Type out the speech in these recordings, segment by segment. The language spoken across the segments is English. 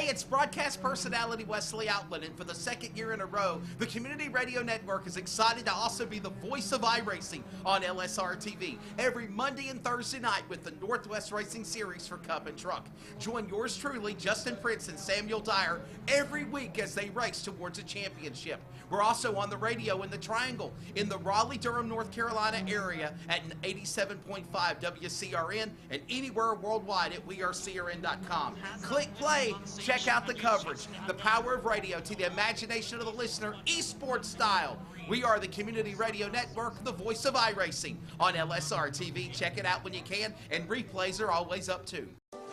Hey, it's broadcast personality Wesley Outland, and for the second year in a row, the Community Radio Network is excited to also be the voice of iRacing on LSRTV every Monday and Thursday night with the Northwest Racing Series for Cup and Truck. Join yours truly, Justin Prince and Samuel Dyer, every week as they race towards a championship. We're also on the radio in the Triangle in the Raleigh-Durham, North Carolina area at 87.5 WCRN and anywhere worldwide at wearecrn.com. Click play, check out the coverage, the power of radio to the imagination of the listener, esports style. We are the Community Radio Network, the voice of iRacing on LSR-TV. Check it out when you can, and replays are always up too.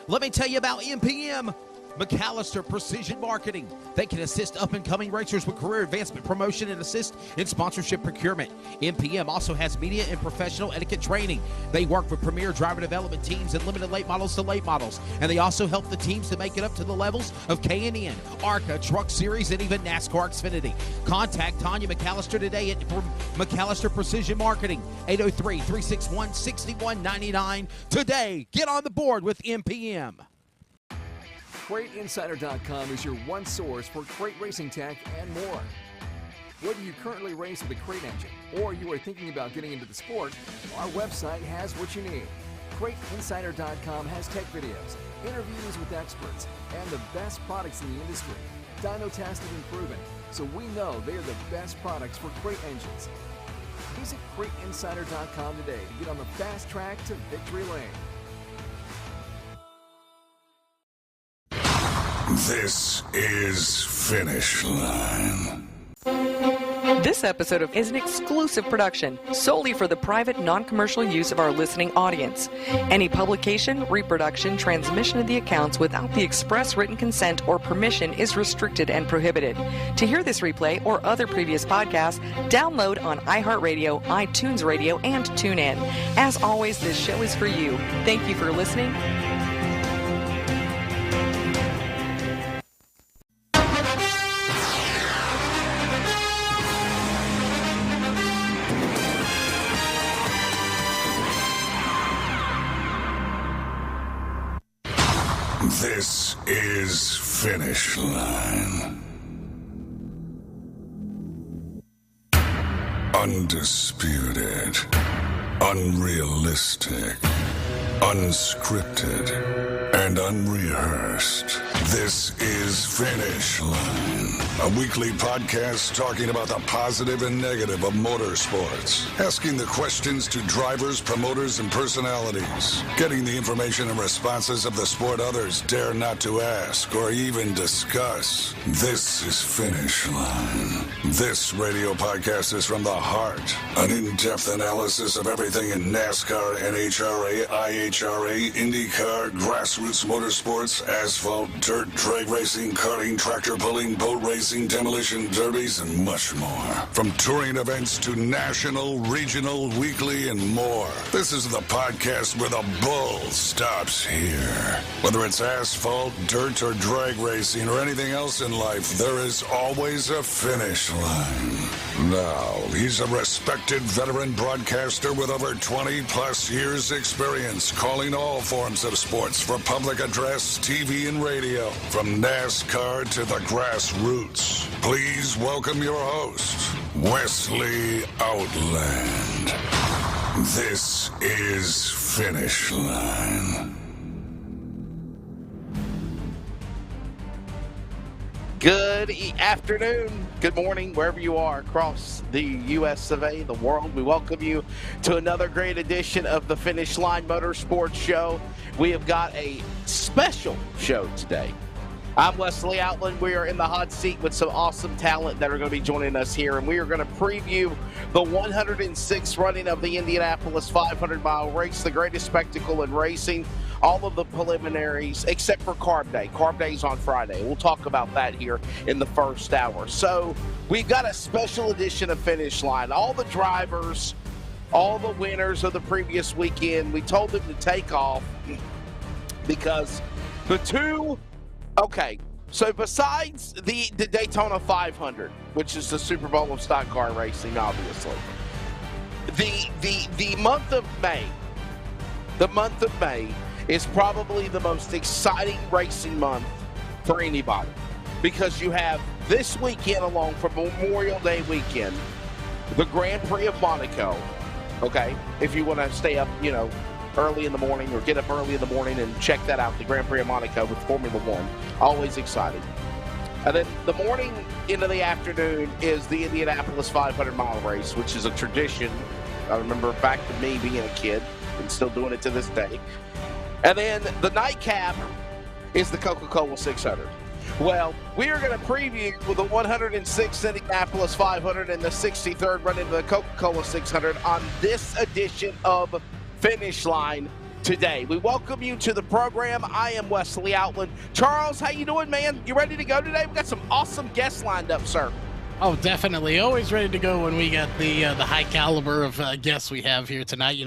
Let me tell you about MPM. McAllister Precision Marketing. They can assist up-and-coming racers with career advancement, promotion, and assist in sponsorship procurement. MPM also has media and professional etiquette training. They work with premier driver development teams and limited late models to late models, and they also help the teams to make it up to the levels of K&N, ARCA, Truck Series, and even NASCAR Xfinity. Contact Tanya McAllister today for McAllister Precision Marketing, 803-361-6199. Today, get on the board with MPM. CrateInsider.com is your one source for crate racing tech and more. Whether you currently race with a crate engine or you are thinking about getting into the sport, our website has what you need. CrateInsider.com has tech videos, interviews with experts, and the best products in the industry. Dyno tested and proven, so we know they are the best products for crate engines. Visit CrateInsider.com today to get on the fast track to victory lane. This is Finish Line. This episode is an exclusive production solely for the private, non-commercial use of our listening audience. Any publication, reproduction, transmission of the accounts without the express written consent or permission is restricted and prohibited. To hear this replay or other previous podcasts, download on iHeartRadio, iTunes Radio, and TuneIn. As always, this show is for you. Thank you for listening. This is Finish Line. Undisputed, unrealistic, unscripted, and unrehearsed. This is Finish Line, a weekly podcast talking about the positive and negative of motorsports, asking the questions to drivers, promoters, and personalities, getting the information and responses of the sport others dare not to ask or even discuss. This is Finish Line. This radio podcast is from the heart, an in-depth analysis of everything in NASCAR, NHRA, IHRA, IndyCar, grassroots motorsports, asphalt, dirt, drag racing, karting, tractor pulling, boat racing, demolition derbies, and much more. From touring events to national, regional, weekly, and more. This is the podcast where the bull stops here. Whether it's asphalt, dirt, or drag racing, or anything else in life, there is always a finish line. Now, he's a respected veteran broadcaster with over 20-plus years experience calling all forms of sports for public address, TV, and radio. From NASCAR to the grassroots. Please welcome your host, Wesley Outland. This is Finish Line. Good afternoon, good morning, wherever you are across the U.S. of A., the world. We welcome you to another great edition of the Finish Line Motorsports Show. We have got a special show today. I'm Wesley Outland. We are in the hot seat with some awesome talent that are going to be joining us here, and we are going to preview the 106th running of the Indianapolis 500-mile race, the greatest spectacle in racing. All of the preliminaries, except for Carb Day. Carb Day is on Friday. We'll talk about that here in the first hour. So we've got a special edition of Finish Line. All the drivers, all the winners of the previous weekend, we told them to take off because the two... Okay, so besides the Daytona 500, which is the Super Bowl of stock car racing, obviously, the month of May is probably the most exciting racing month for anybody, because you have this weekend along for Memorial Day weekend, the Grand Prix of Monaco, okay? If you want to stay up, early in the morning or get up early in the morning and check that out, the Grand Prix of Monaco with Formula One. Always excited. And then the morning into the afternoon is the Indianapolis 500-mile race, which is a tradition. I remember back to me being a kid and still doing it to this day. And then the nightcap is the COCA-COLA 600. Well, we are going to preview the 106th Indianapolis 500 and the 63rd run into the COCA-COLA 600 on this edition of Finish Line today. We welcome you to the program. I am Wesley Outland. Charles, how you doing, man? You ready to go today? We've got some awesome guests lined up, sir. Oh, definitely. Always ready to go when we got the high caliber of guests we have here tonight.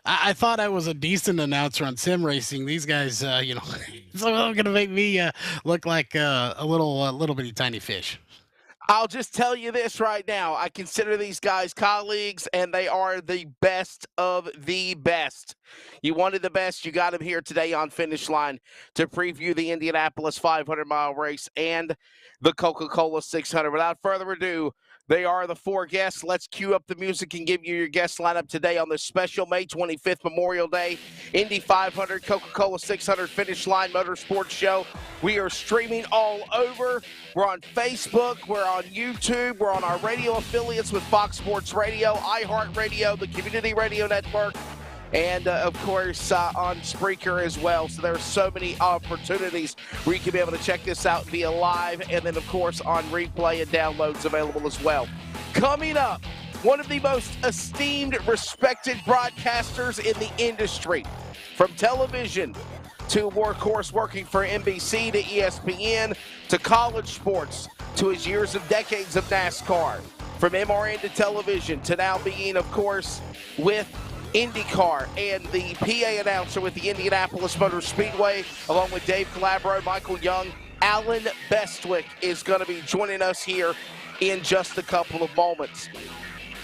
I thought I was a decent announcer on sim racing. These guys, it's going to make me look like a little bitty tiny fish. I'll just tell you this right now. I consider these guys colleagues, and they are the best of the best. You wanted the best. You got them here today on Finish Line to preview the Indianapolis 500-mile race and the COCA-COLA 600. Without further ado, they are the four guests. Let's cue up the music and give you your guest lineup today on this special May 25th Memorial Day Indy 500 COCA-COLA 600 Finish Line Motorsports Show. We are streaming all over. We're on Facebook. We're on YouTube. We're on our radio affiliates with Fox Sports Radio, iHeartRadio, the Community Radio Network, and, of course, on Spreaker as well. So there are so many opportunities where you can be able to check this out via live and then, of course, on replay and downloads available as well. Coming up, one of the most esteemed, respected broadcasters in the industry, from television to, of course, working for NBC to ESPN to college sports to his years of decades of NASCAR, from MRN to television to now being, of course, with IndyCar and the PA announcer with the Indianapolis Motor Speedway, along with Dave Calabro, Michael Young. Allen Bestwick is going to be joining us here in just a couple of moments.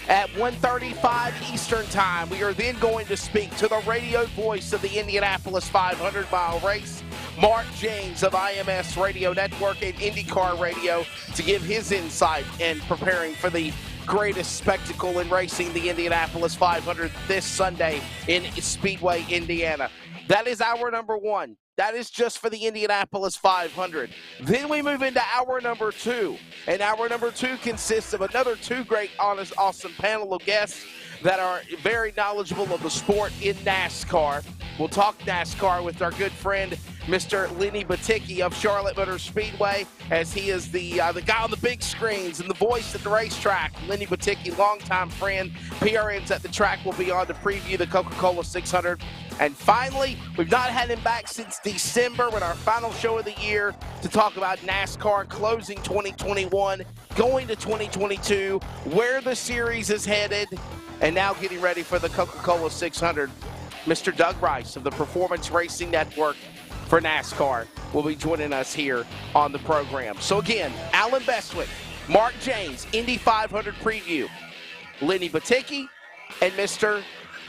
At 1:35 Eastern Time, we are then going to speak to the radio voice of the Indianapolis 500-mile race, Mark Jaynes of IMS Radio Network and IndyCar Radio, to give his insight in preparing for the greatest spectacle in racing, the Indianapolis 500, this Sunday in Speedway, Indiana. That is hour number one. That is just for the Indianapolis 500. Then we move into hour number two. And hour number two consists of another two great, honest, awesome panel of guests that are very knowledgeable of the sport in NASCAR. We'll talk NASCAR with our good friend, Mr. Lenny Batycki of Charlotte Motor Speedway, as he is the guy on the big screens and the voice at the racetrack. Lenny Batycki, longtime friend. PRNs at the track will be on to preview the COCA-COLA 600. And finally, we've not had him back since December with our final show of the year to talk about NASCAR closing 2021, going to 2022, where the series is headed, and now getting ready for the COCA-COLA 600. Mr. Doug Rice of the Performance Racing Network for NASCAR will be joining us here on the program. So again, Allen Bestwick, Mark Jaynes, Indy 500 preview, Lenny Batycki, and Mr.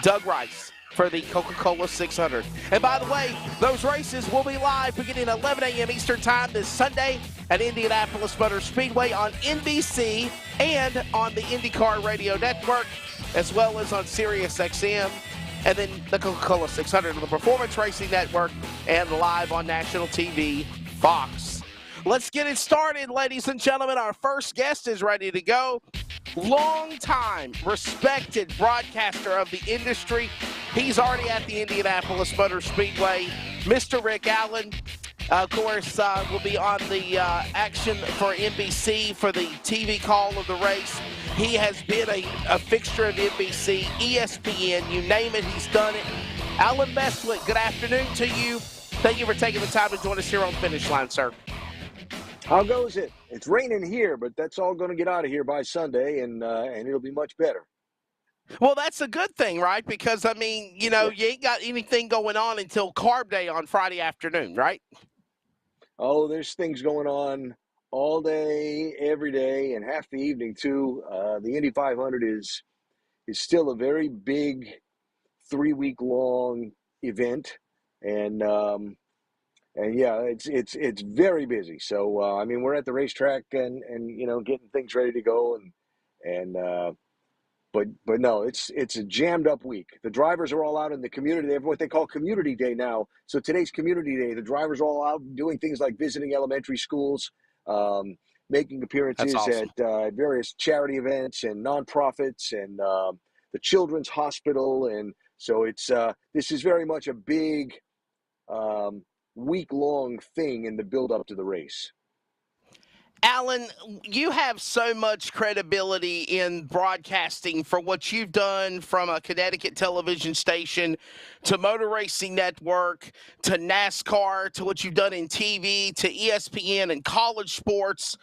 Doug Rice for the COCA-COLA 600. And by the way, those races will be live beginning at 11 a.m. Eastern Time this Sunday at Indianapolis Motor Speedway on NBC and on the IndyCar Radio Network, as well as on Sirius XM, and then the COCA-COLA 600 on the Performance Racing Network and live on national TV, Fox. Let's get it started, ladies and gentlemen. Our first guest is ready to go. Long-time respected broadcaster of the industry. He's already at the Indianapolis Motor Speedway. Mr. Rick Allen, of course, will be on the action for NBC for the TV call of the race. He has been a fixture of NBC, ESPN, you name it, he's done it. Allen Bestwick, good afternoon to you. Thank you for taking the time to join us here on Finish Line, sir. How goes it? It's raining here, but that's all going to get out of here by Sunday, and it'll be much better. Well, that's a good thing, right? Because, I mean, you ain't got anything going on until Carb Day on Friday afternoon, right? Oh, there's things going on all day, every day, and half the evening, too. The Indy 500 is still a very big 3-week-long event, and And yeah, it's very busy. So I mean, we're at the racetrack and getting things ready to go, and but no, it's a jammed up week. The drivers are all out in the community. They have what they call Community Day now. So today's Community Day. The drivers are all out doing things like visiting elementary schools, making That's appearances awesome. at various charity events and nonprofits and the Children's Hospital. And so this is very much a big week-long thing in the build-up to the race. Allen, you have so much credibility in broadcasting for what you've done from a Connecticut television station to Motor Racing Network to NASCAR to what you've done in TV to ESPN and college sports.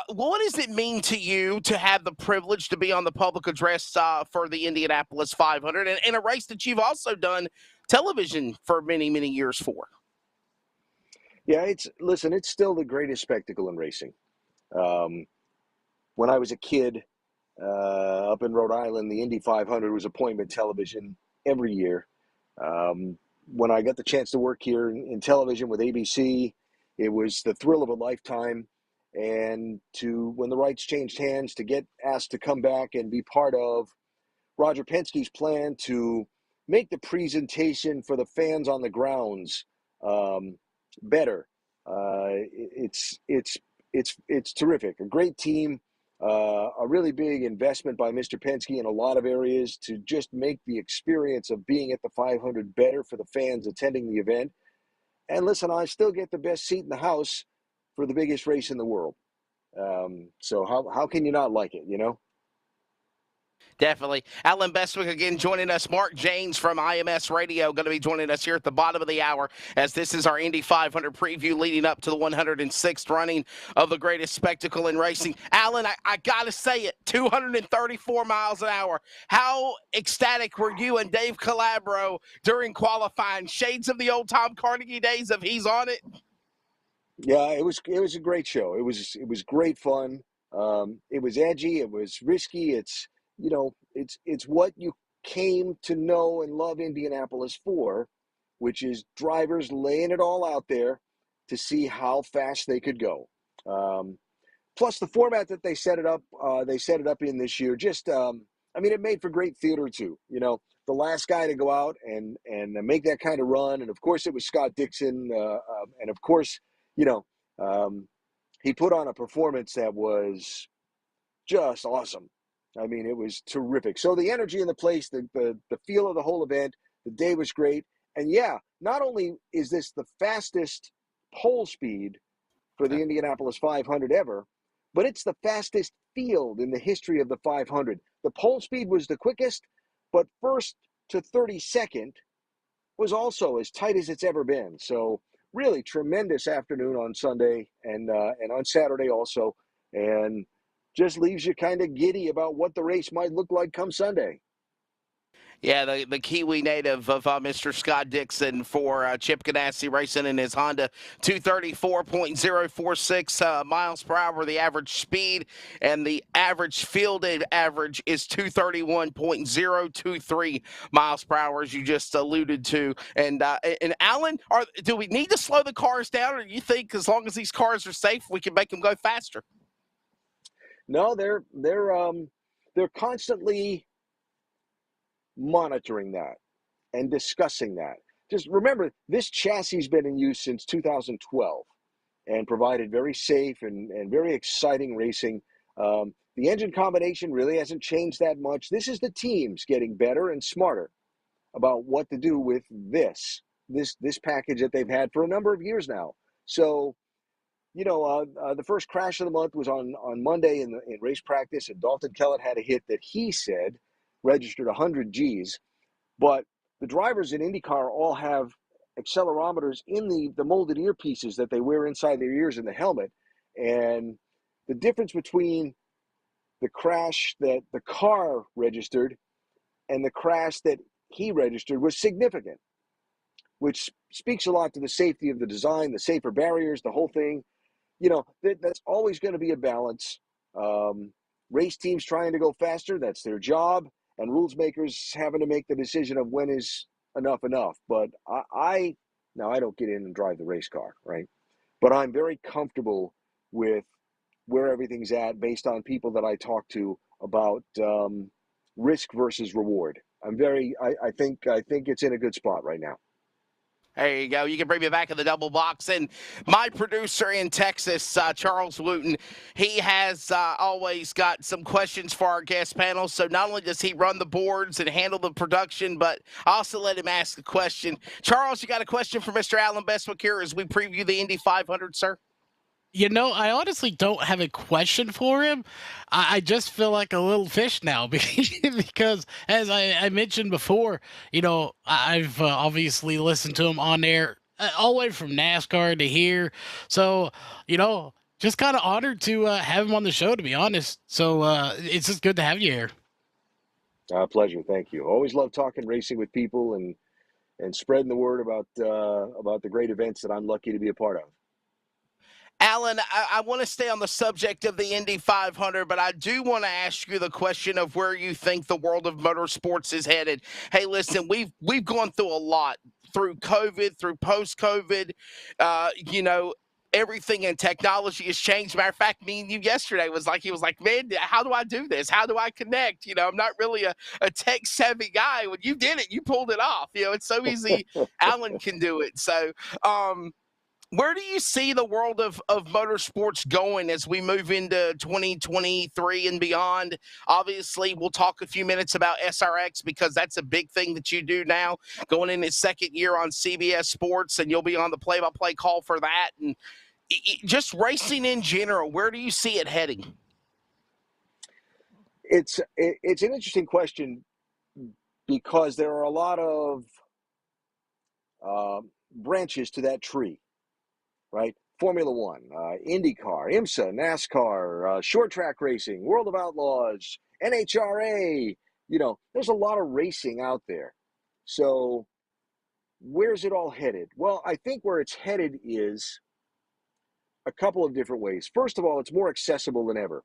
What does it mean to you to have the privilege to be on the public address for the Indianapolis 500 and a race that you've also done television for many, many years for? Yeah, it's still the greatest spectacle in racing. When I was a kid up in Rhode Island, the Indy 500 was appointment television every year. When I got the chance to work here in television with ABC, it was the thrill of a lifetime. And when the rights changed hands, to get asked to come back and be part of Roger Penske's plan to make the presentation for the fans on the grounds better. It's terrific. A great team, a really big investment by Mr. Penske in a lot of areas to just make the experience of being at the 500 better for the fans attending the event. And listen, I still get the best seat in the house for the biggest race in the world. So how can you not like it, you know? Definitely. Allen Bestwick again joining us. Mark Jaynes from IMS Radio going to be joining us here at the bottom of the hour as this is our Indy 500 preview leading up to the 106th running of the greatest spectacle in racing. Allen, I got to say it, 234 miles an hour. How ecstatic were you and Dave Calabro during qualifying? Shades of the old Tom Carnegie days of He's On It? Yeah, it was a great show. It was great fun. It was edgy. It was risky. It's what you came to know and love Indianapolis for, which is drivers laying it all out there to see how fast they could go. Plus the format that they set it up in this year. It made for great theater too. The last guy to go out and make that kind of run, and of course it was Scott Dixon, and of course, he put on a performance that was just awesome. I mean, it was terrific. So the energy in the place, the feel of the whole event, the day was great. And yeah, not only is this the fastest pole speed for the Indianapolis 500 ever, but it's the fastest field in the history of the 500. The pole speed was the quickest, but first to 32nd was also as tight as it's ever been. So really tremendous afternoon on Sunday and on Saturday also. And just leaves you kind of giddy about what the race might look like come Sunday. Yeah, the Kiwi native of Mr. Scott Dixon for Chip Ganassi racing in his Honda 234.046 miles per hour, the average speed, and the average fielded average is 231.023 miles per hour, as you just alluded to. And Allen, do we need to slow the cars down, or do you think as long as these cars are safe, we can make them go faster? No, they're constantly monitoring that and discussing that. Just remember, this chassis has been in use since 2012 and provided very safe and very exciting racing. The engine combination really hasn't changed that much. This is the teams getting better and smarter about what to do with this package that they've had for a number of years now. So, the first crash of the month was on Monday in race practice, and Dalton Kellett had a hit that he said registered 100 Gs. But the drivers in IndyCar all have accelerometers in the molded earpieces that they wear inside their ears in the helmet. And the difference between the crash that the car registered and the crash that he registered was significant, which speaks a lot to the safety of the design, the safer barriers, the whole thing. That's always going to be a balance. Race teams trying to go faster, that's their job, and rules makers having to make the decision of when is enough. But I Now, I don't get in and drive the race car, right? But I'm very comfortable with where everything's at based on people that I talk to about risk versus reward. I think it's in a good spot right now. There you go. You can bring me back in the double box. And my producer in Texas, Charles Wooten, he has always got some questions for our guest panel. So not only does he run the boards and handle the production, but I also let him ask a question. Charles, you got a question for Mr. Allen Bestwick here as we preview the Indy 500, sir? You know, I honestly don't have a question for him. I just feel like a little fish now because, as I mentioned before, you know, I've obviously listened to him on air all the way from NASCAR to here. So, you know, just kind of honored to have him on the show, to be honest. So it's just good to have you here. Pleasure. Thank you. Always love talking racing with people and spreading the word about the great events that I'm lucky to be a part of. Allen, I want to stay on the subject of the Indy 500, but I do want to ask you the question of where you think the world of motorsports is headed. Hey, listen, we've gone through a lot, through COVID, through post-COVID. You know, everything in technology has changed. Matter of fact, me and you yesterday he was like, man, how do I do this? How do I connect? You know, I'm not really a tech savvy guy. When you did it, you pulled it off. You know, it's so easy. Allen can do it. So, where do you see the world of motorsports going as we move into 2023 and beyond? Obviously, we'll talk a few minutes about SRX because that's a big thing that you do now, going in its second year on CBS Sports, and you'll be on the play-by-play call for that. And just racing in general, where do you see it heading? It's an interesting question because there are a lot of branches to that tree. Right? Formula One, IndyCar, IMSA, NASCAR, short track racing, World of Outlaws, NHRA. You know, there's a lot of racing out there. So where's it all headed? Well, I think where it's headed is a couple of different ways. First of all, it's more accessible than ever.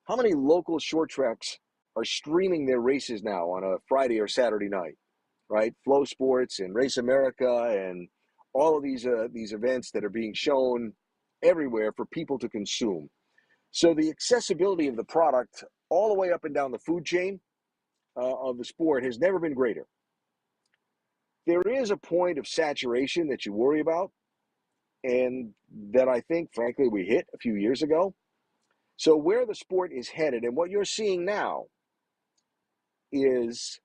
How many local short tracks are streaming their races now on a Friday or Saturday night? Right? Flow Sports and Race America and all of these events that are being shown everywhere for people to consume. So the accessibility of the product all the way up and down the food chain of the sport has never been greater. There is a point of saturation that you worry about and that I think, frankly, we hit a few years ago. So where the sport is headed and what you're seeing now is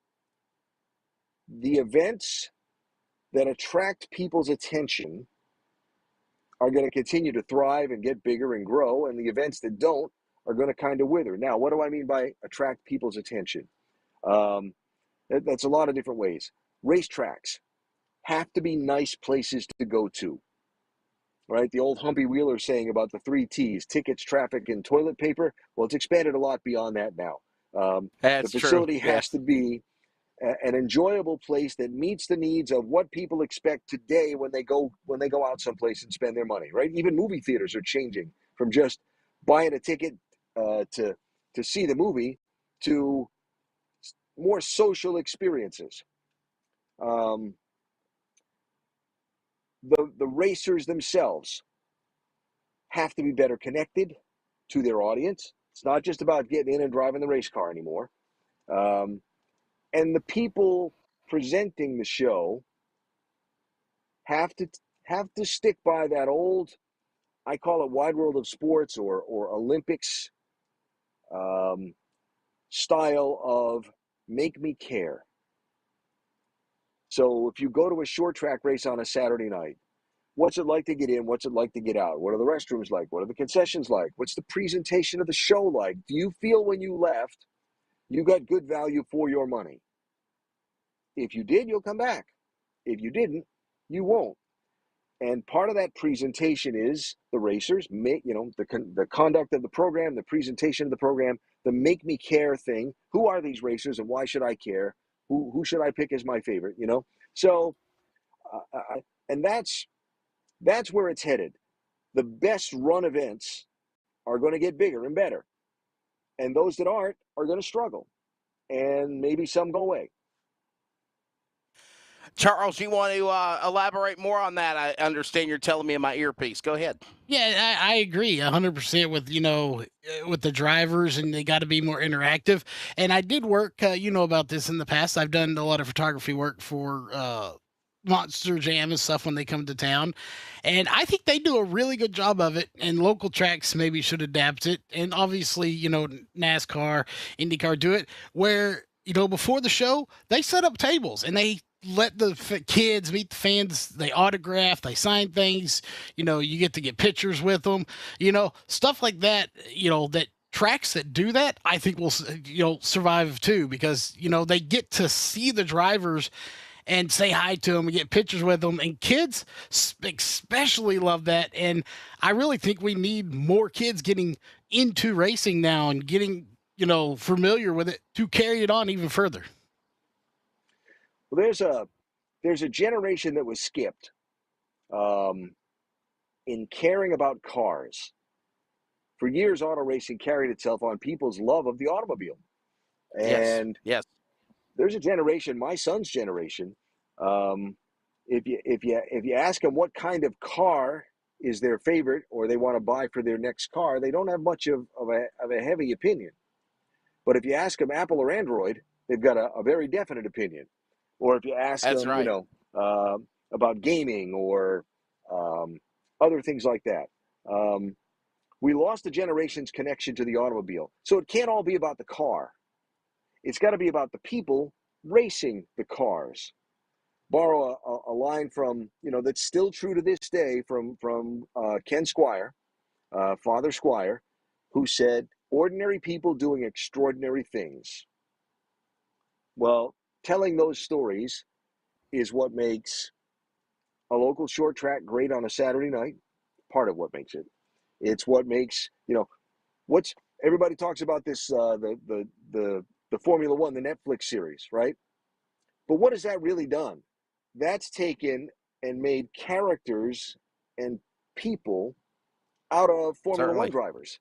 the events that attract people's attention are going to continue to thrive and get bigger and grow, and the events that don't are going to kind of wither. Now, what do I mean by attract people's attention? That's a lot of different ways. Racetracks have to be nice places to go to, right? The old Humpy Wheeler saying about the 3 T's, tickets, traffic, and toilet paper. Well, it's expanded a lot beyond that now. That's the facility true. has to be an enjoyable place that meets the needs of what people expect today when they go out someplace and spend their money, right? Even movie theaters are changing from just buying a ticket to see the movie to more social experiences. The racers themselves have to be better connected to their audience. It's not just about getting in and driving the race car anymore. And the people presenting the show have to stick by that old, I call it wide world of sports or Olympics style of make me care. So if you go to a short track race on a Saturday night, what's it like to get in? What's it like to get out? What are the restrooms like? What are the concessions like? What's the presentation of the show like? Do you feel when you left, you got good value for your money? If you did, you'll come back. If you didn't, you won't. And part of that presentation is the racers, the conduct of the program, the presentation of the program, the make me care thing. Who are these racers and why should I care? Who should I pick as my favorite? So, and that's where it's headed. The best run events are going to get bigger and better, and those that aren't are going to struggle, and maybe some go away. Charles, you want to elaborate more on that? I understand you're telling me in my earpiece. Go ahead. Yeah, I agree 100% with, with the drivers, and they got to be more interactive. And I did work, about this in the past. I've done a lot of photography work for Monster Jam and stuff when they come to town. And I think they do a really good job of it. And local tracks maybe should adapt it. And obviously, NASCAR, IndyCar do it where, before the show, they set up tables and they let the kids meet the fans. They autograph, they sign things. You get to get pictures with them. Stuff like that. That tracks that do that, I think will survive too, because they get to see the drivers and say hi to them and get pictures with them. And kids especially love that. And I really think we need more kids getting into racing now and getting familiar with it to carry it on even further. Well, there's a generation that was skipped in caring about cars. For years, auto racing carried itself on people's love of the automobile. And yes. There's a generation, my son's generation. If you ask them what kind of car is their favorite or they want to buy for their next car, they don't have much of a heavy opinion. But if you ask them Apple or Android, they've got a very definite opinion. Or if you ask That's them, right. about gaming or other things like that. We lost a generation's connection to the automobile. So it can't all be about the car. It's got to be about the people racing the cars. Borrow a line from, that's still true to this day from Ken Squire, Father Squire, who said, ordinary people doing extraordinary things. Well, telling those stories is what makes a local short track great on a Saturday night. Part of what makes it. It's what makes, what's everybody talks about this, the Formula One, the Netflix series, right? But what has that really done? That's taken and made characters and people out of Formula One drivers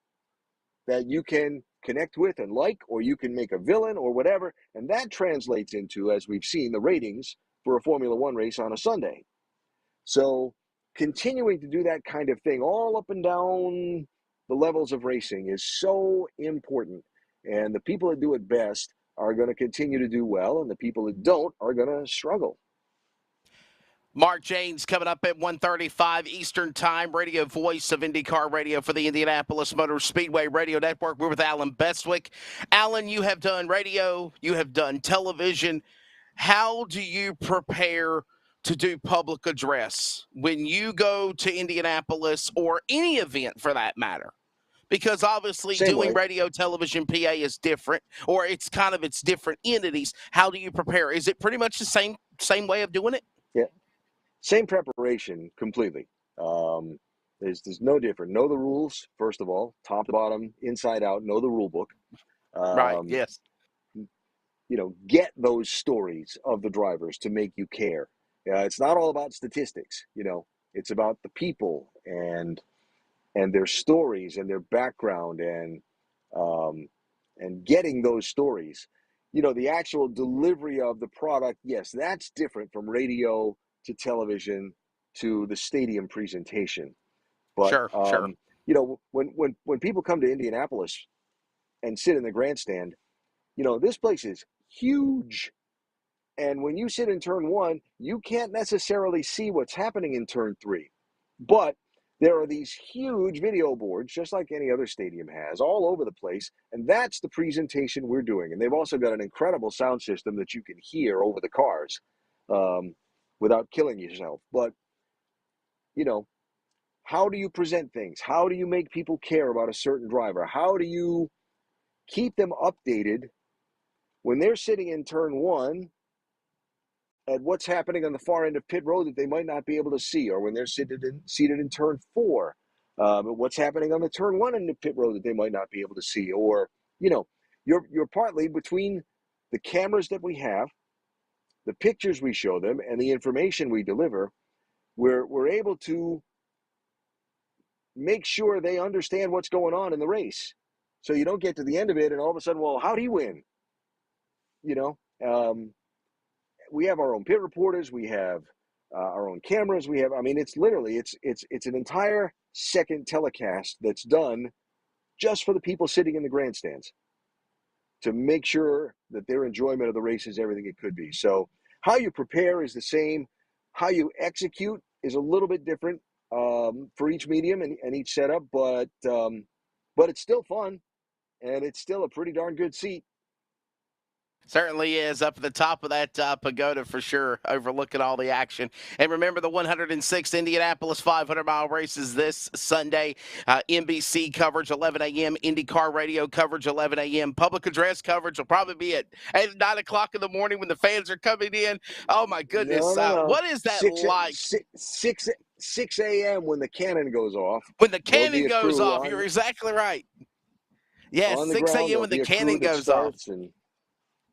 that you can connect with and like, or you can make a villain or whatever. And that translates into, as we've seen, the ratings for a Formula One race on a Sunday. So continuing to do that kind of thing all up and down the levels of racing is so important. And the people that do it best are going to continue to do well, and the people that don't are going to struggle. Mark Jaynes coming up at 1:35 Eastern Time, radio voice of IndyCar Radio for the Indianapolis Motor Speedway Radio Network. We're with Allen Bestwick. Allen, you have done radio, you have done television. How do you prepare to do public address when you go to Indianapolis or any event for that matter? Because obviously doing radio, television, PA is different, or it's different entities. How do you prepare? Is it pretty much the same way of doing it? Yeah. Same preparation completely. There's no different. Know the rules, first of all, top to bottom, inside out, know the rule book. Right, yes. Get those stories of the drivers to make you care. It's not all about statistics, it's about the people and their stories and their background and getting those stories. The actual delivery of the product, yes, that's different from radio to television to the stadium presentation. But sure. When people come to Indianapolis and sit in the grandstand, this place is huge. And when you sit in turn one, you can't necessarily see what's happening in turn three. But there are these huge video boards, just like any other stadium has, all over the place. And that's the presentation we're doing. And they've also got an incredible sound system that you can hear over the cars without killing yourself. But, how do you present things? How do you make people care about a certain driver? How do you keep them updated when they're sitting in turn one at what's happening on the far end of pit road that they might not be able to see, or when they're seated in turn four, what's happening on the turn one end of pit road that they might not be able to see, or you're partly between the cameras that we have, the pictures we show them, and the information we deliver. We're able to make sure they understand what's going on in the race, so you don't get to the end of it and all of a sudden, well, how'd he win? we have our own pit reporters. We have our own cameras. We have, I mean, it's literally, it's an entire second telecast that's done just for the people sitting in the grandstands to make sure that their enjoyment of the race is everything it could be. So how you prepare is the same. How you execute is a little bit different for each medium and each setup, but it's still fun, and it's still a pretty darn good seat. Certainly is up at the top of that pagoda for sure, overlooking all the action. And remember the 106th Indianapolis 500-mile races this Sunday. NBC coverage 11 a.m., IndyCar radio coverage 11 a.m. Public address coverage will probably be at 9 o'clock in the morning when the fans are coming in. Oh, my goodness. No. What is that like? 6 a.m. when the cannon goes off. When the cannon goes off, you're exactly right. Yeah, 6 a.m. when the cannon goes off.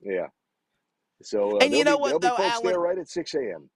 Yeah. So and you know there'll what, though, be folks Alan? there right at 6 a.m.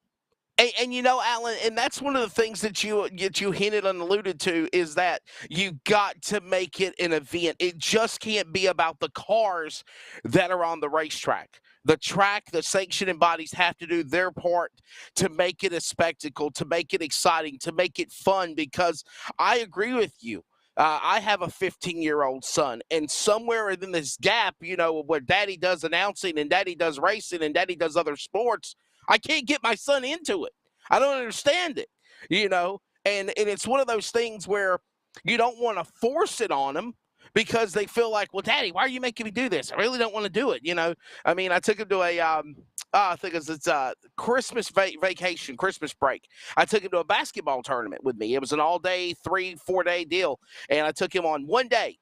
And you know, Alan, and that's one of the things that you hinted and alluded to is that you got to make it an event. It just can't be about the cars that are on the racetrack. The track, the sanctioning bodies have to do their part to make it a spectacle, to make it exciting, to make it fun, because I agree with you. I have a 15-year-old son, and somewhere in this gap, you know, where daddy does announcing and daddy does racing and daddy does other sports, I can't get my son into it. I don't understand it, you know, and it's one of those things where you don't want to force it on them because they feel like, well, daddy, why are you making me do this? I really don't want to do it, you know. I mean, I took him to a I think it's Christmas vacation, Christmas break. I took him to a basketball tournament with me. It was an all-day, 3-4 day deal, and I took him on one day.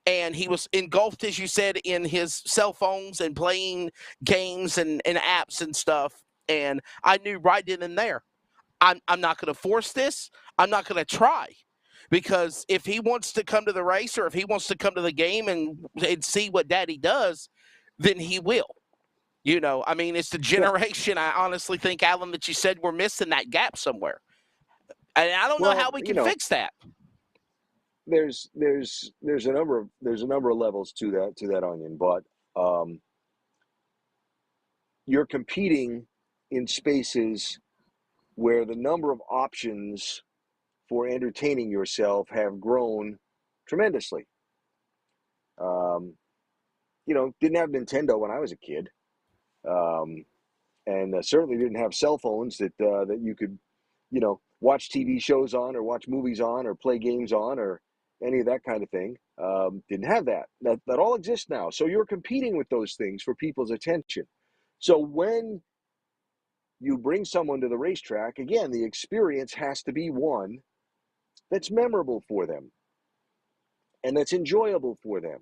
And he was engulfed, as you said, in his cell phones and playing games and apps and stuff. And I knew right then and there, I'm not going to force this. I'm not going to try. Because if he wants to come to the race or if he wants to come to the game and see what daddy does, then he will. You know, I mean, it's the generation, I honestly think, Alan, that you said we're missing that gap somewhere. And I don't know how we can fix that. There's a number of levels to that onion, but you're competing in spaces where the number of options for entertaining yourself have grown tremendously. You know, didn't have Nintendo when I was a kid, and certainly didn't have cell phones that you could, you know, watch TV shows on or watch movies on or play games on or any of that kind of thing. Didn't have that. That all exists now. So you're competing with those things for people's attention. So when you bring someone to the racetrack, again, the experience has to be one that's memorable for them and that's enjoyable for them.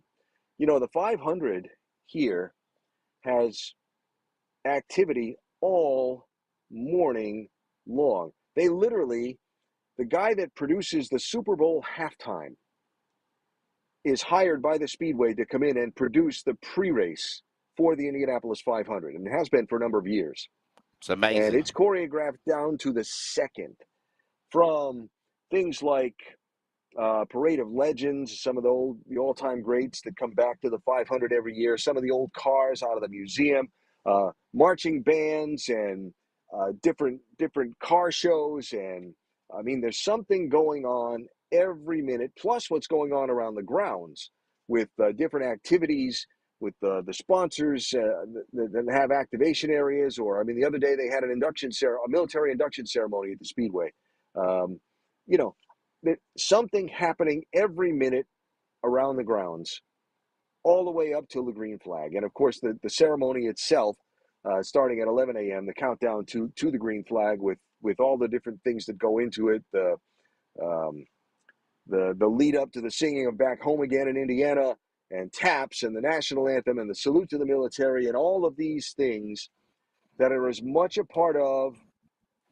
You know, the 500 here has activity all morning long. They literally, the guy that produces the Super Bowl halftime is hired by the Speedway to come in and produce the pre-race for the Indianapolis 500, and it has been for a number of years. It's amazing. And it's choreographed down to the second, from things like Parade of Legends, some of the all-time greats that come back to the 500 every year, some of the old cars out of the museum, marching bands and different car shows. And I mean, there's something going on every minute, plus what's going on around the grounds with different activities with the sponsors that have activation areas. Or, I mean, the other day they had a military induction ceremony at the Speedway. You know, something happening every minute around the grounds, all the way up to the green flag. And of course, the ceremony itself, starting at 11 a.m., the countdown to the green flag with all the different things that go into it, the lead up to the singing of Back Home Again in Indiana, and taps and the national anthem and the salute to the military, and all of these things that are as much a part of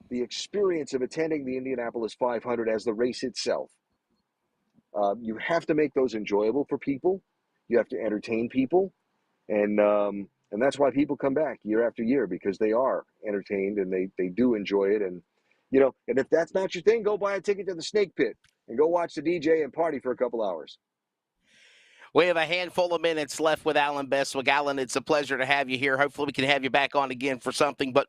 the experience of attending the Indianapolis 500 as the race itself. You have to make those enjoyable for people. You have to entertain people, and that's why people come back year after year, because they are entertained and they do enjoy it. And you know, and if that's not your thing, go buy a ticket to the Snake Pit and go watch the DJ and party for a couple hours. We have a handful of minutes left with Allen Bestwick. Allen, it's a pleasure to have you here. Hopefully we can have you back on again for something. But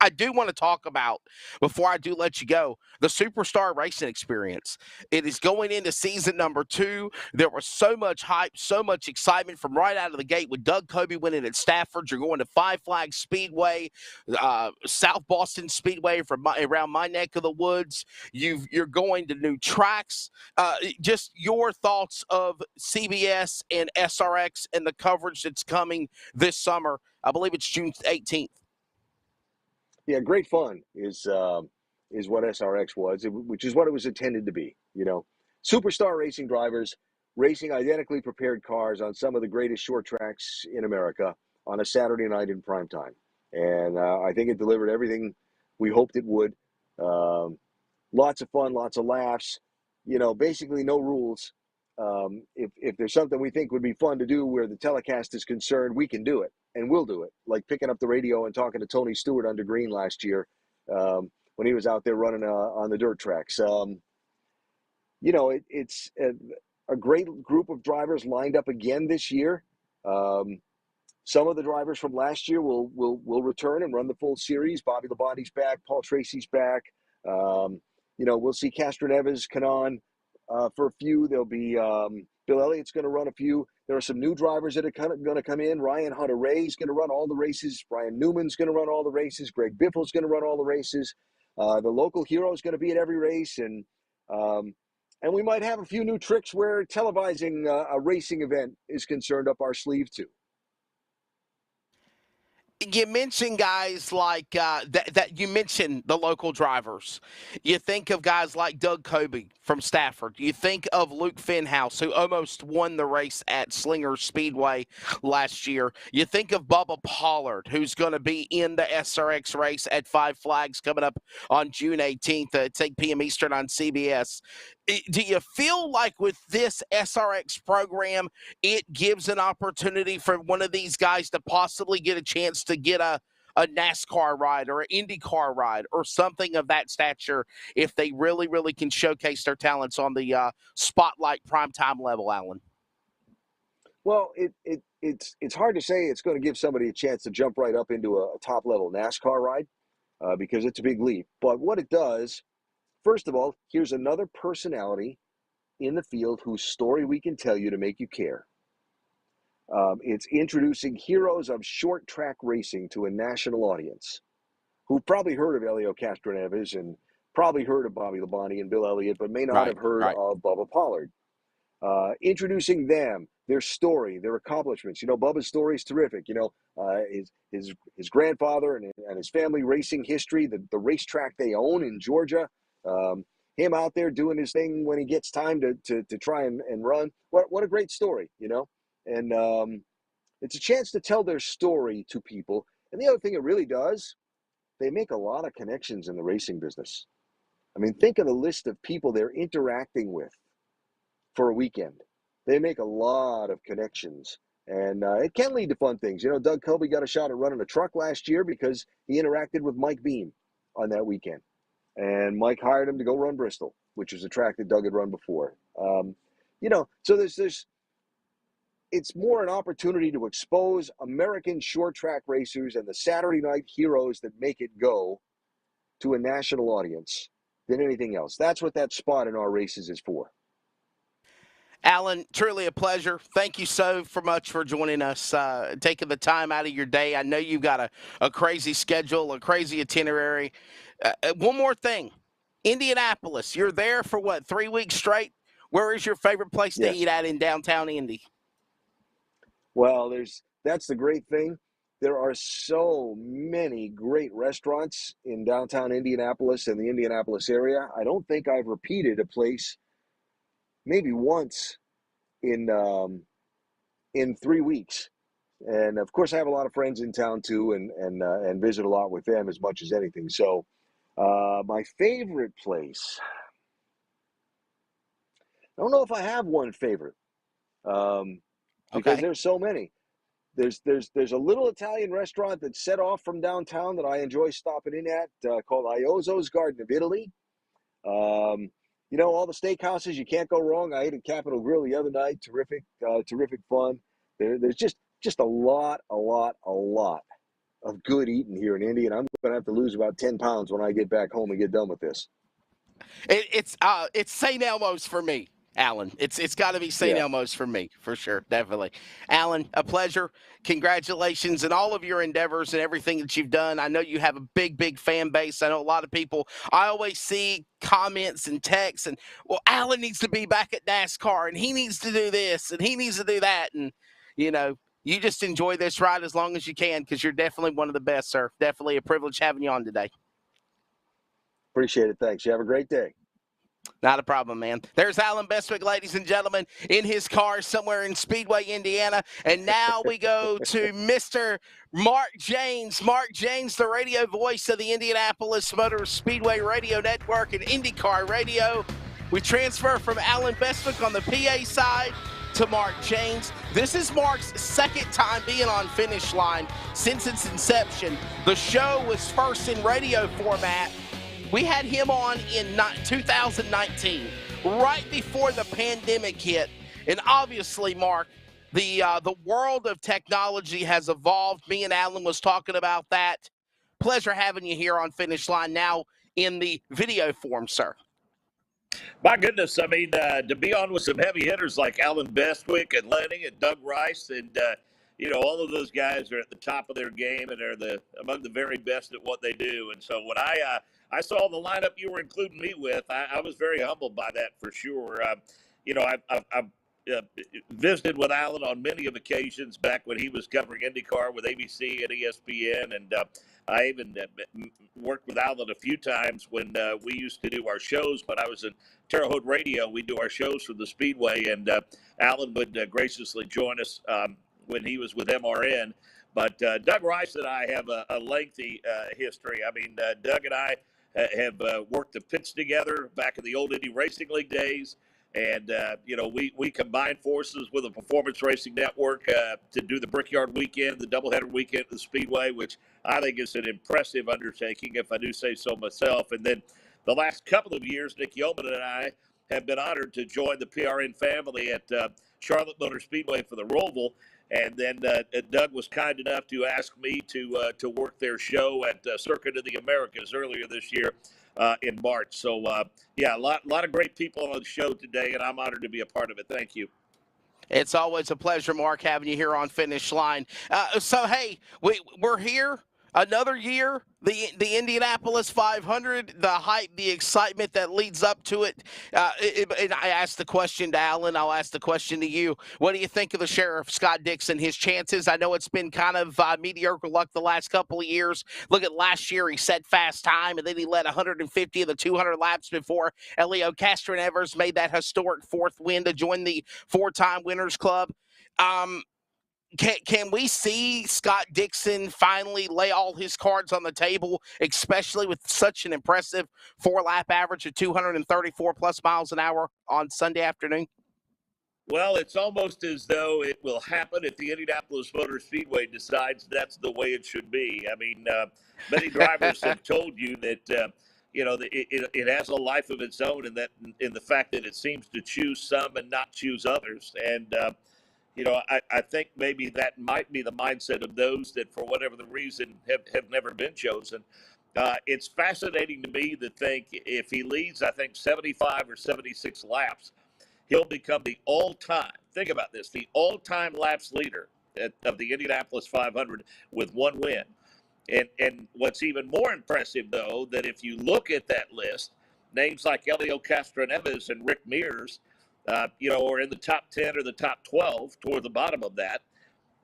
I do want to talk about, before I do let you go, the Superstar Racing experience. It is going into season number 2. There was so much hype, so much excitement from right out of the gate with Doug Coby winning at Stafford. You're going to Five Flags Speedway, South Boston Speedway from around my neck of the woods. You're going to new tracks. Just your thoughts of CBS and SRX and the coverage that's coming this summer. I believe it's June 18th. Yeah, great fun is what SRX was, which is what it was intended to be. You know, superstar racing drivers racing identically prepared cars on some of the greatest short tracks in America on a Saturday night in prime time, and I think it delivered everything we hoped it would. Lots of fun, lots of laughs. You know, basically no rules. If there's something we think would be fun to do where the telecast is concerned, we can do it, and we'll do it. Like picking up the radio and talking to Tony Stewart under green last year when he was out there running on the dirt tracks. You know, it's a great group of drivers lined up again this year. Some of the drivers from last year will return and run the full series. Bobby Labonte's back. Paul Tracy's back. You know, we'll see Castroneves, Canan for a few. There'll be Bill Elliott's going to run a few. There are some new drivers that are going to come in. Ryan Hunter-Reay is going to run all the races. Brian Newman's going to run all the races. Greg Biffle's going to run all the races. The local hero is going to be at every race, and we might have a few new tricks where televising a racing event is concerned up our sleeve too. You mentioned guys like that. You mentioned the local drivers. You think of guys like Doug Coby from Stafford. You think of Luke Fenhouse, who almost won the race at Slinger Speedway last year. You think of Bubba Pollard, who's going to be in the SRX race at Five Flags coming up on June 18th at 8 p.m. Eastern on CBS. Do you feel like with this SRX program, it gives an opportunity for one of these guys to possibly get a chance to get a NASCAR ride or an IndyCar ride or something of that stature if they really, really can showcase their talents on the spotlight primetime level, Allen? Well, it's hard to say it's going to give somebody a chance to jump right up into a top-level NASCAR ride because it's a big leap. But what it does, first of all, here's another personality in the field whose story we can tell you to make you care. It's introducing heroes of short track racing to a national audience who've probably heard of Helio Castroneves and probably heard of Bobby Labonte and Bill Elliott, but may not have heard of Bubba Pollard. Introducing them, their story, their accomplishments. You know, Bubba's story is terrific. You know, his grandfather and his family racing history, the racetrack they own in Georgia, him out there doing his thing when he gets time to try and run. What a great story, you know? And it's a chance to tell their story to people. And the other thing it really does, they make a lot of connections in the racing business. I mean, think of the list of people they're interacting with for a weekend. They make a lot of connections, and it can lead to fun things. You know, Doug Coby got a shot at running a truck last year because he interacted with Mike Beam on that weekend. And Mike hired him to go run Bristol, which was a track that Doug had run before. You know, so it's more an opportunity to expose American short track racers and the Saturday night heroes that make it go to a national audience than anything else. That's what that spot in our races is for. Allen, truly a pleasure. Thank you so much for joining us, taking the time out of your day. I know you've got a crazy schedule, a crazy itinerary. One more thing. Indianapolis, you're there for what, 3 weeks straight? Where is your favorite place to eat at in downtown Indy? Well, that's the great thing. There are so many great restaurants in downtown Indianapolis and the Indianapolis area. I don't think I've repeated a place maybe once in 3 weeks. And of course I have a lot of friends in town too, and visit a lot with them as much as anything. So my favorite place, I don't know if I have one favorite. Because there's so many. There's a little Italian restaurant that's set off from downtown that I enjoy stopping in at called Iozzo's Garden of Italy. all the steakhouses, you can't go wrong. I ate at Capitol Grill the other night. Terrific fun. There's just a lot of good eating here in Indy, and I'm going to have to lose about 10 pounds when I get back home and get done with this. It's St. Elmo's for me, Alan. It's got to be St. Elmo's for me, for sure, definitely. Alan, a pleasure. Congratulations in all of your endeavors and everything that you've done. I know you have a big fan base. I know a lot of people. I always see comments and texts, and well, Alan needs to be back at NASCAR, and he needs to do this, and he needs to do that, and you just enjoy this ride as long as you can, because you're definitely one of the best, sir. Definitely a privilege having you on today. Appreciate it. Thanks. You have a great day. Not a problem, man. There's Allen Bestwick, ladies and gentlemen, in his car somewhere in Speedway, Indiana. And now we go to Mr. Mark Jaynes. Mark Jaynes, the radio voice of the Indianapolis Motor Speedway Radio Network and IndyCar Radio. We transfer from Allen Bestwick on the PA side to Mark Jaynes. This is Mark's second time being on Finish Line since its inception. The show was first in radio format. We had him on in 2019, right before the pandemic hit. And obviously, Mark, the world of technology has evolved. Me and Alan was talking about that. Pleasure having you here on Finish Line now in the video form, sir. My goodness, I mean, to be on with some heavy hitters like Allen Bestwick and Lenny and Doug Rice, and all of those guys are at the top of their game and are among the very best at what they do. And so when I saw the lineup you were including me with, I was very humbled by that for sure. I've visited with Allen on many of occasions back when he was covering IndyCar with ABC and ESPN, and I even worked with Allen a few times when we used to do our shows. When I was in Terre Haute Radio, we do our shows from the Speedway, and Allen would graciously join us when he was with MRN. But Doug Rice and I have a lengthy history. I mean, Doug and I have worked the pits together back in the old Indy Racing League days. And, we combined forces with the Performance Racing Network to do the Brickyard Weekend, the doubleheader weekend at the Speedway, which I think is an impressive undertaking, if I do say so myself. And then the last couple of years, Nick Yeoman and I have been honored to join the PRN family at Charlotte Motor Speedway for the Roval. And then Doug was kind enough to ask me to work their show at Circuit of the Americas earlier this year in March. So, a lot of great people on the show today, and I'm honored to be a part of it. Thank you. It's always a pleasure, Mark, having you here on Finish Line. So, hey, we're here another year, the Indianapolis 500, the hype, the excitement that leads up to it. And I asked the question to Alan. I'll ask the question to you. What do you think of the Sheriff, Scott Dixon, his chances? I know it's been kind of mediocre luck the last couple of years. Look at last year. He set fast time, and then he led 150 of the 200 laps before Elio Castroneves made that historic fourth win to join the four-time Winners Club. Can we see Scott Dixon finally lay all his cards on the table, especially with such an impressive four-lap average of 234 plus miles an hour on Sunday afternoon? Well, it's almost as though it will happen if the Indianapolis Motor Speedway decides that's the way it should be. I mean, many drivers have told you that it has a life of its own, and that in the fact that it seems to choose some and not choose others. And I think maybe that might be the mindset of those that, for whatever the reason, have never been chosen. It's fascinating to me to think if he leads, I think, 75 or 76 laps, he'll become the all-time, think about this, the all-time laps leader of the Indianapolis 500 with one win. And what's even more impressive, though, that if you look at that list, names like Elio Castroneves and Rick Mears, or in the top 10 or the top 12 toward the bottom of that.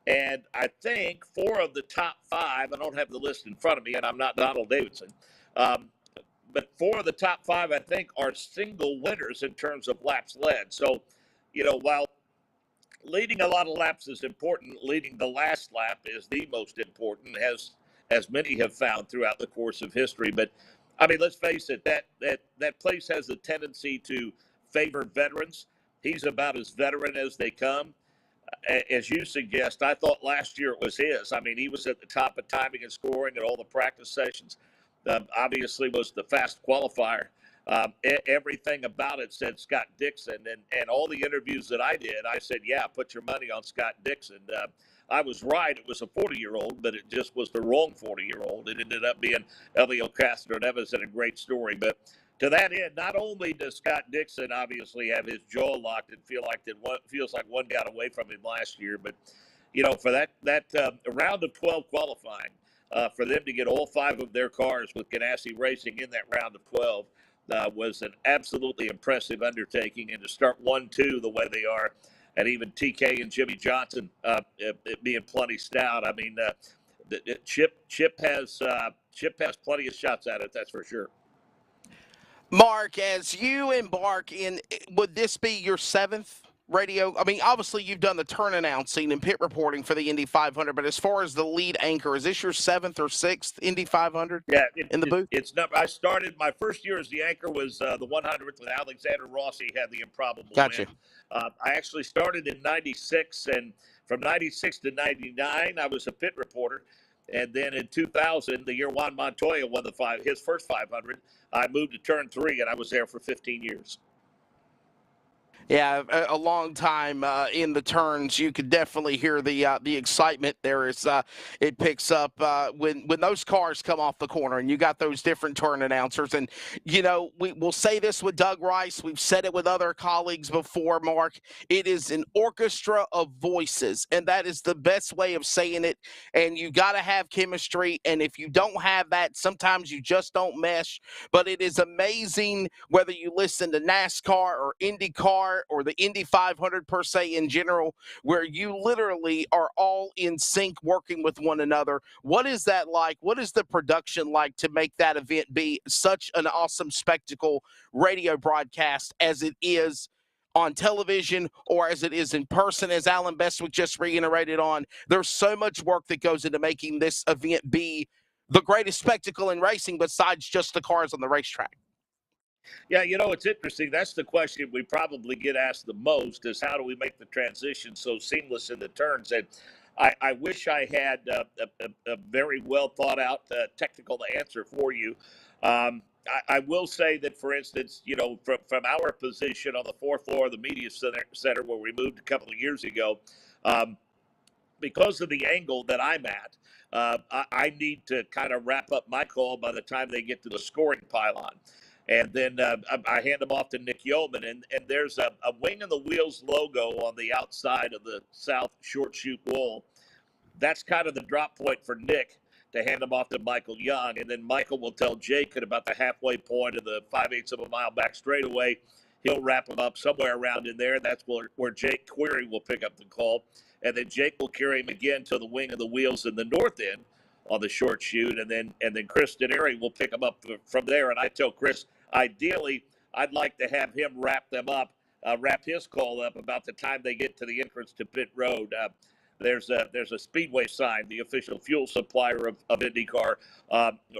And I think 4 of the top 5, I don't have the list in front of me, and I'm not Donald Davidson, but 4 of the top 5, I think, are single winners in terms of laps led. So, while leading a lot of laps is important, leading the last lap is the most important, as many have found throughout the course of history. But, I mean, let's face it, that place has a tendency to favor veterans. He's about as veteran as they come. As you suggest, I thought last year it was his. I mean, he was at the top of timing and scoring at all the practice sessions. Obviously was the fast qualifier Everything about it said Scott Dixon, and all the interviews that I did, I said, yeah, put your money on Scott Dixon. I was right. It was a 40-year-old, but it just was the wrong 40-year-old. It ended up being Elio Castro Neves, and a great story. But to that end, not only does Scott Dixon obviously have his jaw locked and feels like one got away from him last year, but for that round of 12 qualifying, for them to get all 5 of their cars with Ganassi Racing in that round of 12 was an absolutely impressive undertaking, and to start 1-2 the way they are, and even TK and Jimmy Johnson it being plenty stout. I mean, Chip has plenty of shots at it, that's for sure. Mark, as you embark in, would this be your 7th radio? I mean, obviously you've done the turn announcing and pit reporting for the Indy 500, but as far as the lead anchor, is this your 7th or 6th Indy 500? Yeah, in the booth. I started my first year as the anchor was the 100th with Alexander Rossi had the improbable Gotcha. win. I actually started in '96, and from '96 to '99, I was a pit reporter. And then in 2000, the year Juan Montoya won his first 500, I moved to turn 3, and I was there for 15 years. Yeah, a long time in the turns. You could definitely hear the excitement there. It picks up when those cars come off the corner, and you got those different turn announcers. And we'll say this with Doug Rice. We've said it with other colleagues before, Mark. It is an orchestra of voices, and that is the best way of saying it. And you got to have chemistry. And if you don't have that, sometimes you just don't mesh. But it is amazing whether you listen to NASCAR or IndyCar or the Indy 500 per se in general, where you literally are all in sync working with one another. What is that like? What is the production like to make that event be such an awesome spectacle radio broadcast as it is on television or as it is in person, as Allen Bestwick just reiterated on? There's so much work that goes into making this event be the greatest spectacle in racing besides just the cars on the racetrack. Yeah, it's interesting. That's the question we probably get asked the most, is how do we make the transition so seamless in the turns? And I wish I had a very well thought out technical answer for you. I will say that, for instance, from our position on the 4th floor of the media center where we moved a couple of years ago, because of the angle that I'm at, I need to kind of wrap up my call by the time they get to the scoring pylon. And then I hand them off to Nick Yeoman, and there's a Wing and the Wheels logo on the outside of the south short chute wall. That's kind of the drop point for Nick to hand them off to Michael Young. And then Michael will tell Jake at about the halfway point of the 5/8 of a mile back straightaway, he'll wrap them up somewhere around in there. That's where Jake Query will pick up the call. And then Jake will carry him again to the Wing and the Wheels in the north end on the short chute. And then Chris Denary will pick him up from there. And I tell Chris, ideally, I'd like to have him wrap his call up about the time they get to the entrance to pit road. There's a Speedway sign, the official fuel supplier of IndyCar,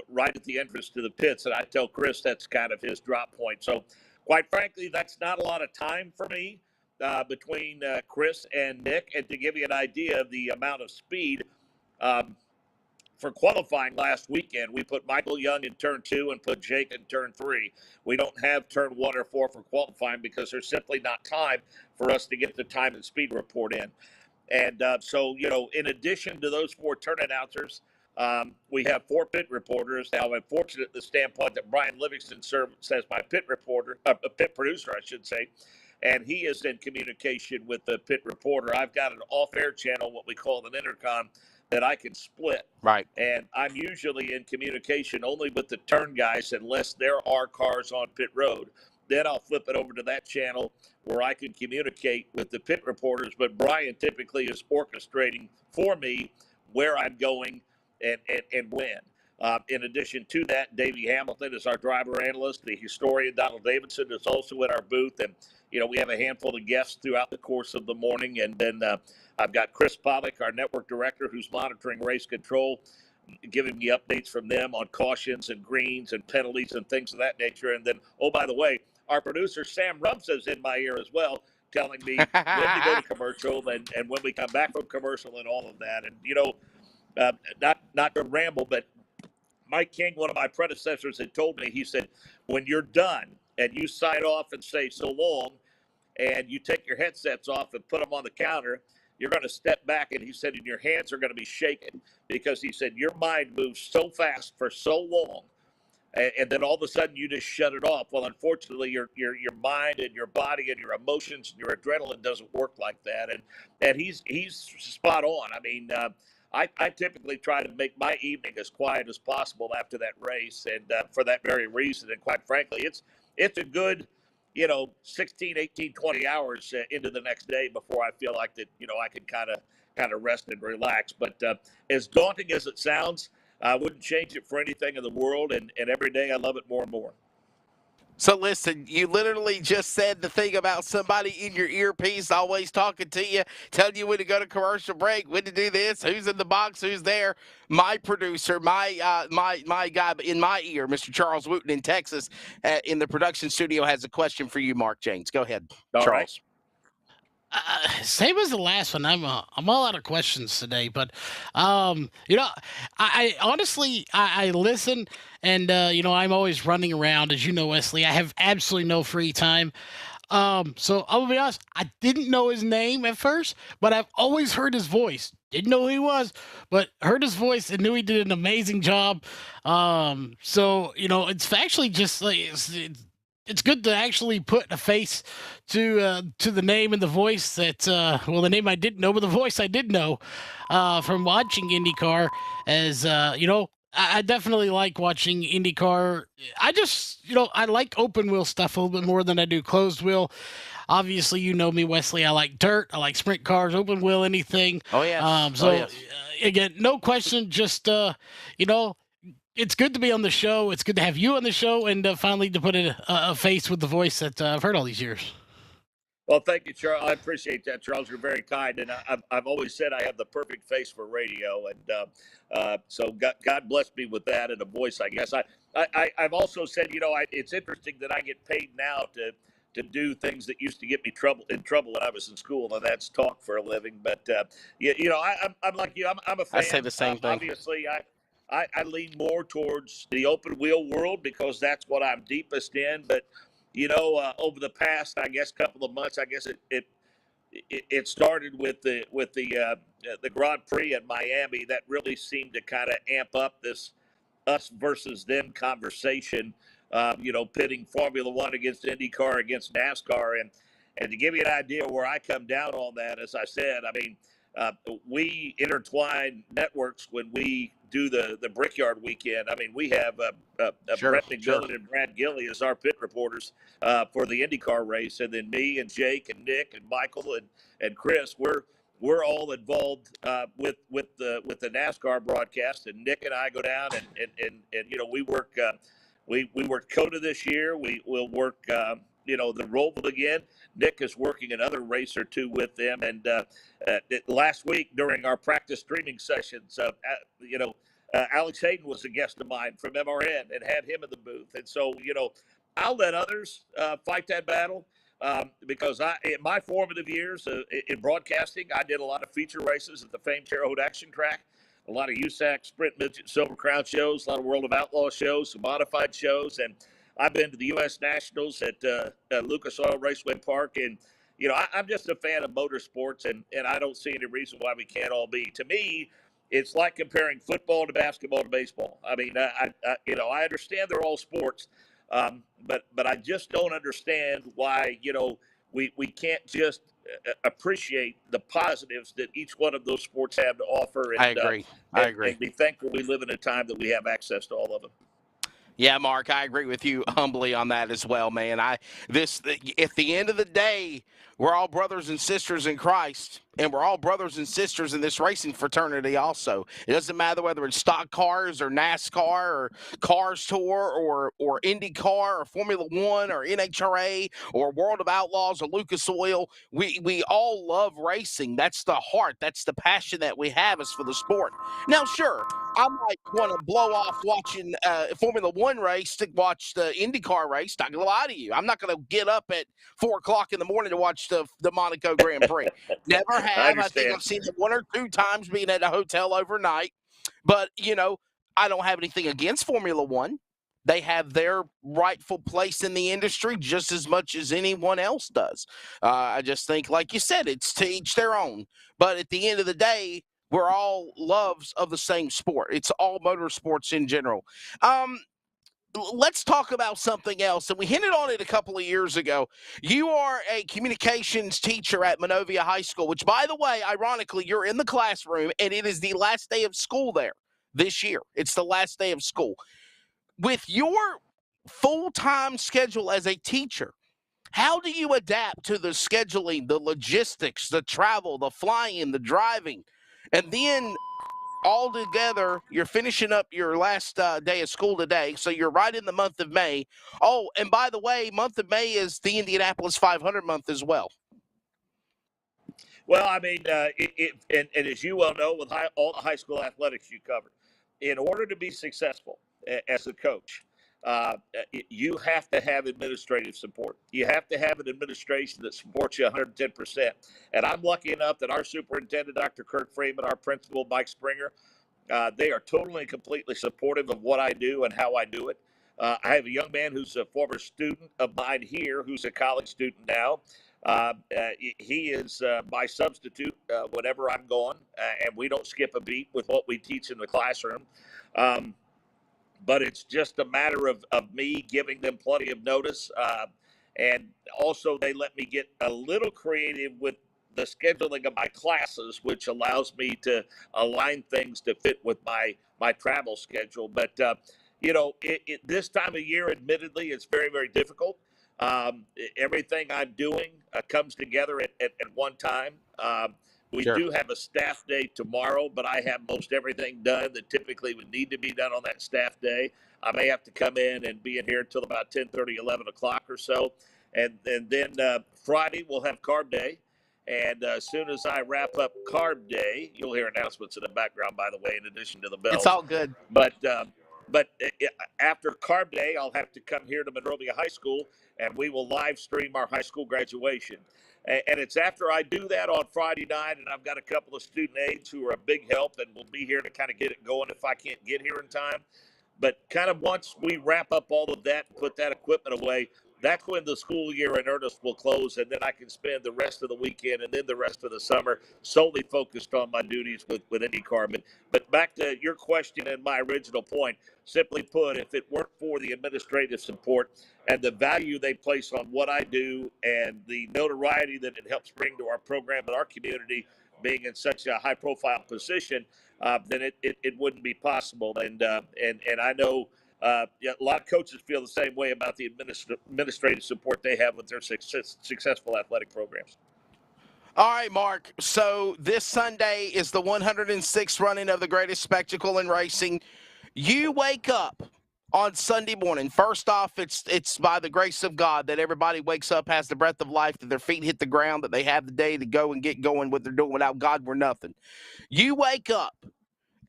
right at the entrance to the pits. And I tell Chris that's kind of his drop point. So quite frankly, that's not a lot of time for me between Chris and Nick. And to give you an idea of the amount of speed, for qualifying last weekend, we put Michael Young in turn 2 and put Jake in turn 3. We don't have turn 1 or 4 for qualifying because there's simply not time for us to get the time and speed report in. And so, in addition to those 4 turn announcers, we have 4 pit reporters. Now, I'm fortunate at the standpoint that Brian Livingston serves as my pit producer, I should say, and he is in communication with the pit reporter. I've got an off-air channel, what we call an intercom, that I can split. Right. And I'm usually in communication only with the turn guys unless there are cars on pit road. Then I'll flip it over to that channel where I can communicate with the pit reporters. But Brian typically is orchestrating for me where I'm going and when. In addition to that, Davey Hamilton is our driver analyst. The historian Donald Davidson is also in our booth. And, we have a handful of guests throughout the course of the morning. And then I've got Chris Pollock, our network director, who's monitoring race control, giving me updates from them on cautions and greens and penalties and things of that nature. And then, oh, by the way, our producer, Sam Rumsa's in my ear as well, telling me when to go to commercial and when we come back from commercial and all of that. And, not to ramble, but Mike King, one of my predecessors, had told me, he said, when you're done and you sign off and say so long, and you take your headsets off and put them on the counter, you're going to step back, and he said, and your hands are going to be shaking, because he said your mind moves so fast for so long, and then all of a sudden you just shut it off. Well, unfortunately, your mind and your body and your emotions and your adrenaline doesn't work like that, and he's spot on. I mean, I typically try to make my evening as quiet as possible after that race, and for that very reason. And quite frankly, it's a good 16, 18, 20 hours into the next day before I feel like that, I can kind of rest and relax. But as daunting as it sounds, I wouldn't change it for anything in the world. And every day I love it more and more. So listen, you literally just said the thing about somebody in your earpiece always talking to you, telling you when to go to commercial break, when to do this, who's in the box, who's there. My producer, my guy in my ear, Mr. Charles Wooten in Texas, in the production studio, has a question for you, Mark Jaynes. Go ahead, All Charles. Right. Same as the last one. I'm all out of questions today, but I honestly I listen, and I'm always running around, as you know, Wesley. I have absolutely no free time. So I'll be honest, I didn't know his name at first, but I've always heard his voice. Didn't know who he was, but heard his voice and knew he did an amazing job. So it's actually just like it's good to actually put a face to the name and the voice that the name I didn't know, but the voice I did know from watching IndyCar. As I definitely like watching IndyCar. I just I like open wheel stuff a little bit more than I do closed wheel. Obviously, you know me, Wesley. I like dirt. I like sprint cars, open wheel, anything. Oh yeah. Again, no question. Just it's good to be on the show. It's good to have you on the show, and finally to put a face with the voice that I've heard all these years. Well, thank you, Charles. I appreciate that, Charles. You're very kind, and I've always said I have the perfect face for radio, and so God bless me with that and a voice. I guess I've also said, it's interesting that I get paid now to do things that used to get me in trouble when I was in school, and that's talk for a living. But I'm like you. I'm a fan. I say the same thing. Obviously, I lean more towards the open wheel world because that's what I'm deepest in. But over the past, I guess, couple of months, I guess it started with the Grand Prix at Miami that really seemed to kind of amp up this us versus them conversation. Pitting Formula One against IndyCar against NASCAR, and to give you an idea where I come down on that, as I said, I mean, we intertwine networks when we do the Brickyard weekend. I mean, we have Brett McMillan and Brad Gilley as our pit reporters for the IndyCar race, and then me and Jake and Nick and Michael and Chris, we're all involved with the NASCAR broadcast, and Nick and I go down and we work we worked COTA this year. We'll work the Roval again. Nick is working another race or two with them, and last week during our practice streaming sessions, Alex Hayden was a guest of mine from MRN and had him in the booth. And so, I'll let others fight that battle because in my formative years in broadcasting, I did a lot of feature races at the famed Terre Haute Action Track, a lot of USAC Sprint Midget Silver Crown shows, a lot of World of Outlaw shows, some modified shows, and I've been to the U.S. Nationals at Lucas Oil Raceway Park, and I'm just a fan of motorsports, and I don't see any reason why we can't all be. To me, it's like comparing football to basketball to baseball. I mean, I understand they're all sports, but I just don't understand why we can't just appreciate the positives that each one of those sports have to offer. And, I agree. And be thankful we live in a time that we have access to all of them. Yeah, Mark, I agree with you humbly on that as well, man. At the end of the day, we're all brothers and sisters in Christ, and we're all brothers and sisters in this racing fraternity also. It doesn't matter whether it's stock cars or NASCAR or Cars Tour or IndyCar or Formula One or NHRA or World of Outlaws or Lucas Oil. We all love racing. That's the heart. That's the passion that we have is for the sport. Now, sure, I might want to blow off watching Formula One race to watch the IndyCar race. Not going to lie to you. I'm not going to get up at 4 o'clock in the morning to watch the Monaco Grand Prix. Never have. I think I've seen it 1 or 2 times being at a hotel overnight. But, I don't have anything against Formula One. They have their rightful place in the industry just as much as anyone else does. I just think, like you said, it's to each their own. But at the end of the day, we're all loves of the same sport. It's all motorsports in general. Let's talk about something else. And we hinted on it a couple of years ago. You are a communications teacher at Monrovia High School, which, by the way, ironically, you're in the classroom, and it is the last day of school there this year. It's the last day of school. With your full-time schedule as a teacher, how do you adapt to the scheduling, the logistics, the travel, the flying, the driving, and then all together, you're finishing up your last day of school today, so you're right in the month of May. Oh, and by the way, month of May is the Indianapolis 500 month as well. Well, I mean, and as you well know, with all the high school athletics you covered, in order to be successful as a coach, you have to have administrative support. You have to have an administration that supports you 110%. And I'm lucky enough that our superintendent, Dr. Kirk Freeman, our principal, Mike Springer, they are totally and completely supportive of what I do and how I do it. I have a young man who's a former student of mine here, who's a college student now. He is my substitute whenever I'm gone, and we don't skip a beat with what we teach in the classroom. But it's just a matter of me giving them plenty of notice. And also, they let me get a little creative with the scheduling of my classes, which allows me to align things to fit with my travel schedule. But, this time of year, admittedly, it's very, very difficult. Everything I'm doing comes together at one time. We do have a staff day tomorrow, but I have most everything done that typically would need to be done on that staff day. I may have to come in and be in here until about 10:30, 11 o'clock or so. And then Friday, we'll have carb day. And as soon as I wrap up carb day, you'll hear announcements in the background, by the way, in addition to the bells. It's all good. But after carb day, I'll have to come here to Monrovia High School, and we will live stream our high school graduation. And it's after I do that on Friday night, and I've got a couple of student aides who are a big help and will be here to kind of get it going if I can't get here in time. But kind of once we wrap up all of that and put that equipment away, that's when the school year in earnest will close, and then I can spend the rest of the weekend and then the rest of the summer solely focused on my duties with IndyCar. But back to your question and my original point, simply put, if it weren't for the administrative support and the value they place on what I do and the notoriety that it helps bring to our program and our community, being in such a high-profile position, then it wouldn't be possible. And I know a lot of coaches feel the same way about the administrative support they have with their successful athletic programs. All right, Mark. So this Sunday is the 106th running of the greatest spectacle in racing. You wake up on Sunday morning. First off, it's by the grace of God that everybody wakes up, has the breath of life, that their feet hit the ground, that they have the day to go and get going. What they're doing, without God, we're nothing. You wake up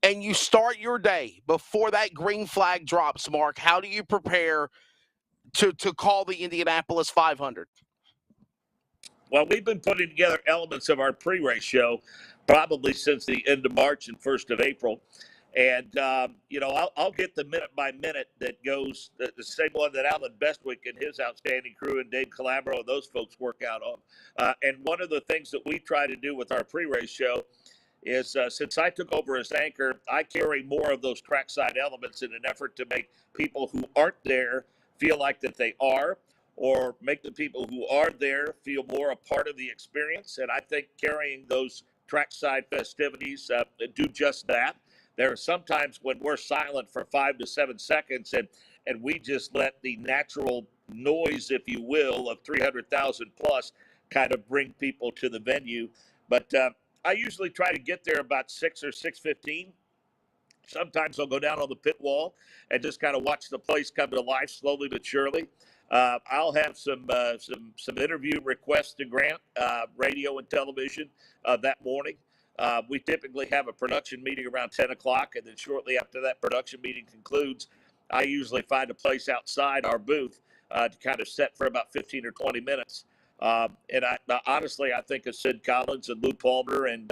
and you start your day before that green flag drops, Mark. How do you prepare to call the Indianapolis 500? Well, we've been putting together elements of our pre-race show probably since the end of March and 1st of April. And, I'll get the minute-by-minute that goes, the same one that Allen Bestwick and his outstanding crew and Dave Calabro and those folks work out on. And one of the things that we try to do with our pre-race show is since I took over as anchor, I carry more of those trackside elements in an effort to make people who aren't there feel like that they are, or make the people who are there feel more a part of the experience. And I think carrying those trackside festivities do just that. There are sometimes when we're silent for 5 to 7 seconds and we just let the natural noise, if you will, of 300,000 plus kind of bring people to the venue. But I usually try to get there about 6 or 6:15. Sometimes I'll go down on the pit wall and just kind of watch the place come to life slowly but surely. I'll have some interview requests to grant, radio and television that morning. We typically have a production meeting around 10 o'clock, and then shortly after that production meeting concludes, I usually find a place outside our booth to kind of set for about 15 or 20 minutes. And honestly, I think of Sid Collins and Lou Palmer and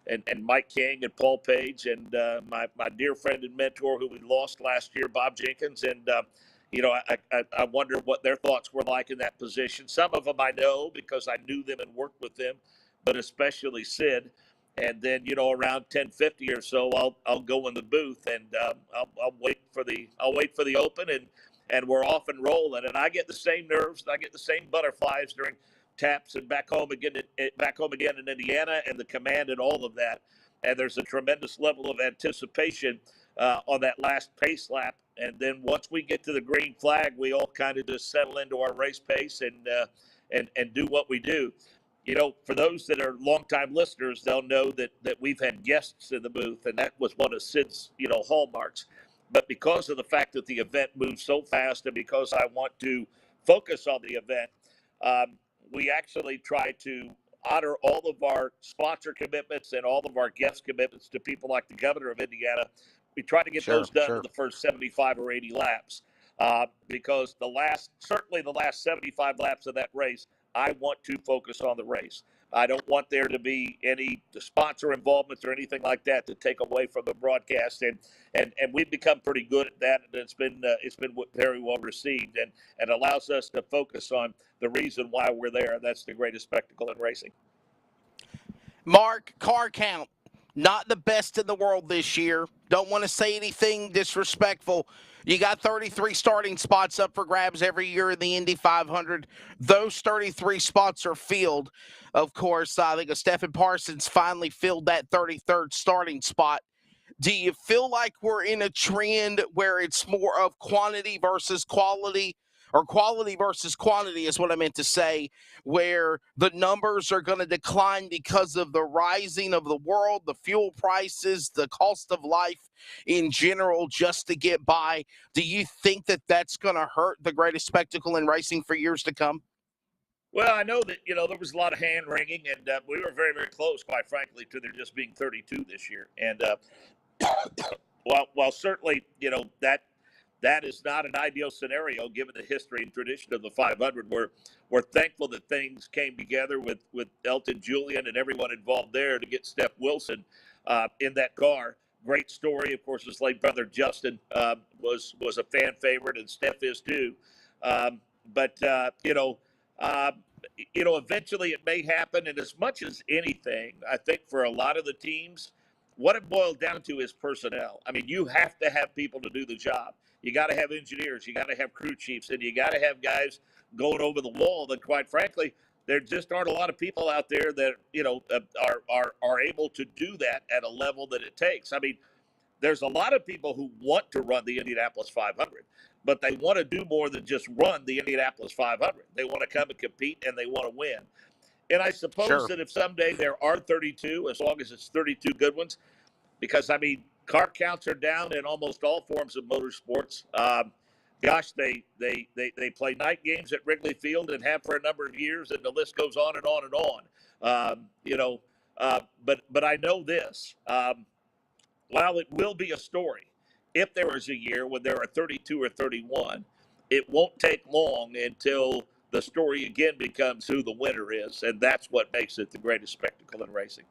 and Mike King and Paul Page and my dear friend and mentor who we lost last year, Bob Jenkins. And, I wonder what their thoughts were like in that position. Some of them I know because I knew them and worked with them, but especially Sid. And then, around 10:50 or so, I'll go in the booth and I'll wait for the open and we're off and rolling. And I get the same nerves, I get the same butterflies during taps and back home again in Indiana, and the command and all of that. And there's a tremendous level of anticipation on that last pace lap. And then once we get to the green flag, we all kind of just settle into our race pace and do what we do. For those that are longtime listeners, they'll know that we've had guests in the booth, and that was one of Sid's, hallmarks. But because of the fact that the event moves so fast, and because I want to focus on the event, we actually try to honor all of our sponsor commitments and all of our guest commitments to people like the governor of Indiana. We try to get those done in the first 75 or 80 laps because certainly the last 75 laps of that race, I want to focus on the race. I don't want there to be any sponsor involvements or anything like that to take away from the broadcast, and we've become pretty good at that, and it's been very well received, and allows us to focus on the reason why we're there. That's the greatest spectacle in racing. Mark, car count, not the best in the world this year. Don't want to say anything disrespectful. You got 33 starting spots up for grabs every year in the Indy 500. Those 33 spots are filled. Of course, I think Stephen Parsons finally filled that 33rd starting spot. Do you feel like we're in a trend where it's more of quantity versus quality, or quality versus quantity is what I meant to say, where the numbers are going to decline because of the rising of the world, the fuel prices, the cost of life in general, just to get by? Do you think that that's going to hurt the greatest spectacle in racing for years to come? Well, I know that, there was a lot of hand wringing, and we were very, very close, quite frankly, to there just being 32 this year. And while certainly, that is not an ideal scenario given the history and tradition of the 500. We're thankful that things came together with Elton Julian and everyone involved there to get Steph Wilson in that car. Great story. Of course, his late brother Justin was a fan favorite, and Steph is too. But eventually it may happen. And as much as anything, I think for a lot of the teams, what it boiled down to is personnel. I mean, you have to have people to do the job. You got to have engineers, you got to have crew chiefs, and you got to have guys going over the wall that, quite frankly, there just aren't a lot of people out there that, are able to do that at a level that it takes. I mean, there's a lot of people who want to run the Indianapolis 500, but they want to do more than just run the Indianapolis 500. They want to come and compete, and they want to win. And I suppose that if someday there are 32, as long as it's 32 good ones, because, I mean, car counts are down in almost all forms of motorsports. They play night games at Wrigley Field and have for a number of years, and the list goes on and on and on. But I know this. While it will be a story, if there is a year when there are 32 or 31, it won't take long until the story again becomes who the winner is, and that's what makes it the greatest spectacle in racing.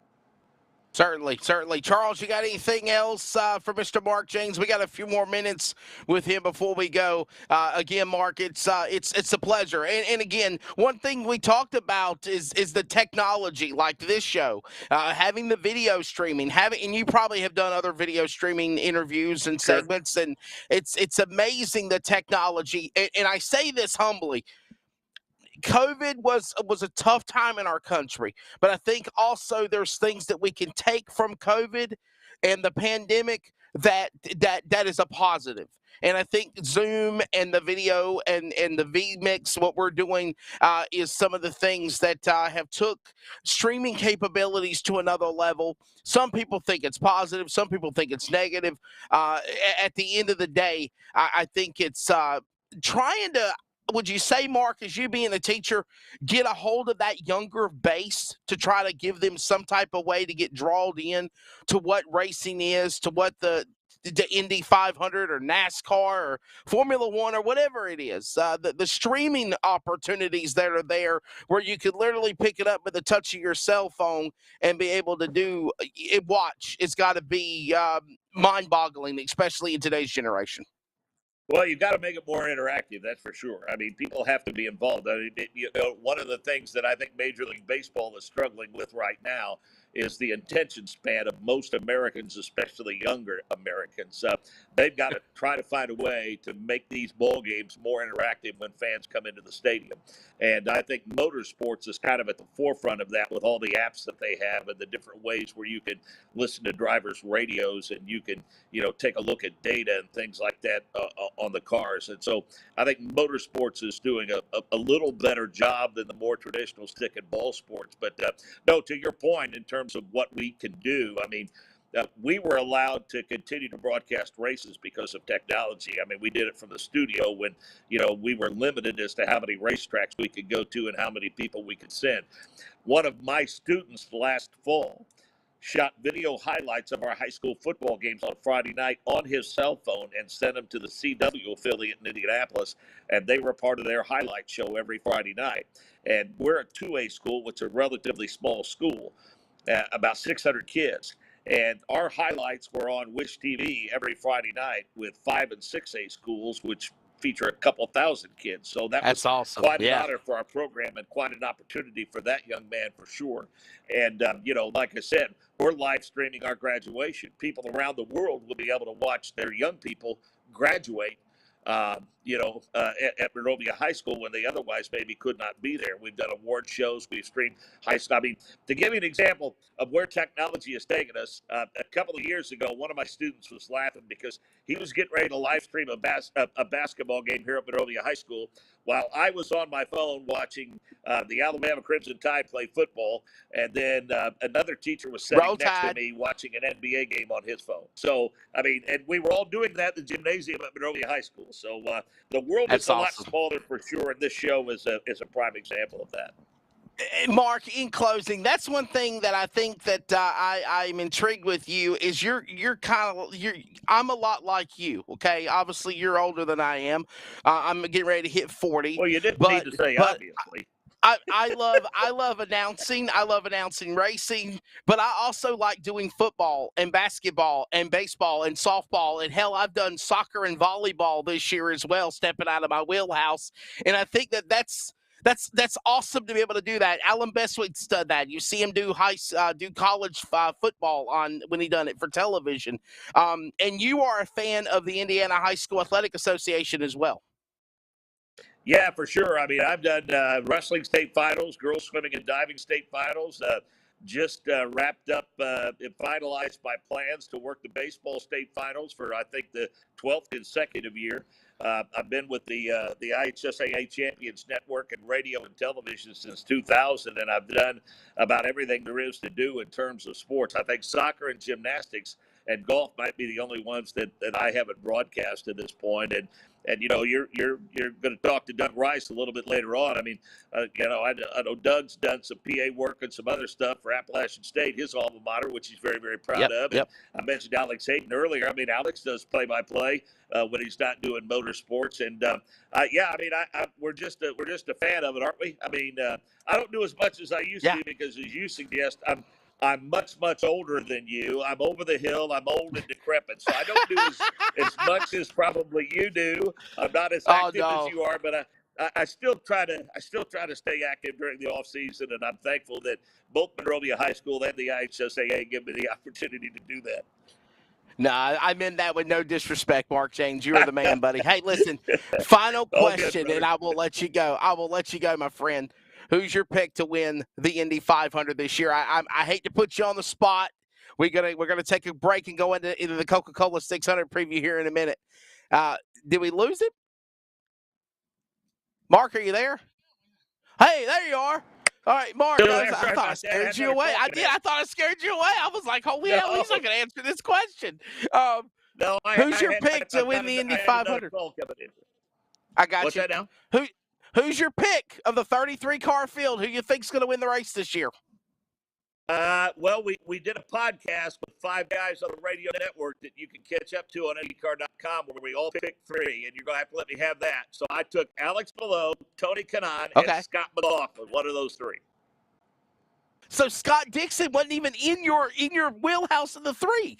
Certainly. Charles, you got anything else for Mr. Mark Jaynes? We got a few more minutes with him before we go. Again, Mark, it's a pleasure. And again, one thing we talked about is the technology, like this show, having the video streaming, and you probably have done other video streaming interviews and segments, and it's amazing, the technology. And I say this humbly. COVID was a tough time in our country, but I think also there's things that we can take from COVID and the pandemic that is a positive. And I think Zoom and the video and the vMix, what we're doing is some of the things that have took streaming capabilities to another level. Some people think it's positive. Some people think it's negative. At the end of the day, I think it's trying to, would you say, Mark, as you being a teacher, get a hold of that younger base to try to give them some type of way to get drawn in to what racing is, to what the the Indy 500 or NASCAR or Formula One or whatever it is. The streaming opportunities that are there where you could literally pick it up with the touch of your cell phone and be able to do it. Watch, it's got to be mind-boggling, especially in today's generation. Well, you've got to make it more interactive, that's for sure. I mean, people have to be involved. I mean, one of the things that I think Major League Baseball is struggling with right now is the attention span of most Americans, especially younger Americans. They've got to try to find a way to make these ball games more interactive when fans come into the stadium. And I think Motorsports is kind of at the forefront of that with all the apps that they have and the different ways where you can listen to drivers' radios and you can, take a look at data and things like that on the cars. And so I think Motorsports is doing a little better job than the more traditional stick and ball sports. But no, to your point, in terms of what we can do, I mean, we were allowed to continue to broadcast races because of technology. I mean, we did it from the studio when, we were limited as to how many racetracks we could go to and how many people we could send. One of my students last fall shot video highlights of our high school football games on Friday night on his cell phone and sent them to the CW affiliate in Indianapolis, and they were part of their highlight show every Friday night. And we're a 2A school, which is a relatively small school, about 600 kids. And our highlights were on Wish TV every Friday night with 5 and 6A schools, which feature a couple thousand kids. So that's awesome. Quite an honor for our program and quite an opportunity for that young man for sure. And, like I said, we're live streaming our graduation. People around the world will be able to watch their young people graduate at Monrovia High School when they otherwise maybe could not be there. We've done award shows. We've streamed high school. I mean, to give you an example of where technology has taken us, a couple of years ago, one of my students was laughing because he was getting ready to live stream a basketball game here at Monrovia High School while I was on my phone watching the Alabama Crimson Tide play football, and then another teacher was sitting next to me watching an NBA game on his phone. So, I mean, and we were all doing that in the gymnasium at Monrovia High School. So the world is a lot smaller for sure, and this show is a prime example of that. Mark, in closing, that's one thing that I think that I'm intrigued with you is you're I'm a lot like you, okay? Obviously, you're older than I am. I'm getting ready to hit 40. Well, you didn't need to say obviously. I love announcing. I love announcing racing, but I also like doing football and basketball and baseball and softball. And hell, I've done soccer and volleyball this year as well, stepping out of my wheelhouse. And I think that's awesome to be able to do that. Allen Bestwick's done that. You see him do college football when he done it for television. And you are a fan of the Indiana High School Athletic Association as well. Yeah, for sure. I mean, I've done wrestling state finals, girls swimming and diving state finals. Just wrapped up and finalized my plans to work the baseball state finals for, I think, the 12th consecutive year. I've been with the IHSAA Champions Network and radio and television since 2000, and I've done about everything there is to do in terms of sports. I think soccer and gymnastics and golf might be the only ones that I haven't broadcast at this point. And you're going to talk to Doug Rice a little bit later on. I mean, I know Doug's done some PA work and some other stuff for Appalachian State, his alma mater, which he's very, very proud of. Yep. And I mentioned Alex Hayden earlier. I mean, Alex does play-by-play when he's not doing motorsports. And we're just a fan of it, aren't we? I mean, I don't do as much as I used to because, as you suggest, I'm much, much older than you. I'm over the hill. I'm old and decrepit, so I don't do as much as probably you do. I'm not as active as you are, but I still try to stay active during the off season, and I'm thankful that both Monrovia High School and the IHSAA give me the opportunity to do that. No, I meant that with no disrespect, Mark Jaynes. You are the man, buddy. Hey, listen, final question, and I will let you go. My friend. Who's your pick to win the Indy 500 this year? I hate to put you on the spot. We're gonna take a break and go into the COCA-COLA 600 preview here in a minute. Did we lose him? Mark, are you there? Hey, there you are. All right, Mark. I thought I scared you away. I did. I thought I scared you away. I was like, holy hell, he's not gonna answer this question. Who's your pick to win the Indy 500? I got you. What's that now? Who's your pick of the 33-car field? Who you think's going to win the race this year? Well, we did a podcast with 5 guys on the radio network that you can catch up to on IndyCar.com where we all pick 3, and you're going to have to let me have that. So I took Alex Palou, Tony Kanaan, and Scott McLaughlin, one of those 3. So Scott Dixon wasn't even in your wheelhouse of the 3.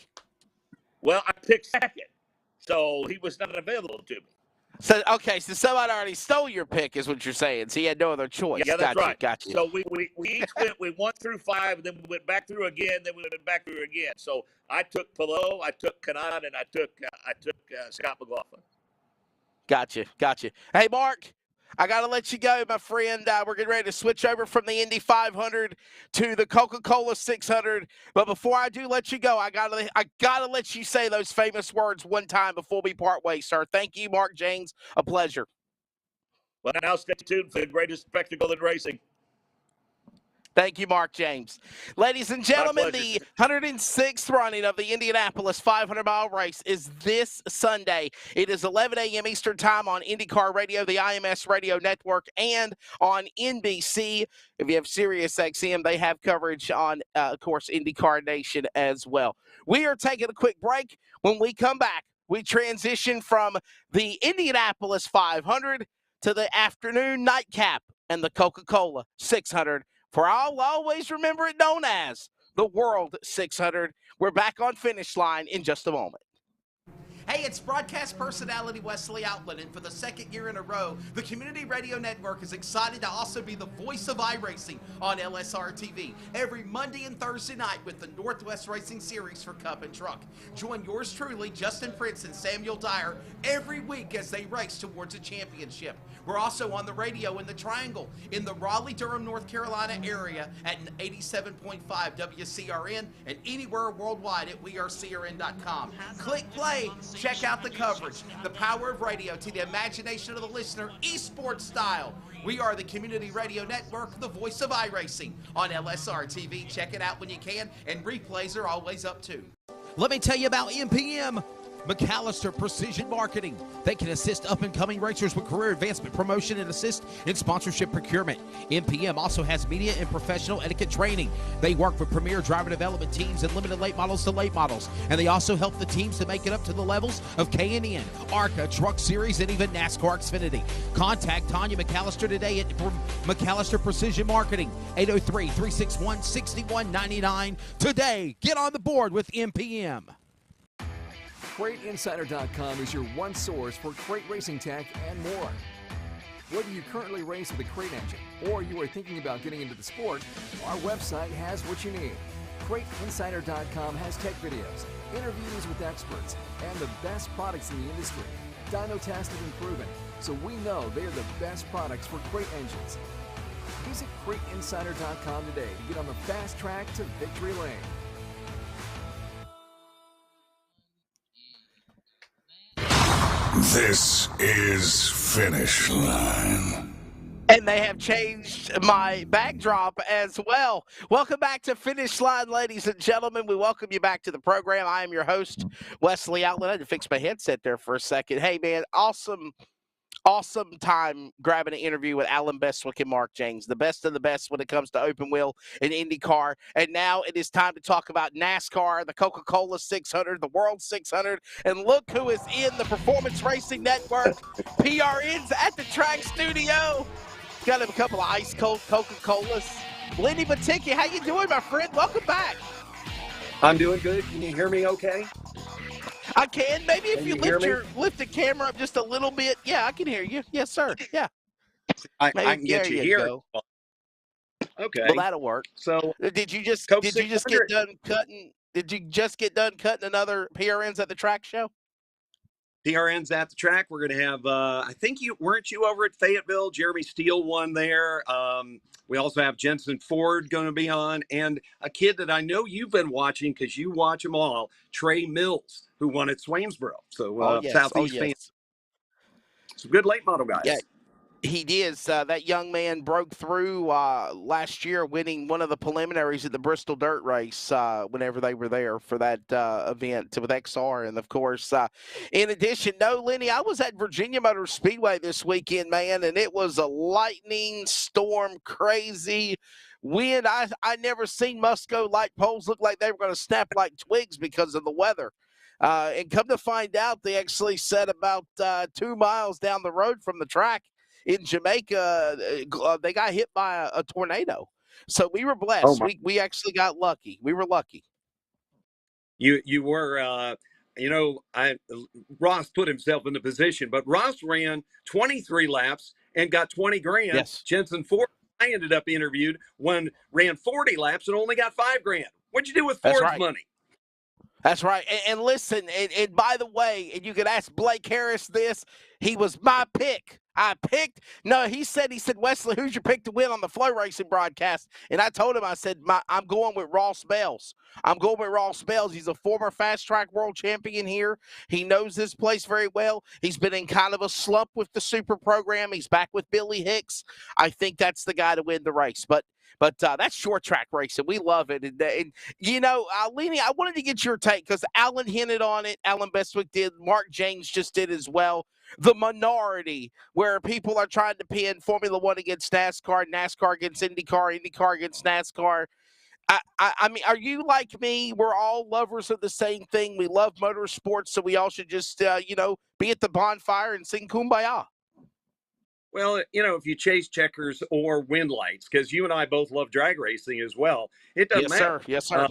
Well, I picked second, so he was not available to me. So somebody already stole your pick, is what you're saying. So he had no other choice. Yeah, that's right. Gotcha. So we each went through 5, and then we went back through again, then we went back through again. So I took Palou, I took Kanaan, and I took Scott McLaughlin. Gotcha. Hey, Mark, I got to let you go, my friend. We're getting ready to switch over from the Indy 500 to the Coca-Cola 600. But before I do let you go, I gotta let you say those famous words one time before we part ways, sir. Thank you, Mark Jaynes. A pleasure. Well, now stay tuned for the greatest spectacle in racing. Thank you, Mark Jaynes. Ladies and gentlemen, the 106th running of the Indianapolis 500-mile race is this Sunday. It is 11 a.m. Eastern Time on IndyCar Radio, the IMS Radio Network, and on NBC. If you have Sirius XM, they have coverage on, of course, IndyCar Nation as well. We are taking a quick break. When we come back, we transition from the Indianapolis 500 to the afternoon nightcap and the Coca-Cola 600. For I'll always remember it known as the World 600. We're back on Finish Line in just a moment. Hey, it's broadcast personality Wesley Outland, and for the 2nd year in a row, the Community Radio Network is excited to also be the voice of iRacing on LSRTV every Monday and Thursday night with the Northwest Racing Series for Cup and Truck. Join yours truly, Justin Prince and Samuel Dyer, every week as they race towards a championship. We're also on the radio in the Triangle in the Raleigh-Durham, North Carolina area at 87.5 WCRN and anywhere worldwide at wearecrn.com. Click play. Check out the coverage, the power of radio to the imagination of the listener, esports style. We are the Community Radio Network, the voice of iRacing on LSR-TV. Check it out when you can, and replays are always up too. Let me tell you about MPM. McAllister Precision Marketing. They can assist up-and-coming racers with career advancement, promotion, and assist in sponsorship procurement. MPM also has media and professional etiquette training. They work with premier driver development teams and limited late models to late models, and they also help the teams to make it up to the levels of K&N, ARCA, Truck Series, and even NASCAR Xfinity. Contact Tanya McAllister today at McAllister Precision Marketing, 803-361-6199. Today, get on the board with MPM. CrateInsider.com is your one source for crate racing tech and more. Whether you currently race with a crate engine or you are thinking about getting into the sport, our website has what you need. CrateInsider.com has tech videos, interviews with experts, and the best products in the industry. Dyno tested and proven, so we know they are the best products for crate engines. Visit CrateInsider.com today to get on the fast track to victory lane. This is Finish Line. And they have changed my backdrop as well. Welcome back to Finish Line, ladies and gentlemen. We welcome you back to the program. I am your host, Wesley Outland. I had to fix my headset there for a second. Hey, man, awesome time grabbing an interview with Allen Bestwick and Mark Jaynes, the best of the best when it comes to open wheel and IndyCar. And now it is time to talk about NASCAR, the Coca-Cola 600, the World 600. And look who is in the Performance Racing Network. PRN's at the track studio. Got him a couple of ice-cold Coca-Colas. Lenny Batycki, how you doing, my friend? Welcome back. I'm doing good. Can you hear me okay? I can. Maybe if you lift the camera up just a little bit. Yeah, I can hear you. Yes, sir. Yeah. I can get you here. Okay. Well, that'll work. So, did you just get done cutting? Did you just get done cutting another PRNs at the track show? PRN's at the track. We're going to have, I think weren't you over at Fayetteville? Jeremy Steele won there. We also have Jensen Ford going to be on, and a kid that I know you've been watching because you watch them all, Trey Mills, who won at Swainsboro. So Southeast fans. Some good late model guys. Yeah. He is. That young man broke through last year, winning one of the preliminaries at the Bristol Dirt Race whenever they were there for that event with XR. And, of course, in addition, no, Lenny, I was at Virginia Motor Speedway this weekend, man, and it was a lightning storm, crazy wind. I never seen Musco light poles look like they were going to snap like twigs because of the weather. And come to find out, they actually set about 2 miles down the road from the track in Jamaica, they got hit by a tornado. So we were blessed. We actually got lucky. We were lucky. You were, Ross put himself in the position, but Ross ran 23 laps and got 20 grand. Yes. Jensen Ford, I ended up interviewed, ran 40 laps and only got $5 grand. What'd you do with Ford's money? That's right. And listen, and by the way, and you could ask Blake Harris this, he was my pick. He said, Wesley, who's your pick to win on the Flow Racing broadcast? And I told him, I said, I'm going with Ross Bales. He's a former fast track world champion here. He knows this place very well. He's been in kind of a slump with the super program. He's back with Billy Hicks. I think that's the guy to win the race. But that's short track racing. We love it. And Lenny, I wanted to get your take because Allen hinted on it. Allen Bestwick did. Mark Jaynes just did as well. The minority where people are trying to pin Formula One against NASCAR, NASCAR against IndyCar, IndyCar against NASCAR. I mean, are you like me? We're all lovers of the same thing. We love motorsports, so we all should just, be at the bonfire and sing Kumbaya. Well, if you chase checkers or wind lights, because you and I both love drag racing as well, it doesn't matter. Yes, sir.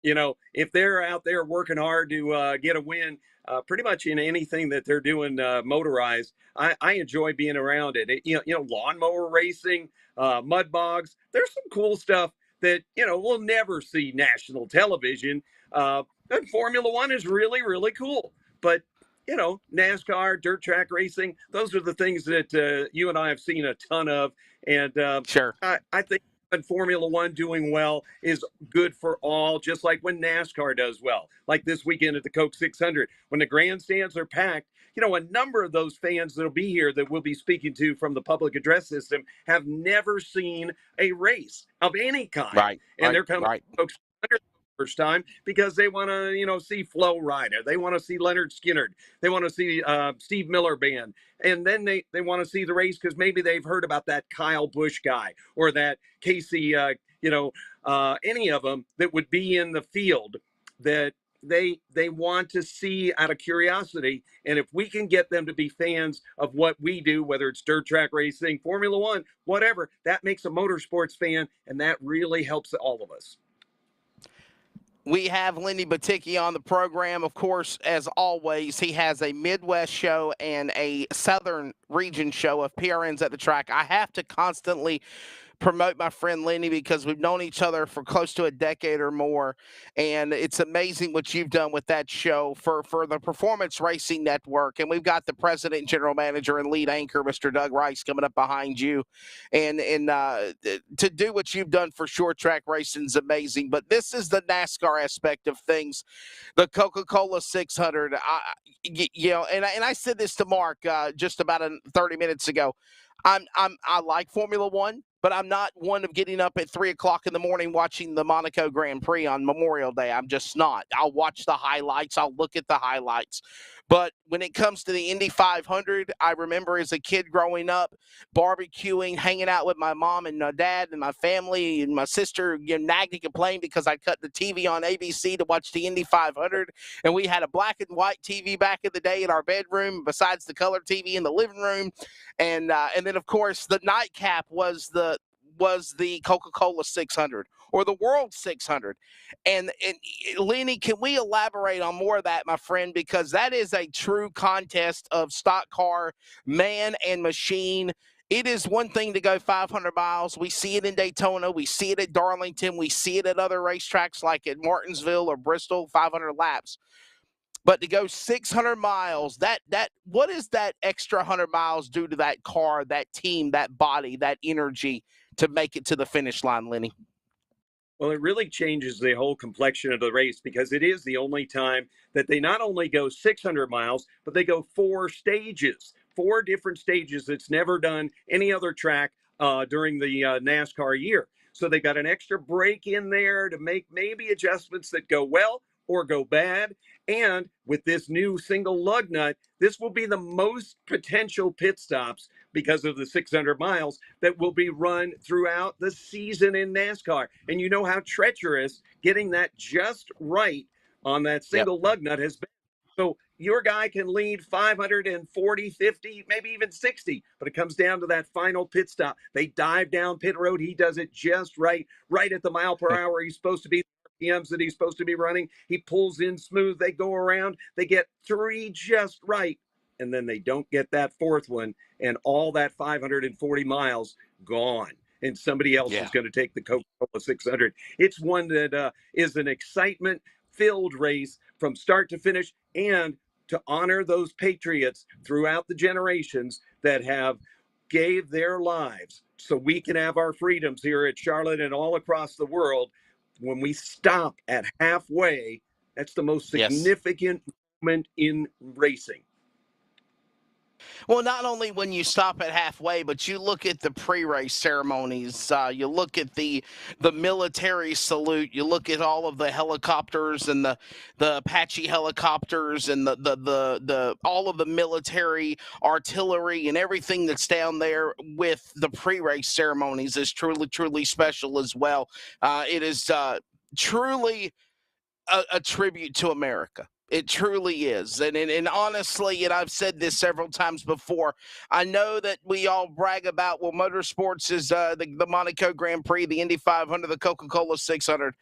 If they're out there working hard to get a win, pretty much in anything that they're doing motorized, I enjoy being around it. Lawnmower racing, mud bogs. There's some cool stuff that, we'll never see national television. And Formula One is really, really cool. But NASCAR, dirt track racing, those are the things that you and I have seen a ton of. And sure, I think Formula One doing well is good for all, just like when NASCAR does well. Like this weekend at the COCA-600, when the grandstands are packed, a number of those fans that'll be here that we'll be speaking to from the public address system have never seen a race of any kind. Right. And they're coming to COCA-600 first time because they want to, see Flo Rida. They want to see Leonard Skinner. They want to see Steve Miller Band. And then they want to see the race because maybe they've heard about that Kyle Busch guy or that Casey, any of them that would be in the field that they want to see out of curiosity. And if we can get them to be fans of what we do, whether it's dirt track racing, Formula One, whatever, that makes a motorsports fan. And that really helps all of us. We have Lenny Batycki on the program. Of course, as always, he has a Midwest show and a Southern region show of PRNs at the track. I have to constantly promote my friend Lenny because we've known each other for close to a decade or more, and it's amazing what you've done with that show for the Performance Racing Network. And we've got the president and general manager and lead anchor, Mr. Doug Rice, coming up behind you, and to do what you've done for short track racing is amazing. But this is the NASCAR aspect of things, the Coca-Cola 600. And I said this to Mark just about 30 minutes ago. I like Formula One, but I'm not one of getting up at 3:00 in the morning watching the Monaco Grand Prix on Memorial Day. I'm just not. I'll watch the highlights. I'll look at the highlights. But when it comes to the Indy 500, I remember as a kid growing up, barbecuing, hanging out with my mom and my dad and my family and my sister, nagged and complained because I cut the TV on ABC to watch the Indy 500. And we had a black and white TV back in the day in our bedroom, besides the color TV in the living room. And then, of course, the nightcap was the Coca-Cola 600 or the World 600. And Lenny, can we elaborate on more of that, my friend? Because that is a true contest of stock car, man and machine. It is one thing to go 500 miles. We see it in Daytona. We see it at Darlington. We see it at other racetracks like at Martinsville or Bristol, 500 laps. But to go 600 miles, what does that extra 100 miles do to that car, that team, that body, that energy to make it to the finish line, Lenny? Well, it really changes the whole complexion of the race because it is the only time that they not only go 600 miles, but they go 4 stages. 4 different stages it's never done any other track during the NASCAR year. So they got an extra break in there to make maybe adjustments that go well or go bad. And with this new single lug nut, this will be the most potential pit stops because of the 600 miles that will be run throughout the season in NASCAR. And you know how treacherous getting that just right on that single lug nut has been. So your guy can lead 540, 50, maybe even 60, but it comes down to that final pit stop. They dive down pit road. He does it just right at the mile per hour he's supposed to be, RPMs that he's supposed to be running. He pulls in smooth. They go around. They get 3 just right, and then they don't get that 4th one, and all that 540 miles gone. And somebody else is going to take the COCA-COLA 600. It's one that is an excitement-filled race from start to finish, and to honor those patriots throughout the generations that have gave their lives so we can have our freedoms here at Charlotte and all across the world. When we stop at halfway, that's the most significant moment in racing. Well, not only when you stop at halfway, but you look at the pre-race ceremonies. You look at the military salute. You look at all of the helicopters and the Apache helicopters and the all of the military artillery and everything that's down there with the pre-race ceremonies is truly special as well. It is truly a tribute to America. It truly is. And honestly, and I've said this several times before, I know that we all brag about, well, motorsports is the Monaco Grand Prix, the Indy 500, the Coca-Cola 600.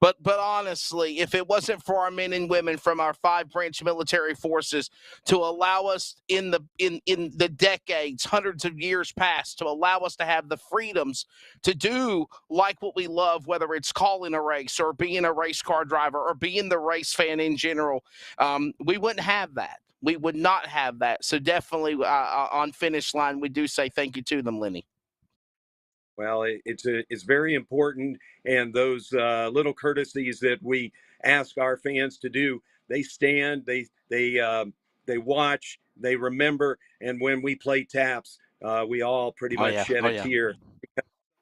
But honestly, if it wasn't for our men and women from our 5-branch military forces to allow us in the decades, hundreds of years past, to allow us to have the freedoms to do like what we love, whether it's calling a race or being a race car driver or being the race fan in general, we wouldn't have that. We would not have that. So definitely on Finish Line, we do say thank you to them, Lenny. Well, it's very important, and those little courtesies that we ask our fans to do, they stand, they watch, they remember, and when we play taps, we all pretty much shed a tear.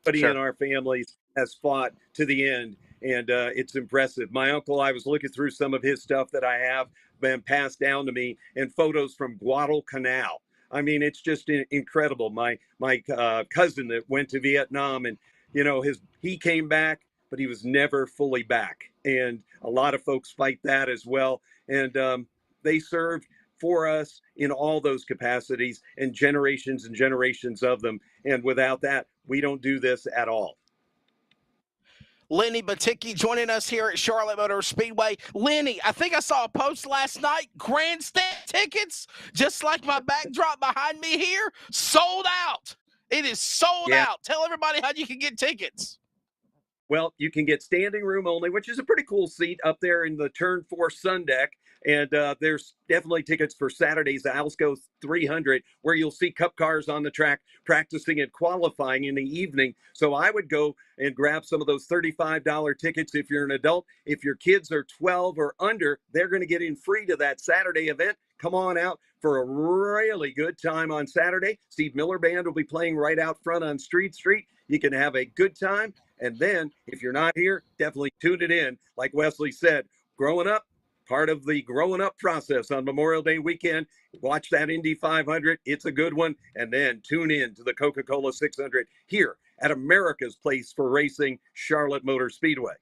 Somebody in our families has fought to the end, and it's impressive. My uncle, I was looking through some of his stuff that I have been passed down to me, and photos from Guadalcanal. I mean, it's just incredible. My cousin that went to Vietnam, and he came back, but he was never fully back. And a lot of folks fight that as well. And they served for us in all those capacities, and generations of them. And without that, we don't do this at all. Lenny Batycki joining us here at Charlotte Motor Speedway. Lenny, I think I saw a post last night. Grandstand tickets, just like my backdrop behind me here, sold out. It is sold out. Tell everybody how you can get tickets. Well, you can get standing room only, which is a pretty cool seat up there in the Turn 4 Sun Deck. And there's definitely tickets for Saturday's Alsco 300, where you'll see Cup cars on the track practicing and qualifying in the evening. So I would go and grab some of those $35 tickets if you're an adult. If your kids are 12 or under, they're going to get in free to that Saturday event. Come on out for a really good time on Saturday. Steve Miller Band will be playing right out front on Street. You can have a good time. And then if you're not here, definitely tune it in. Like Wesley said, growing up, part of the growing up process on Memorial Day weekend. Watch that Indy 500. It's a good one. And then tune in to the Coca-Cola 600 here at America's place for racing, Charlotte Motor Speedway.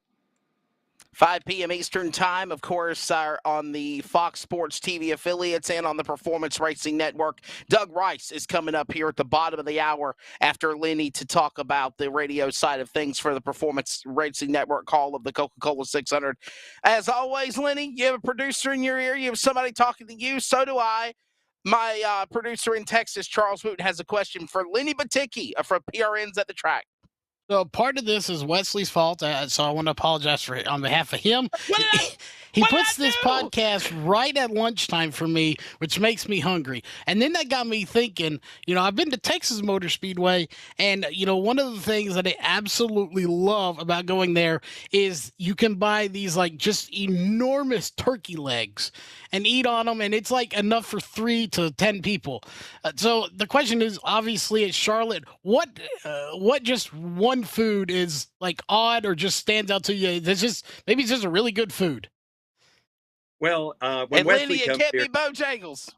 5 p.m. Eastern Time, of course, on the Fox Sports TV affiliates and on the Performance Racing Network. Doug Rice is coming up here at the bottom of the hour after Lenny to talk about the radio side of things for the Performance Racing Network call of the Coca-Cola 600. As always, Lenny, you have a producer in your ear. You have somebody talking to you. So do I. My producer in Texas, Charles Wooten, has a question for Lenny Batycki from PRN's at the Track. So part of this is Wesley's fault, so I want to apologize on behalf of him. He puts this podcast right at lunchtime for me, which makes me hungry. And then that got me thinking, I've been to Texas Motor Speedway, and, one of the things that I absolutely love about going there is you can buy these, just enormous turkey legs and eat on them, and it's, enough for 3 to 10 people. So the question is, obviously, at Charlotte, what just one food is, odd or just stands out to you? Maybe it's just a really good food. Well, when And Wesley Lenny, it comes can't here, be Bojangles.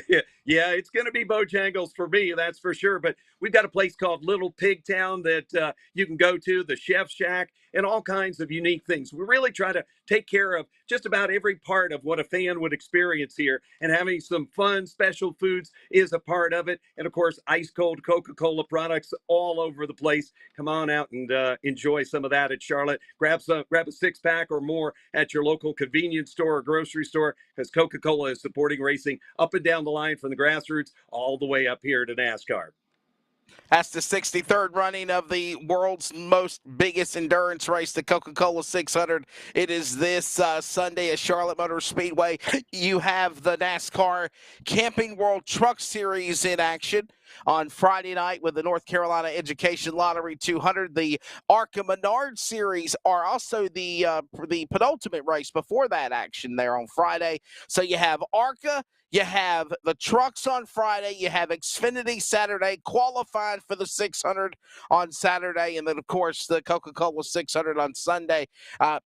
yeah, it's going to be Bojangles for me, that's for sure. But we've got a place called Little Pig Town that you can go to, the Chef Shack, and all kinds of unique things. We really try to take care of just about every part of what a fan would experience here, and having some fun, special foods is a part of it. And of course, ice cold Coca-Cola products all over the place. Come on out and enjoy some of that at Charlotte. Grab a 6-pack or more at your local convenience store or grocery store, because Coca-Cola is supporting racing up and down the line from the grassroots all the way up here to NASCAR. That's the 63rd running of the world's most biggest endurance race, the Coca-Cola 600. It is this Sunday at Charlotte Motor Speedway. You have the NASCAR Camping World Truck Series in action on Friday night with the North Carolina Education Lottery 200. The ARCA Menard Series are also the penultimate race before that action there on Friday. So you have ARCA, you have the trucks on Friday, you have Xfinity Saturday, qualifying for the 600 on Saturday, and then, of course, the Coca-Cola 600 on Sunday.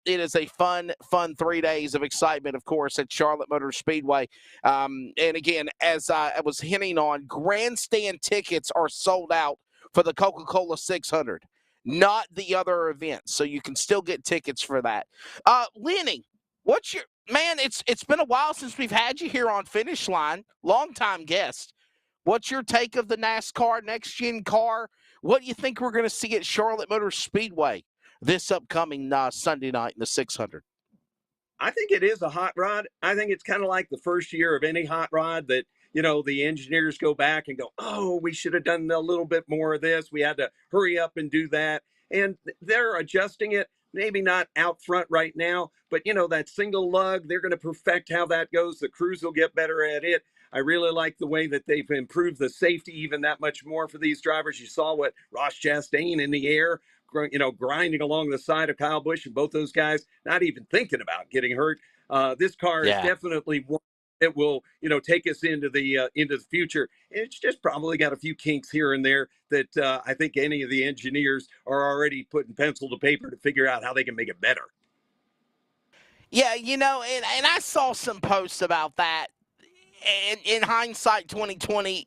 It is a fun 3 days of excitement, of course, at Charlotte Motor Speedway. And again, as I was hinting on, grandstand tickets are sold out for the Coca-Cola 600, not the other events, so you can still get tickets for that. Lenny, what's your... Man, it's been a while since we've had you here on Finish Line. Long-time guest. What's your take of the NASCAR next-gen car? What do you think we're going to see at Charlotte Motor Speedway this upcoming Sunday night in the 600? I think it is a hot rod. I think it's kind of like the first year of any hot rod that, the engineers go back and go, oh, we should have done a little bit more of this. We had to hurry up and do that. And they're adjusting it. Maybe not out front right now, but that single lug, they're going to perfect how that goes. The crews will get better at it. I really like the way that they've improved the safety even that much more for these drivers. You saw what Ross Chastain in the air, grinding along the side of Kyle Busch, and both those guys not even thinking about getting hurt. This car is definitely one that will, take us into the future. And it's just probably got a few kinks here and there that I think any of the engineers are already putting pencil to paper to figure out how they can make it better. Yeah, and I saw some posts about that. And in hindsight 2020,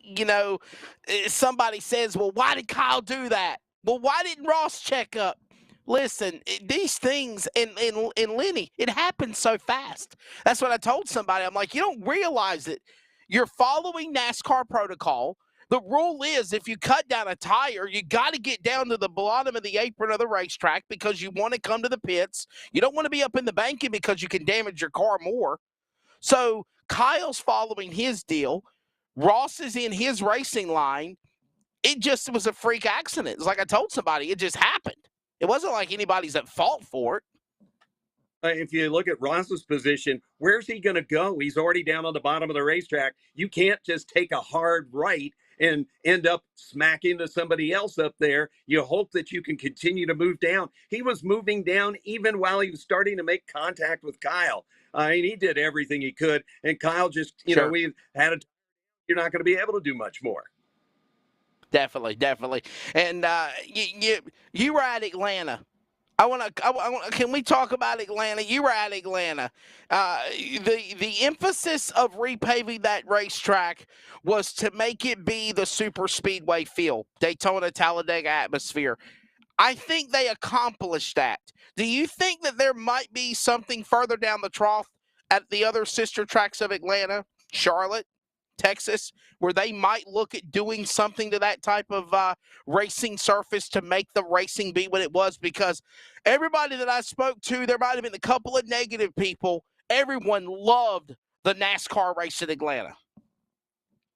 somebody says, well, why did Kyle do that? Well, why didn't Ross check up? Listen, these things, and Lenny, it happens so fast. That's what I told somebody. I'm like, you don't realize it. You're following NASCAR protocol. The rule is if you cut down a tire, you got to get down to the bottom of the apron of the racetrack because you want to come to the pits. You don't want to be up in the banking because you can damage your car more. So Kyle's following his deal. Ross is in his racing line. It just was a freak accident. It's like I told somebody, it just happened. It wasn't like anybody's at fault for it. If you look at Ross's position, where's he going to go? He's already down on the bottom of the racetrack. You can't just take a hard right and end up smack into somebody else up there. You hope that you can continue to move down. He was moving down even while he was starting to make contact with Kyle. He did everything he could. And Kyle just, we had you're not going to be able to do much more. Definitely. And you were at Atlanta. I want to. Can we talk about Atlanta? You were at Atlanta. The emphasis of repaving that racetrack was to make it be the super speedway feel, Daytona Talladega atmosphere. I think they accomplished that. Do you think that there might be something further down the trough at the other sister tracks of Atlanta, Charlotte, Texas, where they might look at doing something to that type of racing surface to make the racing be what it was? Because everybody that I spoke to, there might have been a couple of negative people. Everyone loved the NASCAR race in Atlanta.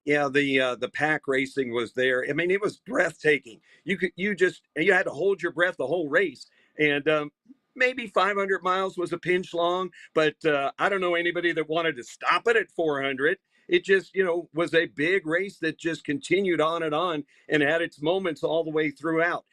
Yeah, the pack racing was there. I mean, it was breathtaking. You had to hold your breath the whole race, and maybe 500 miles was a pinch long, but I don't know anybody that wanted to stop it at 400. It just, was a big race that just continued on and had its moments all the way throughout.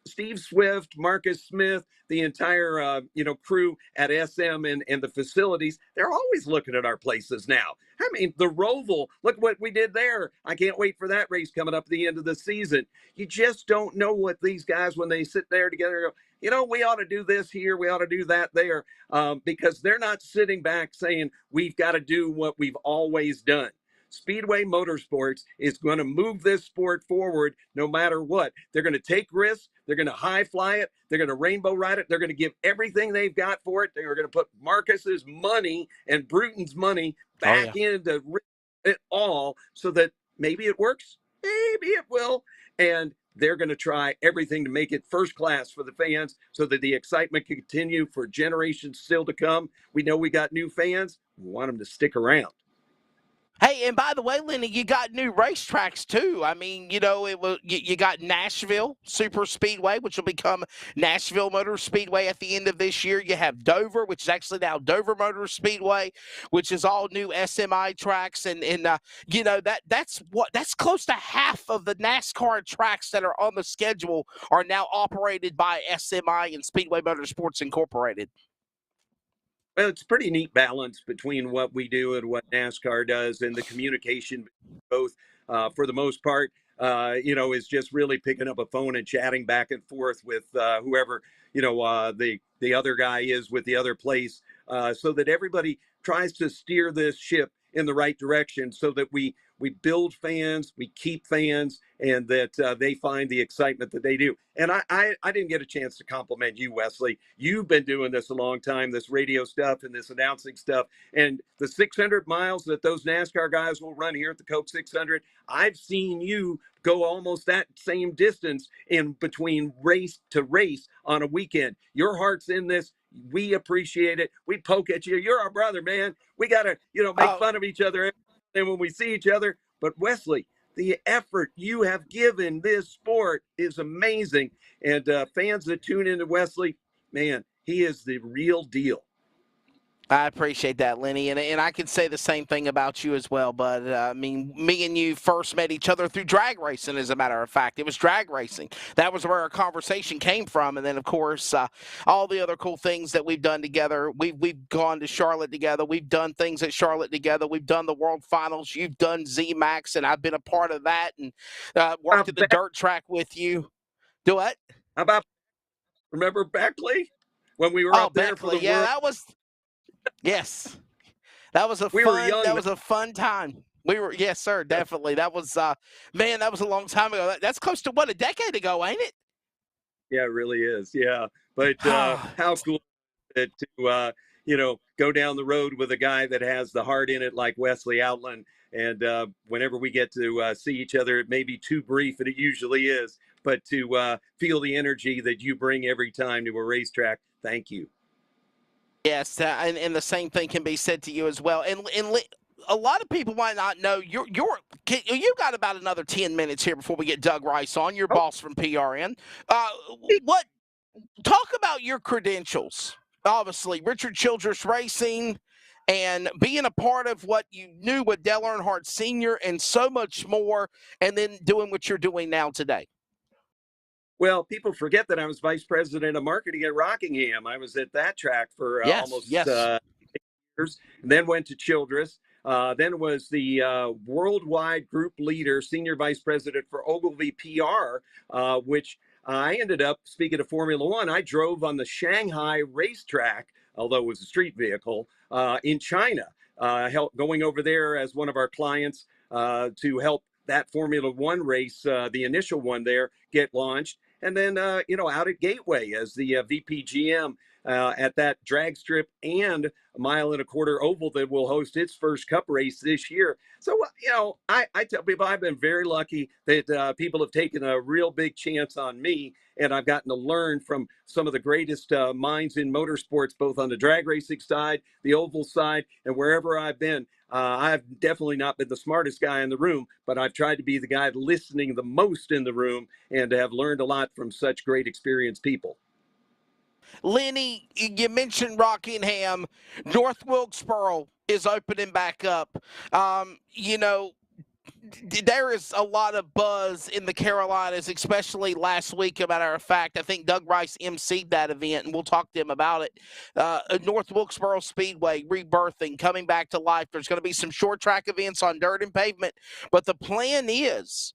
Steve Swift, Marcus Smith, the entire crew at SM and the facilities, they're always looking at our places now. I mean, the Roval, look what we did there. I can't wait for that race coming up at the end of the season. You just don't know what these guys, when they sit there together, go, we ought to do this here, we ought to do that there, because they're not sitting back saying, we've got to do what we've always done. Speedway Motorsports is going to move this sport forward no matter what. They're going to take risks. They're going to high fly it. They're going to rainbow ride it. They're going to give everything they've got for it. They're going to put Marcus's money and Bruton's money back into it all so that maybe it works. Maybe it will. And they're going to try everything to make it first class for the fans so that the excitement can continue for generations still to come. We know we got new fans. We want them to stick around. Hey, and by the way, Lenny, you got new racetracks too. I mean, you got Nashville Super Speedway, which will become Nashville Motor Speedway at the end of this year. You have Dover, which is actually now Dover Motor Speedway, which is all new SMI tracks, and that's close to half of the NASCAR tracks that are on the schedule are now operated by SMI and Speedway Motorsports Incorporated. Well, it's a pretty neat balance between what we do and what NASCAR does, and the communication both, for the most part, is just really picking up a phone and chatting back and forth with whoever, the other guy is with the other place, so that everybody tries to steer this ship in the right direction so that we build fans, we keep fans, and that they find the excitement that they do. And I didn't get a chance to compliment you, Wesley. You've been doing this a long time, this radio stuff and this announcing stuff. And the 600 miles that those NASCAR guys will run here at the Coke 600, I've seen you go almost that same distance in between race to race on a weekend. Your heart's in this. We appreciate it. We poke at you. You're our brother, man. We got to, make fun of each other and when we see each other. But Wesley, the effort you have given this sport is amazing. And fans that tune into Wesley, man, he is the real deal. I appreciate that, Lenny, and I can say the same thing about you as well, but I mean, me and you first met each other through drag racing, as a matter of fact. It was drag racing. That was where our conversation came from, and then, of course, all the other cool things that we've done together. We've gone to Charlotte together. We've done things at Charlotte together. We've done the World Finals. You've done Z-Max, and I've been a part of that, and worked at the dirt track with you. Do what? How about, remember Beckley? When we were up there Beckley, for the World? That was... Yes, that was a fun time. We were, yes, sir, definitely. That was, that was a long time ago. That's close to a decade ago, ain't it? Yeah, it really is. Yeah, but how cool is it to go down the road with a guy that has the heart in it like Wesley Outland. And whenever we get to see each other, it may be too brief, and it usually is, but to feel the energy that you bring every time to a racetrack. Thank you. Yes, and the same thing can be said to you as well. And a lot of people might not know you got about another 10 minutes here before we get Doug Rice on, your boss from PRN. Talk about your credentials. Obviously, Richard Childress Racing and being a part of what you knew with Dale Earnhardt Sr. and so much more, and then doing what you're doing now today. Well, people forget that I was vice president of marketing at Rockingham. I was at that track for almost 6 years, and then went to Childress. Then was the worldwide group leader, senior vice president for Ogilvy PR, which I ended up, speaking of Formula One, I drove on the Shanghai racetrack, although it was a street vehicle, in China, going over there as one of our clients to help that Formula One race, the initial one there, get launched. And then, out at Gateway as the VP GM. at that drag strip and a 1.25 mile oval that will host its first Cup race this year. So, I tell people I've been very lucky that people have taken a real big chance on me, and I've gotten to learn from some of the greatest minds in motorsports, both on the drag racing side, the oval side, and wherever I've been. I've definitely not been the smartest guy in the room, but I've tried to be the guy listening the most in the room and have learned a lot from such great experienced people. Lenny, you mentioned Rockingham. North Wilkesboro is opening back up. There is a lot of buzz in the Carolinas, especially last week. As a matter of fact, I think Doug Rice emceed that event, and we'll talk to him about it. North Wilkesboro Speedway rebirthing, coming back to life. There's going to be some short track events on dirt and pavement, but the plan is,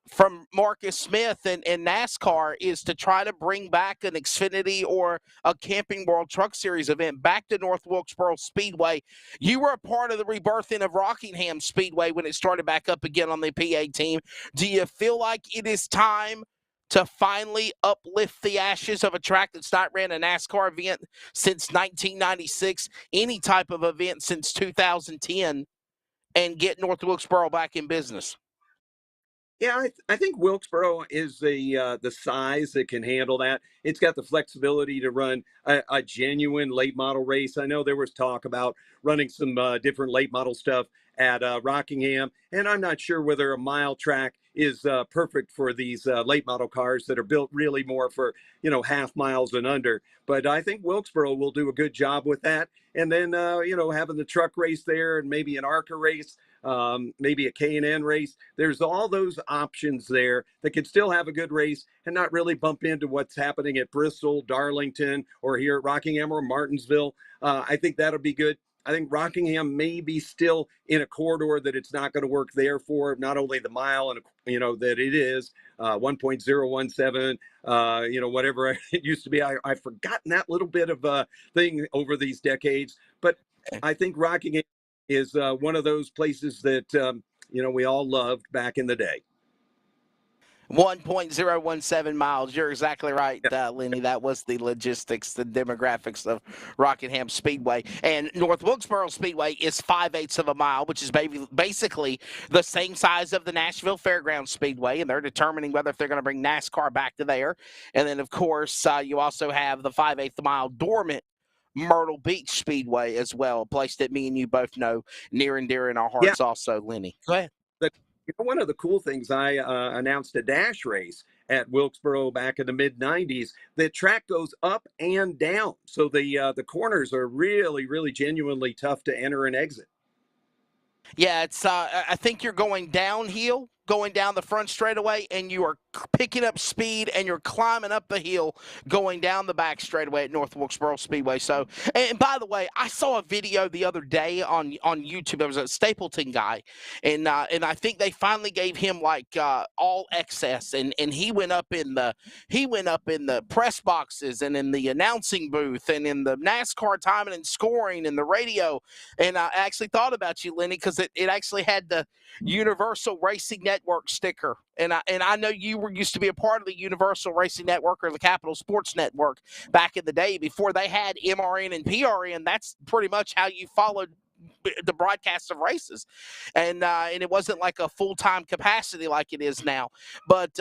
from Marcus Smith and NASCAR, is to try to bring back an Xfinity or a Camping World Truck Series event back to North Wilkesboro Speedway. You were a part of the rebirthing of Rockingham Speedway when it started back up again on the PA team. Do you feel like it is time to finally uplift the ashes of a track that's not ran a NASCAR event since 1996, any type of event since 2010, and get North Wilkesboro back in business? Yeah, I think Wilkesboro is the size that can handle that. It's got the flexibility to run a genuine late model race. I know there was talk about running some different late model stuff at Rockingham, and I'm not sure whether a mile track is perfect for these late model cars that are built really more for, half miles and under. But I think Wilkesboro will do a good job with that. And then, having the truck race there and maybe an ARCA race, maybe a K&N race. There's all those options there that can still have a good race and not really bump into what's happening at Bristol, Darlington, or here at Rockingham or Martinsville. I think that'll be good. I think Rockingham may be still in a corridor that it's not going to work there for not only the mile and, that it is 1.017, whatever it used to be. I've forgotten that little bit of thing over these decades, but I think Rockingham is one of those places that, we all loved back in the day. 1.017 miles. You're exactly right, Lenny. That was the logistics, the demographics of Rockingham Speedway. And North Wilkesboro Speedway is 5/8 of a mile, which is basically the same size of the Nashville Fairgrounds Speedway, and they're determining whether if they're going to bring NASCAR back to there. And then, of course, you also have the 5/8 mile dormant Myrtle Beach Speedway as well, a place that me and you both know near and dear in our hearts also, Lenny. Go ahead. One of the cool things, I announced a dash race at Wilkesboro back in the mid-'90s. The track goes up and down, so the corners are really, really genuinely tough to enter and exit. Yeah, it's. I think you're going downhill, going down the front straightaway, and you are picking up speed, and you're climbing up the hill, going down the back straightaway at North Wilkesboro Speedway. So, and by the way, I saw a video the other day on YouTube. There was a Stapleton guy, and I think they finally gave him like all access, and he went up in the press boxes and in the announcing booth and in the NASCAR timing and scoring and the radio. And I actually thought about you, Lenny, because it actually had the Universal Racing Network sticker. And I know you used to be a part of the Universal Racing Network or the Capital Sports Network back in the day before they had MRN and PRN. That's pretty much how you followed the broadcast of races. And it wasn't like a full-time capacity like it is now. But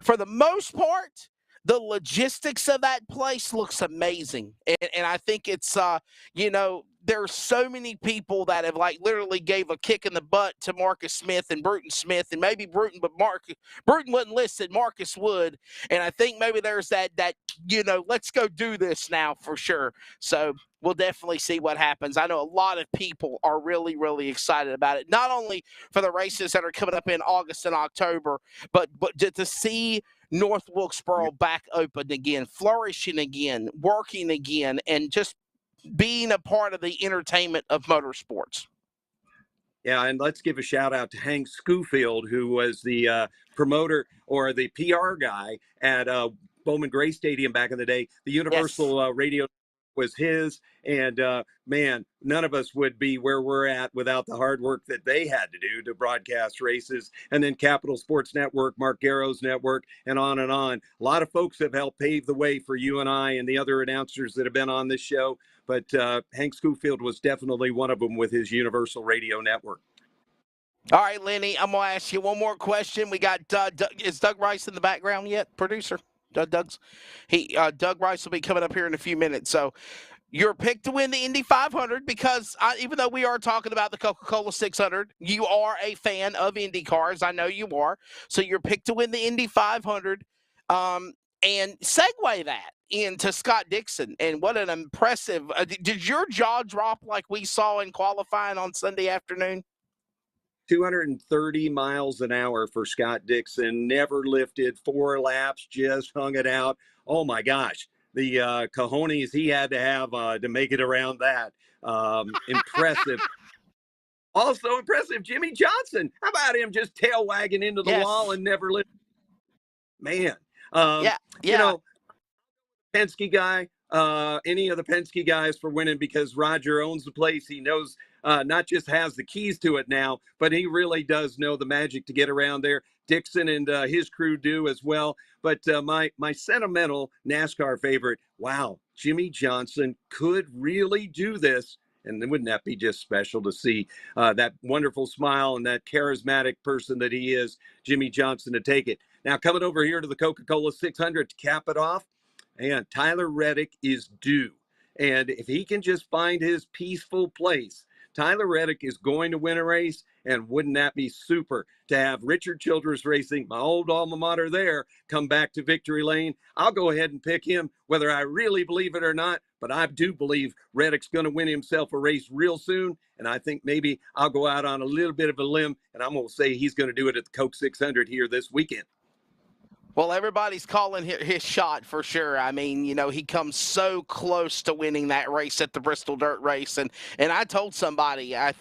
for the most part, the logistics of that place looks amazing. And I think it's, there's so many people that have like literally gave a kick in the butt to Marcus Smith and Bruton Smith, and maybe Bruton, but Bruton wouldn't listen. Marcus would. And I think maybe there's that, let's go do this now for sure. So we'll definitely see what happens. I know a lot of people are really, really excited about it, not only for the races that are coming up in August and October, but to see North Wilkesboro back open again, flourishing again, working again, and just being a part of the entertainment of motorsports. Yeah, and let's give a shout out to Hank Schofield, who was the promoter or the PR guy at Bowman Gray Stadium back in the day. The Universal Radio was his. And man, none of us would be where we're at without the hard work that they had to do to broadcast races. And then Capital Sports Network, Mark Garrow's network, and on and on. A lot of folks have helped pave the way for you and I and the other announcers that have been on this show. But Hank Schofield was definitely one of them with his Universal Radio Network. All right, Lenny, I'm going to ask you one more question. We got is Doug Rice in the background yet, producer? Doug Rice will be coming up here in a few minutes. So your pick to win the Indy 500, because even though we are talking about the Coca-Cola 600, you are a fan of Indy cars. I know you are. So your pick to win the Indy 500, and segue that into Scott Dixon. And what an impressive did your jaw drop like we saw in qualifying on Sunday afternoon? 230 miles an hour for Scott Dixon, never lifted, 4 laps, just hung it out. Oh my gosh, the cojones he had to have to make it around that. Impressive. Also impressive, Jimmy Johnson. How about him just tail wagging into the wall and never lifted? Man. You know, Penske guy, any of the Penske guys for winning, because Roger owns the place. He knows, not just has the keys to it now, but he really does know the magic to get around there. Dixon and his crew do as well. But my sentimental NASCAR favorite, wow, Jimmy Johnson could really do this. And wouldn't that be just special to see that wonderful smile and that charismatic person that he is, Jimmy Johnson, to take it. Now, coming over here to the Coca-Cola 600 to cap it off, and Tyler Reddick is due. And if he can just find his peaceful place, Tyler Reddick is going to win a race. And wouldn't that be super to have Richard Childress Racing, my old alma mater there, come back to victory lane? I'll go ahead and pick him, whether I really believe it or not. But I do believe Reddick's going to win himself a race real soon. And I think maybe I'll go out on a little bit of a limb, and I'm going to say he's going to do it at the Coke 600 here this weekend. Well, everybody's calling his shot for sure. I mean, you know, he comes so close to winning that race at the Bristol Dirt Race. And I told somebody, I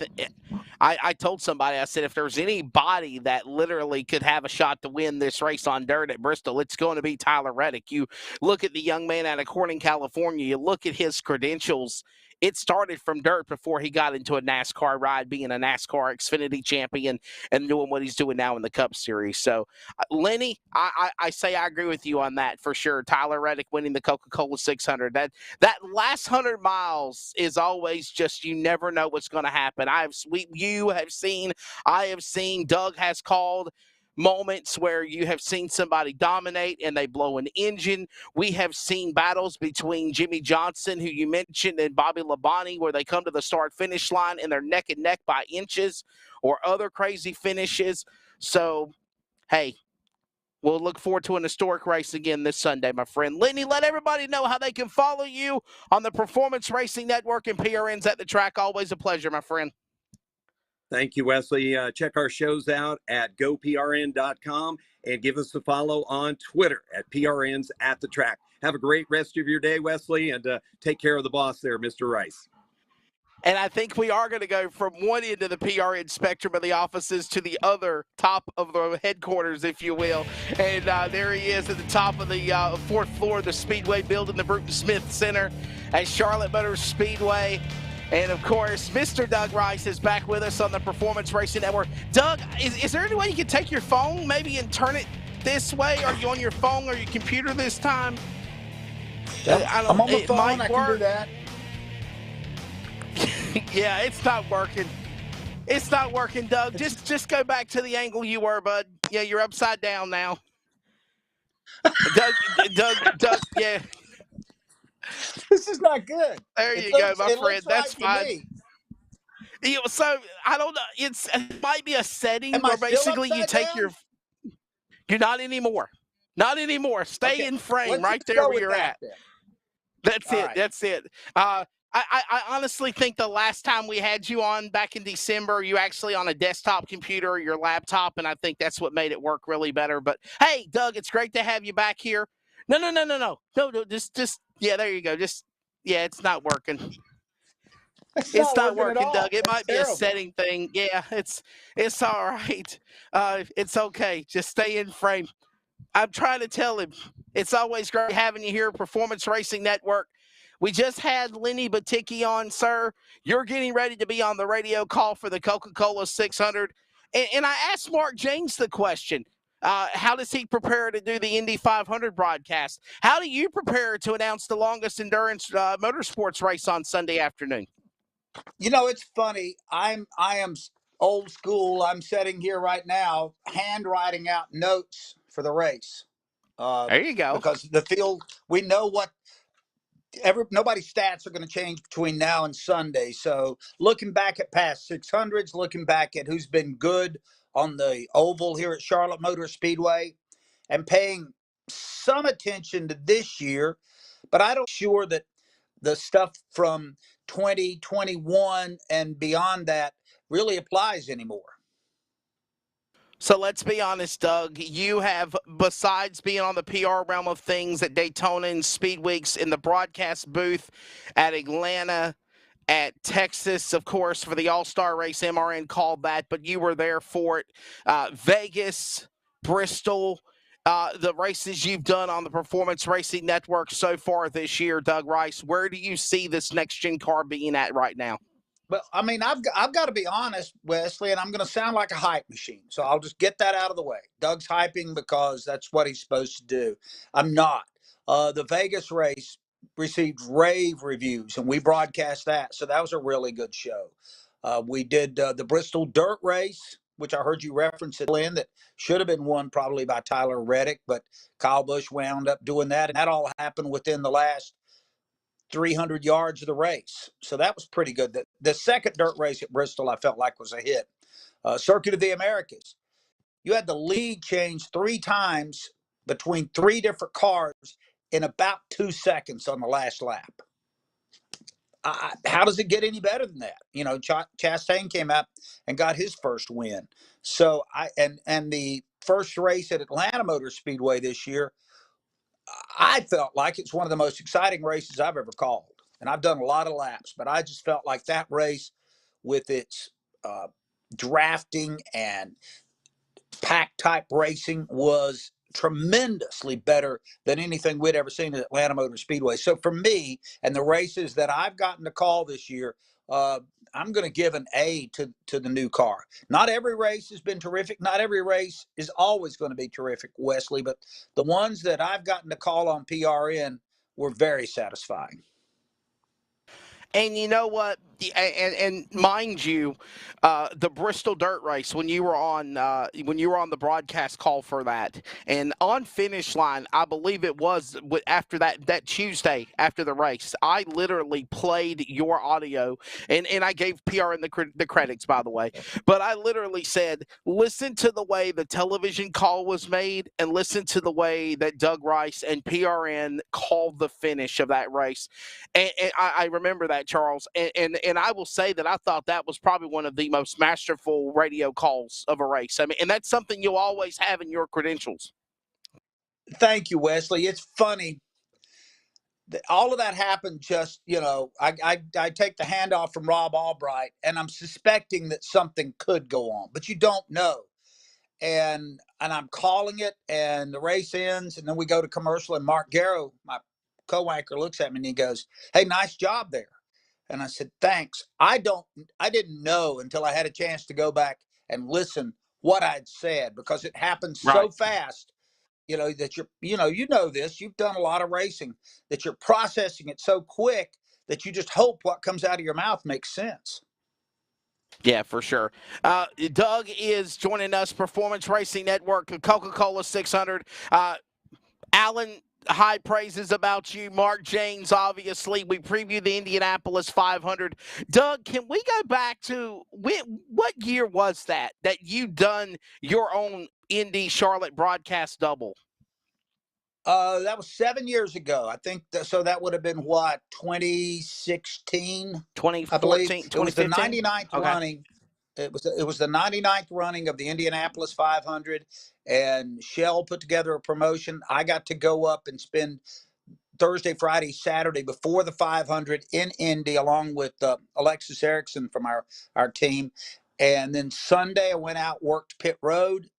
told somebody, I said, if there's anybody that literally could have a shot to win this race on dirt at Bristol, it's going to be Tyler Reddick. You look at the young man out of Corning, California, you look at his credentials. It started from dirt before he got into a NASCAR ride, being a NASCAR Xfinity champion and doing what he's doing now in the Cup Series. So, Lenny, I say I agree with you on that for sure. Tyler Reddick winning the Coca-Cola 600. That last 100 miles is always just, you never know what's going to happen. I have seen, Doug has called moments where you have seen somebody dominate and they blow an engine. We have seen battles between Jimmy Johnson, who you mentioned, and Bobby Labonte, where they come to the start-finish line and they're neck and neck by inches, or other crazy finishes. So, hey, we'll look forward to an historic race again this Sunday, my friend. Lenny, let everybody know how they can follow you on the Performance Racing Network and PRN's at the Track. Always a pleasure, my friend. Thank you, Wesley. Check our shows out at goprn.com and give us a follow on Twitter at PRN's at the Track. Have a great rest of your day, Wesley, and take care of the boss there, Mr. Rice. And I think we are going to go from one end of the PRN spectrum of the offices to the other, top of the headquarters, if you will. And there he is at the top of the 4th floor of the Speedway building, the Bruton Smith Center at Charlotte Motor Speedway. And, of course, Mr. Doug Rice is back with us on the Performance Racing Network. Doug, is there any way you can take your phone maybe and turn it this way? Are you on your phone or your computer this time? I'm on the phone. I can do that. Yeah, it's not working. It's not working, Doug. Just go back to the angle you were, bud. Yeah, you're upside down now. Doug, yeah. This is not good. There you go, my friend. That's fine. You know, so I don't know. It might be a setting where basically you take down? You're not anymore. Not anymore. Stay in frame right there where you're at. Then. That's it. Right. That's it. I honestly think the last time we had you on back in December, you actually on a desktop computer or your laptop, and I think that's what made it work really better. But hey, Doug, it's great to have you back here. No. Just yeah, there you go. It's not working. It's not working, Doug. It might be a setting thing. Yeah, it's all right. It's okay. Just stay in frame. I'm trying to tell him it's always great having you here, Performance Racing Network. We just had Lenny Batycki on, sir. You're getting ready to be on the radio call for the Coca-Cola 600. And I asked Mark Jaynes the question, how does he prepare to do the Indy 500 broadcast? How do you prepare to announce the longest endurance motorsports race on Sunday afternoon? It's funny. I am old school. I'm sitting here right now, handwriting out notes for the race. There you go. Because the field, we know what nobody's stats are going to change between now and Sunday. So looking back at past 600s, looking back at who's been good on the oval here at Charlotte Motor Speedway, and paying some attention to this year, but I don't sure that the stuff from 2021 and beyond that really applies anymore. So let's be honest, Doug. You have, besides being on the PR realm of things at Daytona and Speed Weeks, in the broadcast booth at Atlanta, at Texas, of course, for the All-Star race, MRN called that, but you were there for it. Vegas, Bristol, the races you've done on the Performance Racing Network so far this year, Doug Rice, where do you see this next-gen car being at right now? But I mean, I've got to be honest, Wesley, and I'm going to sound like a hype machine. So I'll just get that out of the way. Doug's hyping because that's what he's supposed to do. I'm not. The Vegas race received rave reviews, and we broadcast that. So that was a really good show. We did the Bristol Dirt Race, which I heard you reference it, Lynn, that should have been won probably by Tyler Reddick, but Kyle Busch wound up doing that. And that all happened within the last 300 yards of the race. So that was pretty good. The second dirt race at Bristol, I felt like was a hit. Circuit of the Americas. You had the lead change 3 times between 3 different cars in about 2 seconds on the last lap. How does it get any better than that? Chastain came out and got his first win. So and the first race at Atlanta Motor Speedway this year, I felt like it's one of the most exciting races I've ever called. And I've done a lot of laps, but I just felt like that race with its drafting and pack type racing was tremendously better than anything we'd ever seen at Atlanta Motor Speedway. So for me and the races that I've gotten to call this year, I'm going to give an A to the new car. Not every race has been terrific. Not every race is always going to be terrific, Wesley, but the ones that I've gotten to call on PRN were very satisfying. And you know what? And mind you, the Bristol Dirt Race, when you were on the broadcast call for that, and on finish line, I believe it was after that Tuesday after the race, I literally played your audio, and I gave PRN the credits, by the way, but I literally said, listen to the way the television call was made, and listen to the way that Doug Rice and PRN called the finish of that race, and I remember that, Charles, and I will say that I thought that was probably one of the most masterful radio calls of a race. I mean, and that's something you'll always have in your credentials. Thank you, Wesley. It's funny. All of that happened just, I take the handoff from Rob Albright, and I'm suspecting that something could go on, but you don't know. And I'm calling it, and the race ends, and then we go to commercial, and Mark Garrow, my co-anchor, looks at me, and he goes, "Hey, nice job there." And I said, "Thanks." I didn't know until I had a chance to go back and listen what I'd said, because it happened so fast, that this, you've done a lot of racing, that you're processing it so quick that you just hope what comes out of your mouth makes sense. Yeah, for sure. Doug is joining us, Performance Racing Network, Coca-Cola 600. Allen, high praises about you. Mark Jaynes, obviously. We previewed the Indianapolis 500. Doug, can we go back to what year was that you done your own Indy Charlotte broadcast double? That was 7 years ago. I think so that would have been what, 2016? 2014, 2015? It was the 99th running. It was the 99th running of the Indianapolis 500, and Shell put together a promotion. I got to go up and spend Thursday, Friday, Saturday before the 500 in Indy, along with Alexis Erickson from our team. And then Sunday I went out, worked pit road,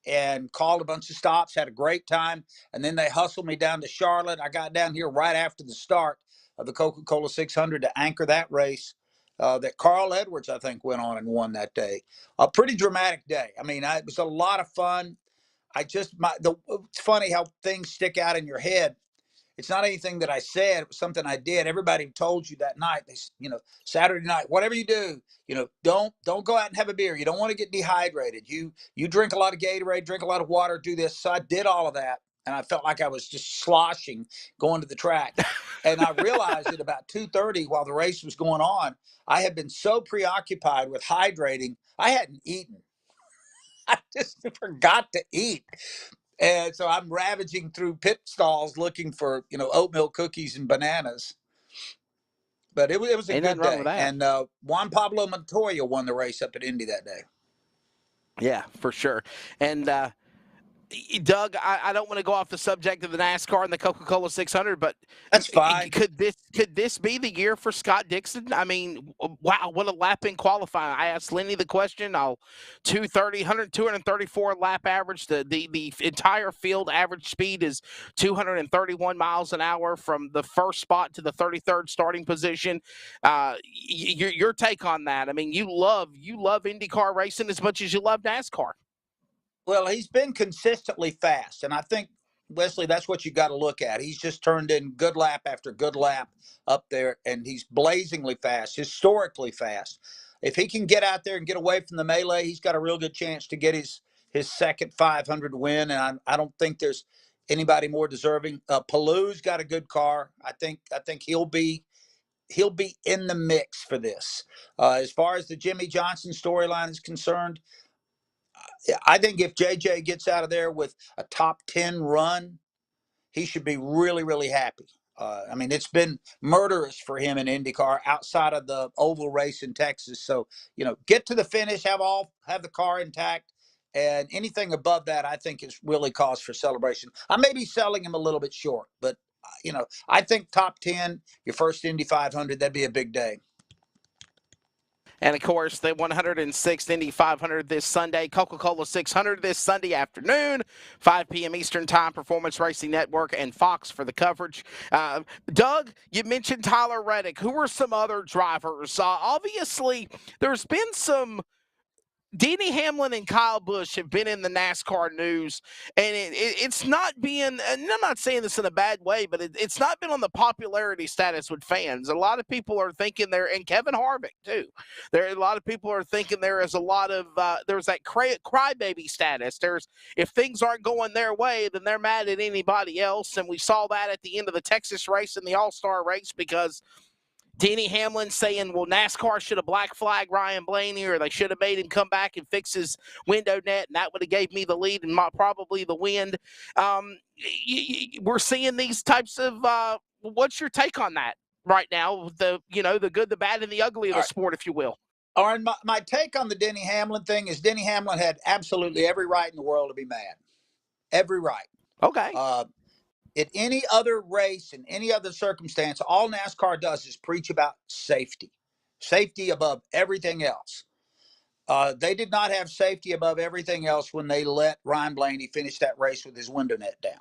and called a bunch of stops, had a great time. And then they hustled me down to Charlotte. I got down here right after the start. of the Coca-Cola 600 to anchor that race that Carl Edwards, I think, went on and won that day. A pretty dramatic day. I mean, it was a lot of fun. It's funny how things stick out in your head. It's not anything that I said. It was something I did. Everybody told you that night, Saturday night, whatever you do, don't go out and have a beer. You don't want to get dehydrated. You drink a lot of Gatorade, drink a lot of water, do this. So I did all of that. And I felt like I was just sloshing going to the track. And I realized at about 2:30 while the race was going on, I had been so preoccupied with hydrating, I hadn't eaten. I just forgot to eat. And so I'm ravaging through pit stalls looking for, oatmeal cookies and bananas. But it was a good day. And Juan Pablo Montoya won the race up at Indy that day. Yeah, for sure. And Doug, I don't want to go off the subject of the NASCAR and the Coca-Cola 600, but that's fine. Could this be the year for Scott Dixon? I mean, wow, what a lap in qualifying. I asked Lenny the question. 234 lap average. The entire field average speed is 231 miles an hour from the first spot to the 33rd starting position. Your take on that? I mean, you love IndyCar racing as much as you love NASCAR. Well, he's been consistently fast, and I think, Wesley, that's what you got to look at. He's just turned in good lap after good lap up there, and he's blazingly fast, historically fast. If he can get out there and get away from the melee, he's got a real good chance to get his second 500 win, and I don't think there's anybody more deserving. Palou's got a good car. I think he'll be in the mix for this. As far as the Jimmy Johnson storyline is concerned, I think if JJ gets out of there with a top 10 run, he should be really, really happy. I mean, it's been murderous for him in IndyCar outside of the oval race in Texas. So, get to the finish, have the car intact, and anything above that, I think, is really cause for celebration. I may be selling him a little bit short, but I think top 10, your first Indy 500, that'd be a big day. And, of course, the 106th Indy 500 this Sunday, Coca-Cola 600 this Sunday afternoon, 5 p.m. Eastern Time, Performance Racing Network and Fox for the coverage. Doug, you mentioned Tyler Reddick. Who are some other drivers? Obviously, there's been some – Denny Hamlin and Kyle Busch have been in the NASCAR news, and it's not being, and I'm not saying this in a bad way, but it's not been on the popularity status with fans. A lot of people are thinking and Kevin Harvick too. A lot of people are thinking there is a lot of, there's that crybaby status. If things aren't going their way, then they're mad at anybody else, and we saw that at the end of the Texas race and the All-Star race because Denny Hamlin saying, well, NASCAR should have black flagged Ryan Blaney, or they should have made him come back and fix his window net, and that would have gave me the lead and probably the win. We're seeing these types of what's your take on that right now? The good, the bad, and the ugly of the sport, if you will. All right, my take on the Denny Hamlin thing is Denny Hamlin had absolutely every right in the world to be mad. Every right. Okay. In any other race, in any other circumstance, all NASCAR does is preach about safety. Safety above everything else. They did not have safety above everything else when they let Ryan Blaney finish that race with his window net down.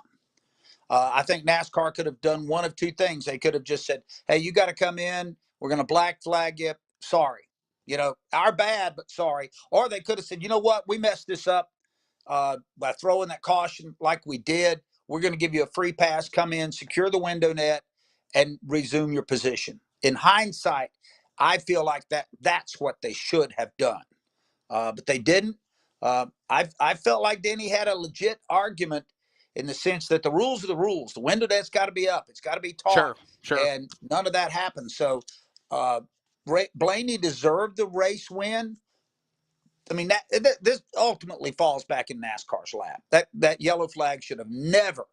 I think NASCAR could have done one of two things. They could have just said, hey, you got to come in. We're going to black flag you. Sorry. Our bad, but sorry. Or they could have said, you know what? We messed this up by throwing that caution like we did. We're going to give you a free pass, come in, secure the window net, and resume your position. In hindsight, I feel like that's what they should have done. But they didn't. I felt like Denny had a legit argument in the sense that the rules are the rules. The window net's got to be up. It's got to be taut. Sure. And none of that happened. So Blaney deserved the race win. I mean, this ultimately falls back in NASCAR's lap. That yellow flag should have never,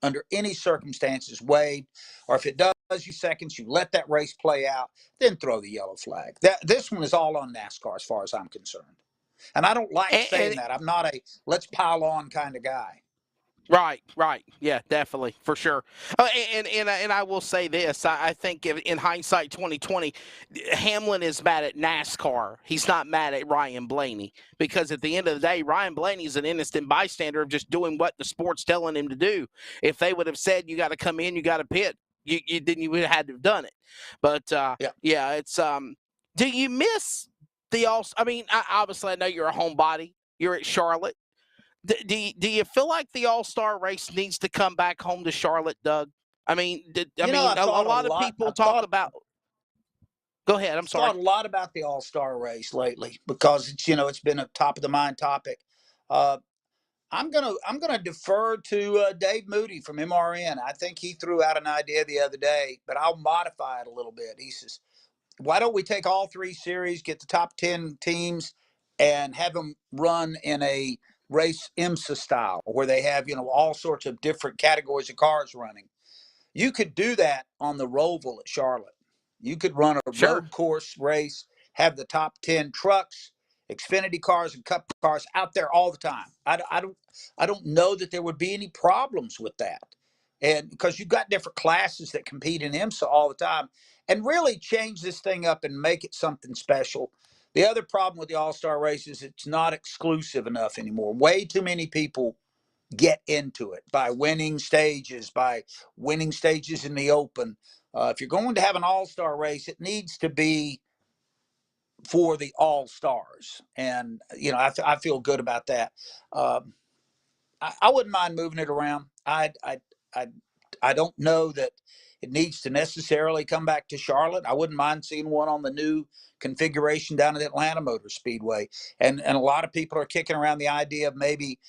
under any circumstances, waved. Or if it does you seconds, you let that race play out, then throw the yellow flag. This one is all on NASCAR as far as I'm concerned. And I don't like saying that. I'm not a let's pile on kind of guy. Right. Yeah, definitely, for sure. And I will say this. I think in hindsight 2020, Hamlin is mad at NASCAR. He's not mad at Ryan Blaney, because at the end of the day, Ryan Blaney is an innocent bystander of just doing what the sport's telling him to do. If they would have said, you got to come in, you got to pit, you would have had to have done it. But yeah, it's do you miss the all? I mean, obviously I know you're a homebody. You're at Charlotte. Do you feel like the All-Star race needs to come back home to Charlotte, Doug? I mean, a lot of people talk about. Go ahead. I'm sorry. Thought a lot about the All-Star race lately because it's been a top of the mind topic. I'm gonna defer to Dave Moody from MRN. I think he threw out an idea the other day, but I'll modify it a little bit. He says, "Why don't we take all three series, get the top 10 teams, and have them run in a race IMSA style, where they have all sorts of different categories of cars running." You could do that on the Roval at Charlotte. You could run a road course race, have the top 10 trucks, Xfinity cars, and Cup cars out there all the time. I don't know that there would be any problems with that, and because you've got different classes that compete in IMSA all the time, and really change this thing up and make it something special. The other problem with the All-Star race is it's not exclusive enough anymore. Way too many people get into it by winning stages in the Open. If you're going to have an all-star race, it needs to be for the all-stars. And, I feel good about that. I wouldn't mind moving it around. I don't know that it needs to necessarily come back to Charlotte. I wouldn't mind seeing one on the new configuration down at Atlanta Motor Speedway. And a lot of people are kicking around the idea of maybe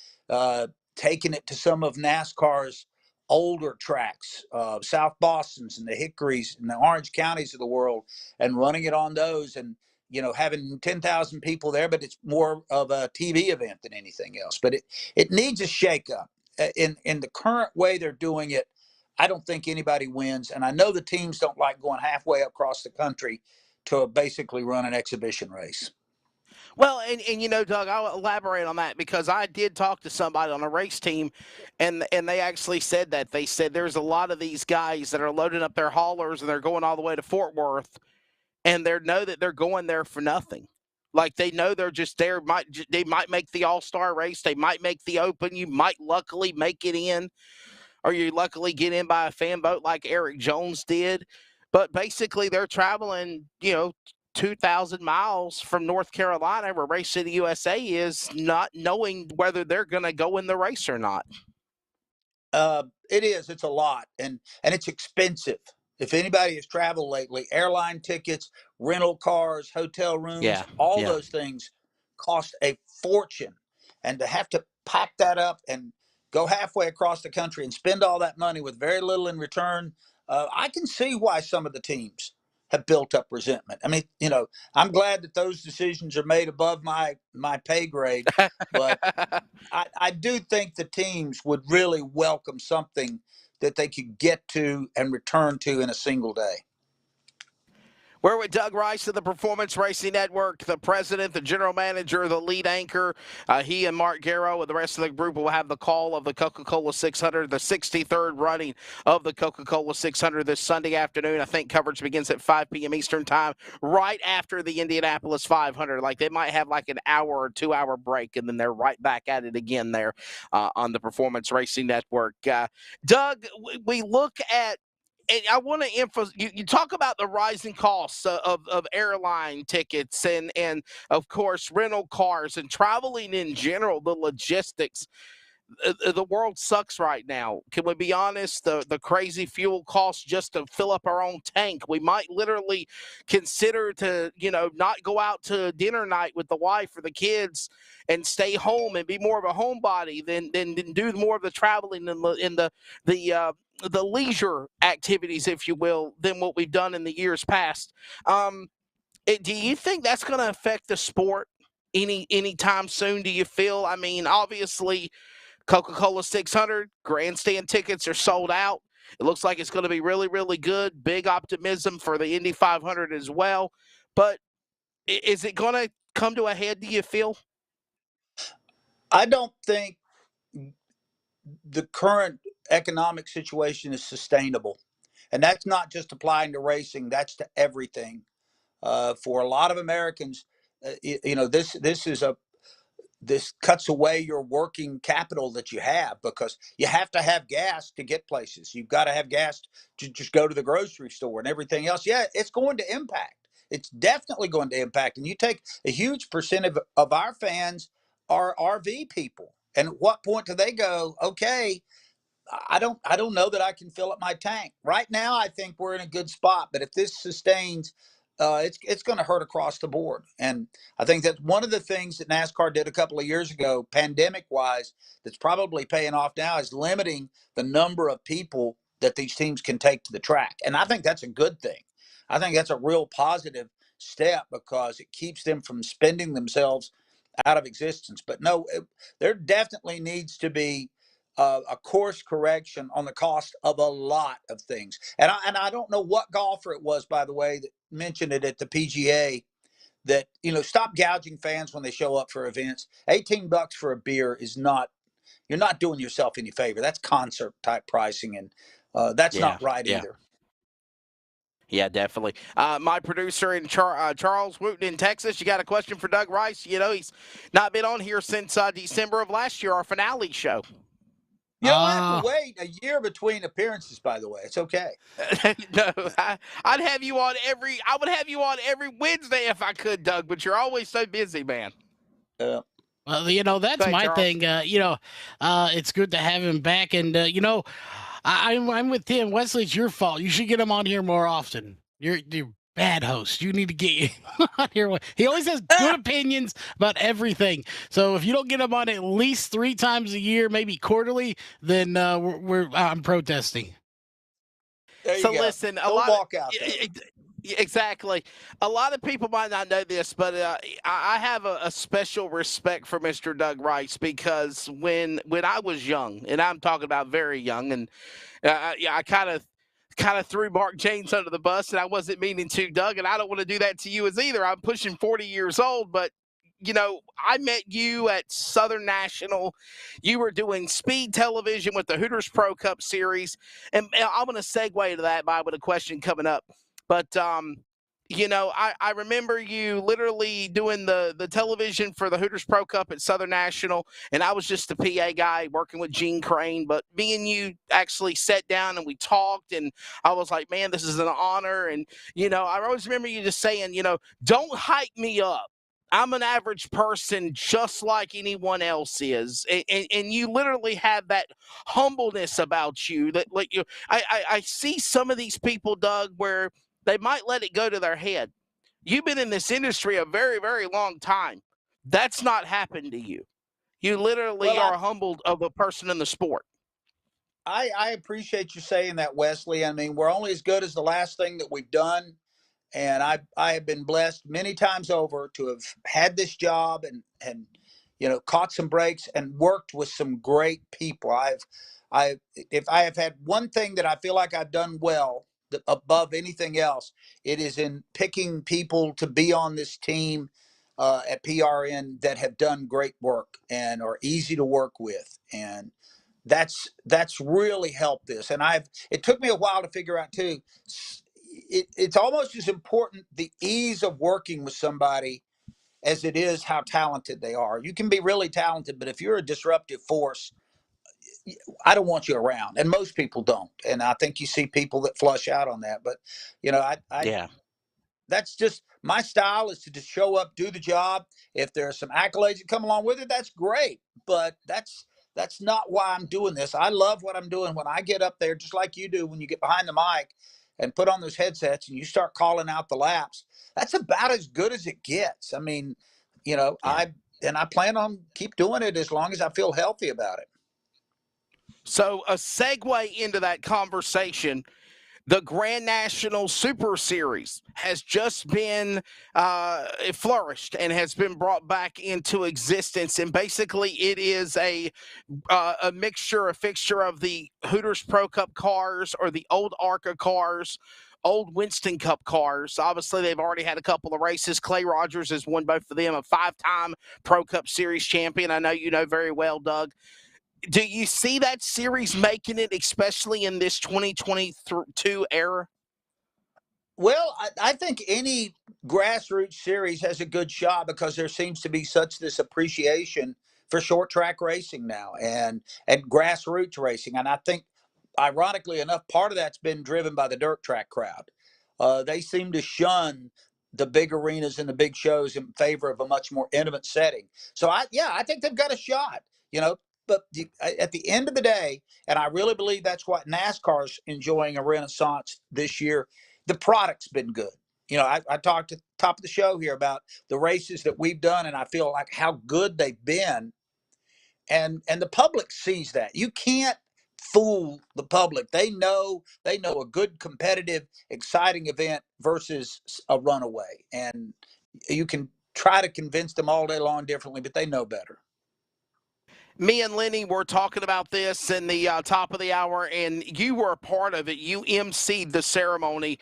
taking it to some of NASCAR's older tracks, South Boston's and the Hickories and the Orange Counties of the world, and running it on those, and having 10,000 people there, but it's more of a TV event than anything else. But it needs a shakeup. In the current way they're doing it, I don't think anybody wins. And I know the teams don't like going halfway across the country to basically run an exhibition race. Well, and Doug, I'll elaborate on that because I did talk to somebody on a race team, and they actually said that. They said there's a lot of these guys that are loading up their haulers and they're going all the way to Fort Worth, and they know that they're going there for nothing. Like they know they're just there. They might make the All-Star race. They might make the Open. You might luckily make it in, or you luckily get in by a fan vote like Eric Jones did. But basically, they're traveling, 2,000 miles from North Carolina, where Race City, USA is, not knowing whether they're going to go in the race or not. It is. It's a lot, and it's expensive. If anybody has traveled lately, airline tickets, rental cars, hotel rooms, all those things cost a fortune. And to have to pack that up and go halfway across the country and spend all that money with very little in return, I can see why some of the teams have built up resentment. I mean, I'm glad that those decisions are made above my pay grade, but I do think the teams would really welcome something that they could get to and return to in a single day. We're with Doug Rice of the Performance Racing Network, the president, the general manager, the lead anchor. He and Mark Garrow and the rest of the group will have the call of the COCA-COLA 600, the 63rd running of the COCA-COLA 600 this Sunday afternoon. I think coverage begins at 5 p.m. Eastern time, right after the Indianapolis 500. Like they might have like an hour or 2 hour break, and then they're right back at it again there on the Performance Racing Network. Doug, we look at, and I want to emphasize, you talk about the rising costs of airline tickets and, of course, rental cars and traveling in general, the logistics. The world sucks right now. Can we be honest? The crazy fuel costs just to fill up our own tank. We might literally consider to, not go out to dinner night with the wife or the kids and stay home and be more of a homebody than do more of the traveling in the leisure activities, if you will, than what we've done in the years past. Do you think that's going to affect the sport anytime soon? Do you feel? I mean, obviously, Coca-Cola 600 grandstand tickets are sold out. It looks like it's going to be really, really good. Big optimism for the Indy 500 as well. But is it going to come to a head, do you feel? I don't think the current economic situation is sustainable. And that's not just applying to racing, that's to everything. For a lot of Americans, this is this cuts away your working capital that you have, because you have to have gas to get places. You've got to have gas to just go to the grocery store and everything else. Yeah, it's going to impact. It's definitely going to impact. And you take a huge percent of our fans are RV people. And at what point do they go, okay, I don't know that I can fill up my tank right now. I think we're in a good spot, but if this sustains, it's going to hurt across the board. And I think that one of the things that NASCAR did a couple of years ago, pandemic wise, that's probably paying off now, is limiting the number of people that these teams can take to the track. And I think that's a good thing. I think that's a real positive step, because it keeps them from spending themselves out of existence. But no, there definitely needs to be a course correction on the cost of a lot of things. And I don't know what golfer it was, by the way, that mentioned it at the PGA, that, stop gouging fans when they show up for events. $18 for a beer is not, you're not doing yourself any favor. That's concert type pricing. And that's not right either. Yeah, definitely. My producer in Charles Wooten in Texas, you got a question for Doug Rice? He's not been on here since December of last year, our finale show. You don't have to wait a year between appearances, by the way. It's okay. No, I'd have you on I would have you on every Wednesday if I could, Doug, but you're always so busy, man. Yeah. Well, that's my Charles. thing. It's good to have him back. And, I'm with Tim. Wesley, it's your fault. You should get him on here more often. You're bad host. You need to get on here. He always has good opinions about everything. So if you don't get him on at least 3 times a year, maybe quarterly, then I'm protesting. So listen, walk out there. Exactly. A lot of people might not know this, but I have a special respect for Mr. Doug Rice, because when I was young, and I'm talking about very young, and I kind of threw Mark Jaynes under the bus, and I wasn't meaning to, Doug, and I don't want to do that to you as either. I'm pushing 40 years old, but I met you at Southern National. You were doing speed television with the Hooters Pro Cup Series, and I'm going to segue to that with a question coming up. But, I remember you literally doing the television for the Hooters Pro Cup at Southern National, and I was just the PA guy working with Gene Crane. But me and you actually sat down and we talked, and I was like, man, this is an honor. And, I always remember you just saying, don't hype me up. I'm an average person just like anyone else is. And you literally have that humbleness about you that, like, I see some of these people, Doug, where they might let it go to their head. You've been in this industry a very, very long time. That's not happened to you. You literally are humbled of a person in the sport. I appreciate you saying that, Wesley. I mean, we're only as good as the last thing that we've done. And I have been blessed many times over to have had this job and caught some breaks and worked with some great people. If I have had one thing that I feel like I've done well above anything else, it is in picking people to be on this team at PRN that have done great work and are easy to work with. And that's really helped this. And it took me a while to figure out too. It's almost as important, the ease of working with somebody, as it is how talented they are. You can be really talented, but if you're a disruptive force, I don't want you around. And most people don't. And I think you see people that flush out on that. But, that's just my style, is to just show up, do the job. If there's some accolades that come along with it, that's great. But that's not why I'm doing this. I love what I'm doing when I get up there, just like you do when you get behind the mic and put on those headsets and you start calling out the laps. That's about as good as it gets. I mean, I plan on keep doing it as long as I feel healthy about it. So a segue into that conversation, the Grand National Super Series has just been flourished and has been brought back into existence. And basically it is a fixture of the Hooters Pro Cup cars, or the old ARCA cars, old Winston Cup cars. Obviously, they've already had a couple of races. Clay Rogers has won both of them, a 5-time Pro Cup Series champion. I know you know very well, Doug. Do you see that series making it, especially in this 2022 era? Well, I think any grassroots series has a good shot because there seems to be such this appreciation for short track racing now and grassroots racing. And I think, ironically enough, part of that's been driven by the dirt track crowd. They seem to shun the big arenas and the big shows in favor of a much more intimate setting. So I think they've got a shot. You know, but at the end of the day, and I really believe that's what NASCAR's enjoying a renaissance this year, the product's been good. You know, I talked at the top of the show here about the races that we've done, and I feel like how good they've been. And the public sees that. You can't fool the public. They know a good, competitive, exciting event versus a runaway. And you can try to convince them all day long differently, but they know better. Me and Lenny were talking about this in the top of the hour, and you were a part of it. You emceed the ceremony.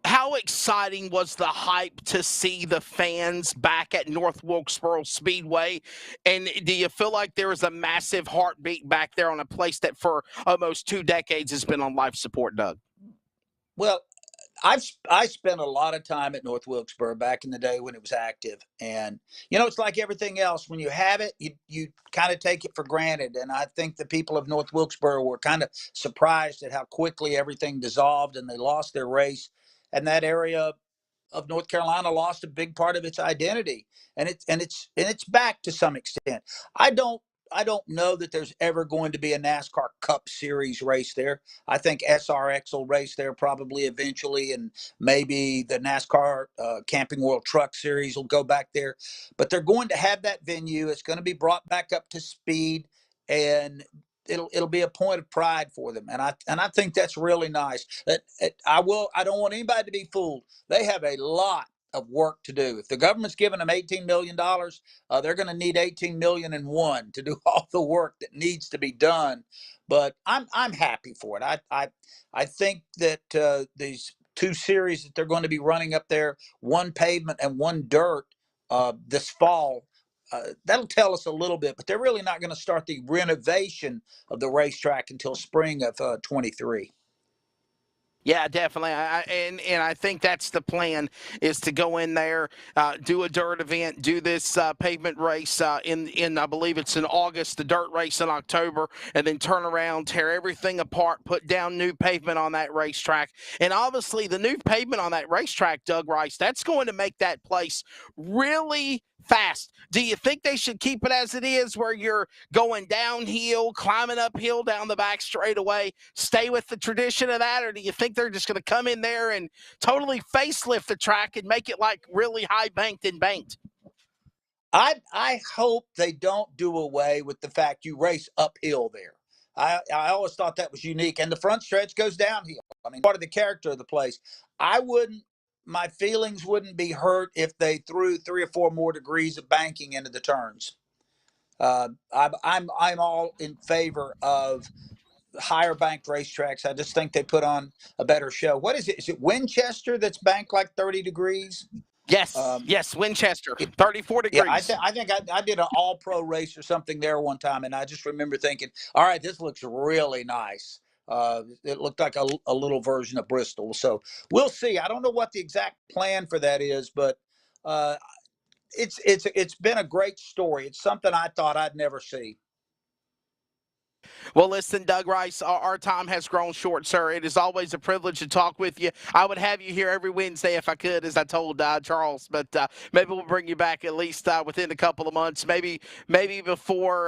How exciting was the hype to see the fans back at North Wilkesboro Speedway? And do you feel like there was a massive heartbeat back there on a place that for almost 2 decades has been on life support, Doug? Well, I spent a lot of time at North Wilkesboro back in the day when it was active, and it's like everything else. When you have it, you kind of take it for granted. And I think the people of North Wilkesboro were kind of surprised at how quickly everything dissolved, and they lost their race. And that area of North Carolina lost a big part of its identity, and it's back to some extent. I don't know that there's ever going to be a NASCAR Cup Series race there. I think SRX will race there probably eventually, and maybe the NASCAR Camping World Truck Series will go back there. But they're going to have that venue. It's going to be brought back up to speed, and it'll be a point of pride for them. And I think that's really nice. I don't want anybody to be fooled. They have a lot of work to do. If the government's giving them $18 million, they're going to need 18,000,001 to do all the work that needs to be done. But I'm happy for it. I think that these 2 series that they're going to be running up there, one pavement and one dirt, this fall, that'll tell us a little bit. But they're really not going to start the renovation of the racetrack until spring of 23. Yeah, definitely. And I think that's the plan, is to go in there, do a dirt event, do this pavement race in I believe it's in August, the dirt race in October, and then turn around, tear everything apart, put down new pavement on that racetrack. And obviously the new pavement on that racetrack, Doug Rice, that's going to make that place really fast. Do you think they should keep it as it is, where you're going downhill, climbing uphill down the back straightaway, stay with the tradition of that? Or do you think they're just going to come in there and totally facelift the track and make it like really high banked and banked? I hope they don't do away with the fact you race uphill there. I always thought that was unique. And the front stretch goes downhill. I mean, part of the character of the place. My feelings wouldn't be hurt if they threw 3 or 4 more degrees of banking into the turns. I'm all in favor of higher banked racetracks. I just think they put on a better show. What is it? Is it Winchester that's banked like 30 degrees? Yes, yes, Winchester, 34 degrees. Yeah, I think I did an all-pro race or something there one time, and I just remember thinking, all right, this looks really nice. It looked like a little version of Bristol. So we'll see. I don't know what the exact plan for that is, but it's been a great story. It's something I thought I'd never see. Well, listen, Doug Rice, our time has grown short, sir. It is always a privilege to talk with you. I would have you here every Wednesday if I could, as I told Charles, but maybe we'll bring you back at least within a couple of months, maybe before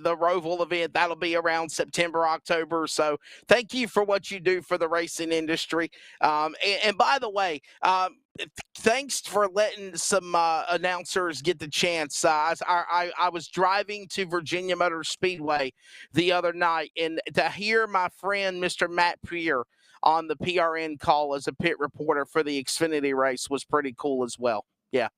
the Roval event. That'll be around September, October. So thank you for what you do for the racing industry. And by the way, thanks for letting some announcers get the chance. I was driving to Virginia Motor Speedway the other night, and to hear my friend Mr. Matt Peer on the PRN call as a pit reporter for the Xfinity race was pretty cool as well. Yeah.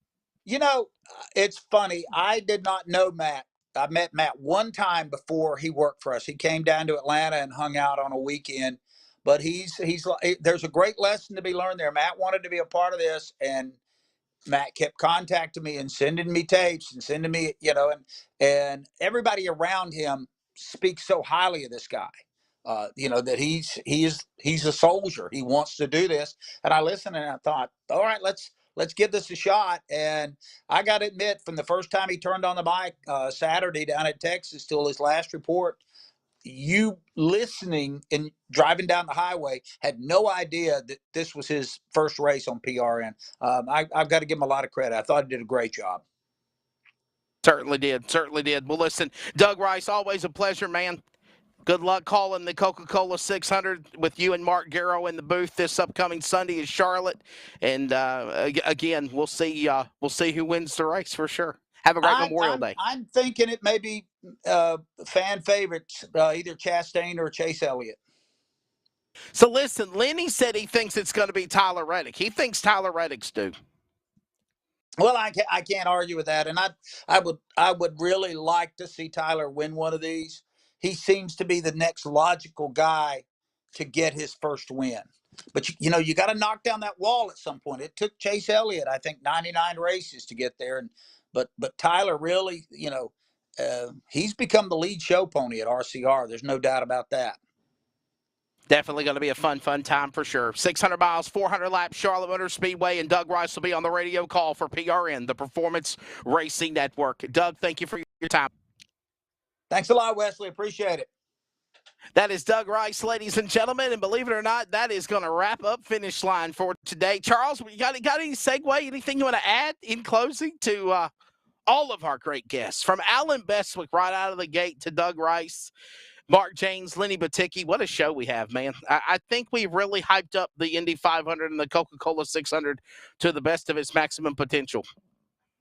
It's funny. I did not know Matt. I met Matt one time before he worked for us. He came down to Atlanta and hung out on a weekend. But there's a great lesson to be learned there. Matt wanted to be a part of this, and Matt kept contacting me and sending me tapes and sending me, and everybody around him speaks so highly of this guy. that he's a soldier. He wants to do this. And I listened and I thought, all right, let's give this a shot. And I got to admit, from the first time he turned on the mic Saturday down in Texas till his last report, you listening and driving down the highway had no idea that this was his first race on PRN. I've got to give him a lot of credit. I thought he did a great job. Certainly did. Certainly did. Well, listen, Doug Rice, always a pleasure, man. Good luck calling the Coca-Cola 600 with you and Mark Garrow in the booth this upcoming Sunday in Charlotte. And again, we'll see who wins the race for sure. Have a great Memorial Day. I'm thinking it may be fan favorites, either Chastain or Chase Elliott. So listen, Lenny said he thinks it's going to be Tyler Reddick. He thinks Tyler Reddick's due. Well, I can't argue with that, and I would really like to see Tyler win one of these. He seems to be the next logical guy to get his first win. But you got to knock down that wall at some point. It took Chase Elliott, I think, 99 races to get there, but Tyler really, he's become the lead show pony at RCR. There's no doubt about that. Definitely going to be a fun time for sure. 600 miles, 400 laps, Charlotte Motor Speedway, and Doug Rice will be on the radio call for PRN, the Performance Racing Network. Doug, thank you for your time. Thanks a lot, Wesley. Appreciate it. That is Doug Rice, ladies and gentlemen, and believe it or not, that is going to wrap up Finish Line for today. Charles, you got any segue, anything you want to add in closing to all of our great guests, from Allen Bestwick right out of the gate to Doug Rice, Mark Jaynes, Lenny Batycki? What a show we have, man. I think we've really hyped up the Indy 500 and the Coca-Cola 600 to the best of its maximum potential.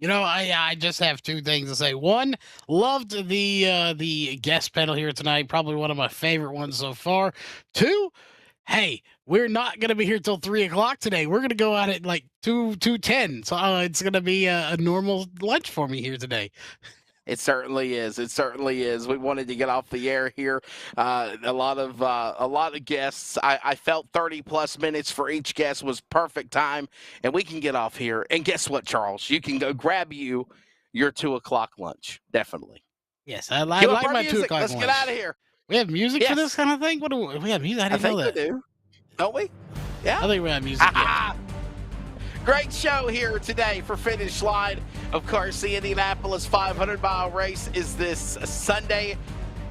I just have two things to say. One, loved the guest panel here tonight. Probably one of my favorite ones so far. Two, hey, we're not going to be here till 3 o'clock today. We're going to go out at like 2:10. So it's going to be a normal lunch for me here today. It certainly is. It certainly is. We wanted to get off the air here. A lot of guests. I felt 30+ minutes for each guest was perfect time, and we can get off here. And guess what, Charles? You can go grab your 2 o'clock lunch. Definitely. Yes, I like my 2 o'clock Let's lunch. get out of here. We have music for this kind of thing? What do we have music? I didn't know that. I think we do. Don't we? Yeah. I think we have music. Yeah. Great show here today for Finish Line. Of course, the Indianapolis 500-mile race is this Sunday.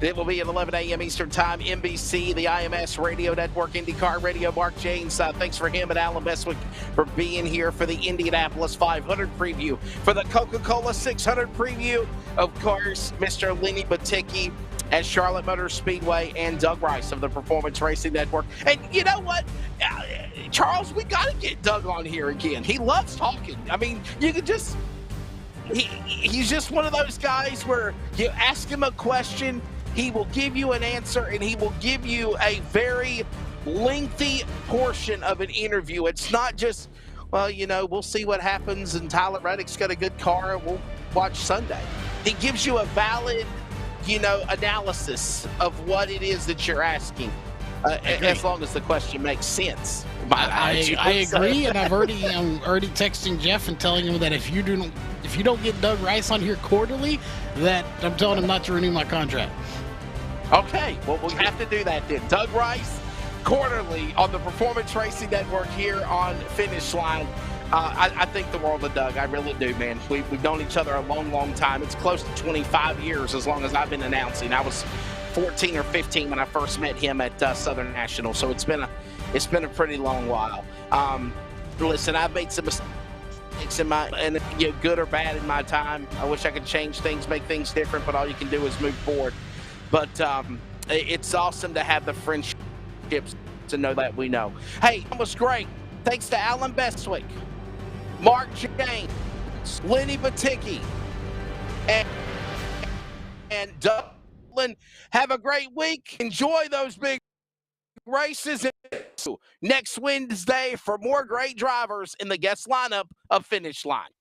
It will be at 11 a.m. Eastern Time, NBC, the IMS Radio Network, IndyCar Radio. Mark Jaynes, thanks for him and Allen Bestwick for being here for the Indianapolis 500 preview. For the Coca-Cola 600 preview, of course, Mr. Lenny Batycki at Charlotte Motor Speedway, and Doug Rice of the Performance Racing Network. And you know what? Charles, we got to get Doug on here again. He loves talking. I mean, you could just... He's just one of those guys where you ask him a question, he will give you an answer, and he will give you a very lengthy portion of an interview. It's not just, well, we'll see what happens, and Tyler Reddick's got a good car, and we'll watch Sunday. He gives you a valid, analysis of what it is that you're asking, as long as the question makes sense. I agree, and I'm already texting Jeff and telling him that if you don't get Doug Rice on here quarterly, that I'm telling him not to renew my contract. Okay, well, we'll have to do that then. Doug Rice, quarterly on the Performance Racing Network here on Finish Line. I think the world of Doug. I really do, man. We've known each other a long, long time. It's close to 25 years as long as I've been announcing. I was 14 or 15 when I first met him at Southern National, so it's been a pretty long while. Listen, I've made some mistakes and good or bad in my time. I wish I could change things, make things different, but all you can do is move forward. But it's awesome to have the friendships to know that we know. Hey, it was great. Thanks to Allen Bestwick, Mark Jaynes, Lenny Batycki, and Doug. Have a great week. Enjoy those big races next Wednesday for more great drivers in the guest lineup of Finish Line.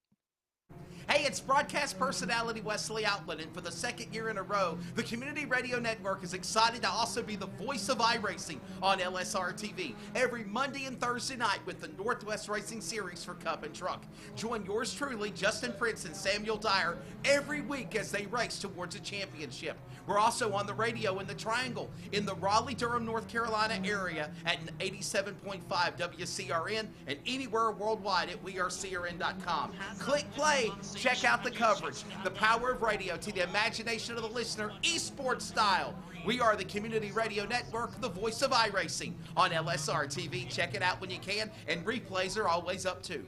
Hey, it's broadcast personality Wesley Outland, and for the second year in a row, the Community Radio Network is excited to also be the voice of iRacing on LSRTV every Monday and Thursday night with the Northwest Racing Series for Cup and Truck. Join yours truly, Justin Prince and Samuel Dyer, every week as they race towards a championship. We're also on the radio in the Triangle in the Raleigh-Durham, North Carolina area at 87.5 WCRN and anywhere worldwide at wearecrn.com. Click play, check out the coverage, the power of radio to the imagination of the listener, esports style. We are the Community Radio Network, the voice of iRacing on LSR-TV. Check it out when you can, and replays are always up too.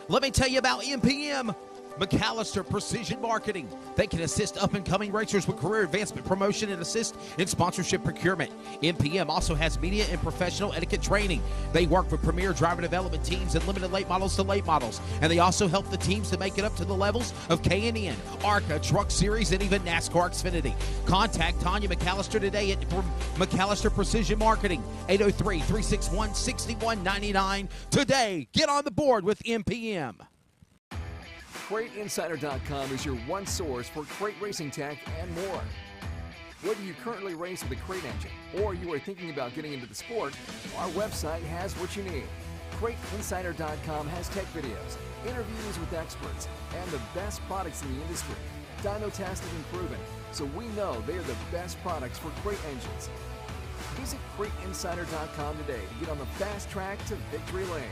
Let me tell you about MPM. McAllister Precision Marketing. They can assist up-and-coming racers with career advancement, promotion, and assist in sponsorship procurement. MPM also has media and professional etiquette training. They work with premier driver development teams and limited late models to late models, and they also help the teams to make it up to the levels of K&N, ARCA, Truck Series, and even NASCAR Xfinity. Contact Tanya McAllister today at McAllister Precision Marketing, 803-361-6199. Today, get on the board with MPM. CrateInsider.com is your one source for crate racing tech and more. Whether you currently race with a crate engine or you are thinking about getting into the sport, our website has what you need. CrateInsider.com has tech videos, interviews with experts, and the best products in the industry. Dyno tested and proven, so we know they are the best products for crate engines. Visit CrateInsider.com today to get on the fast track to victory lane.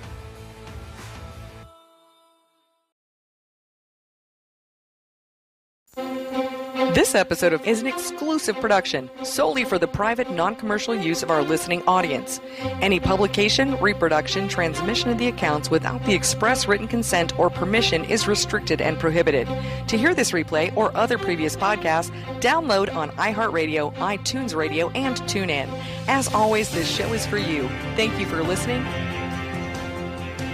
This episode is an exclusive production solely for the private, non-commercial use of our listening audience. Any publication, reproduction, transmission of the accounts without the express written consent or permission is restricted and prohibited. To hear this replay or other previous podcasts, download on iHeartRadio, iTunes Radio, and TuneIn. As always, this show is for you. Thank you for listening.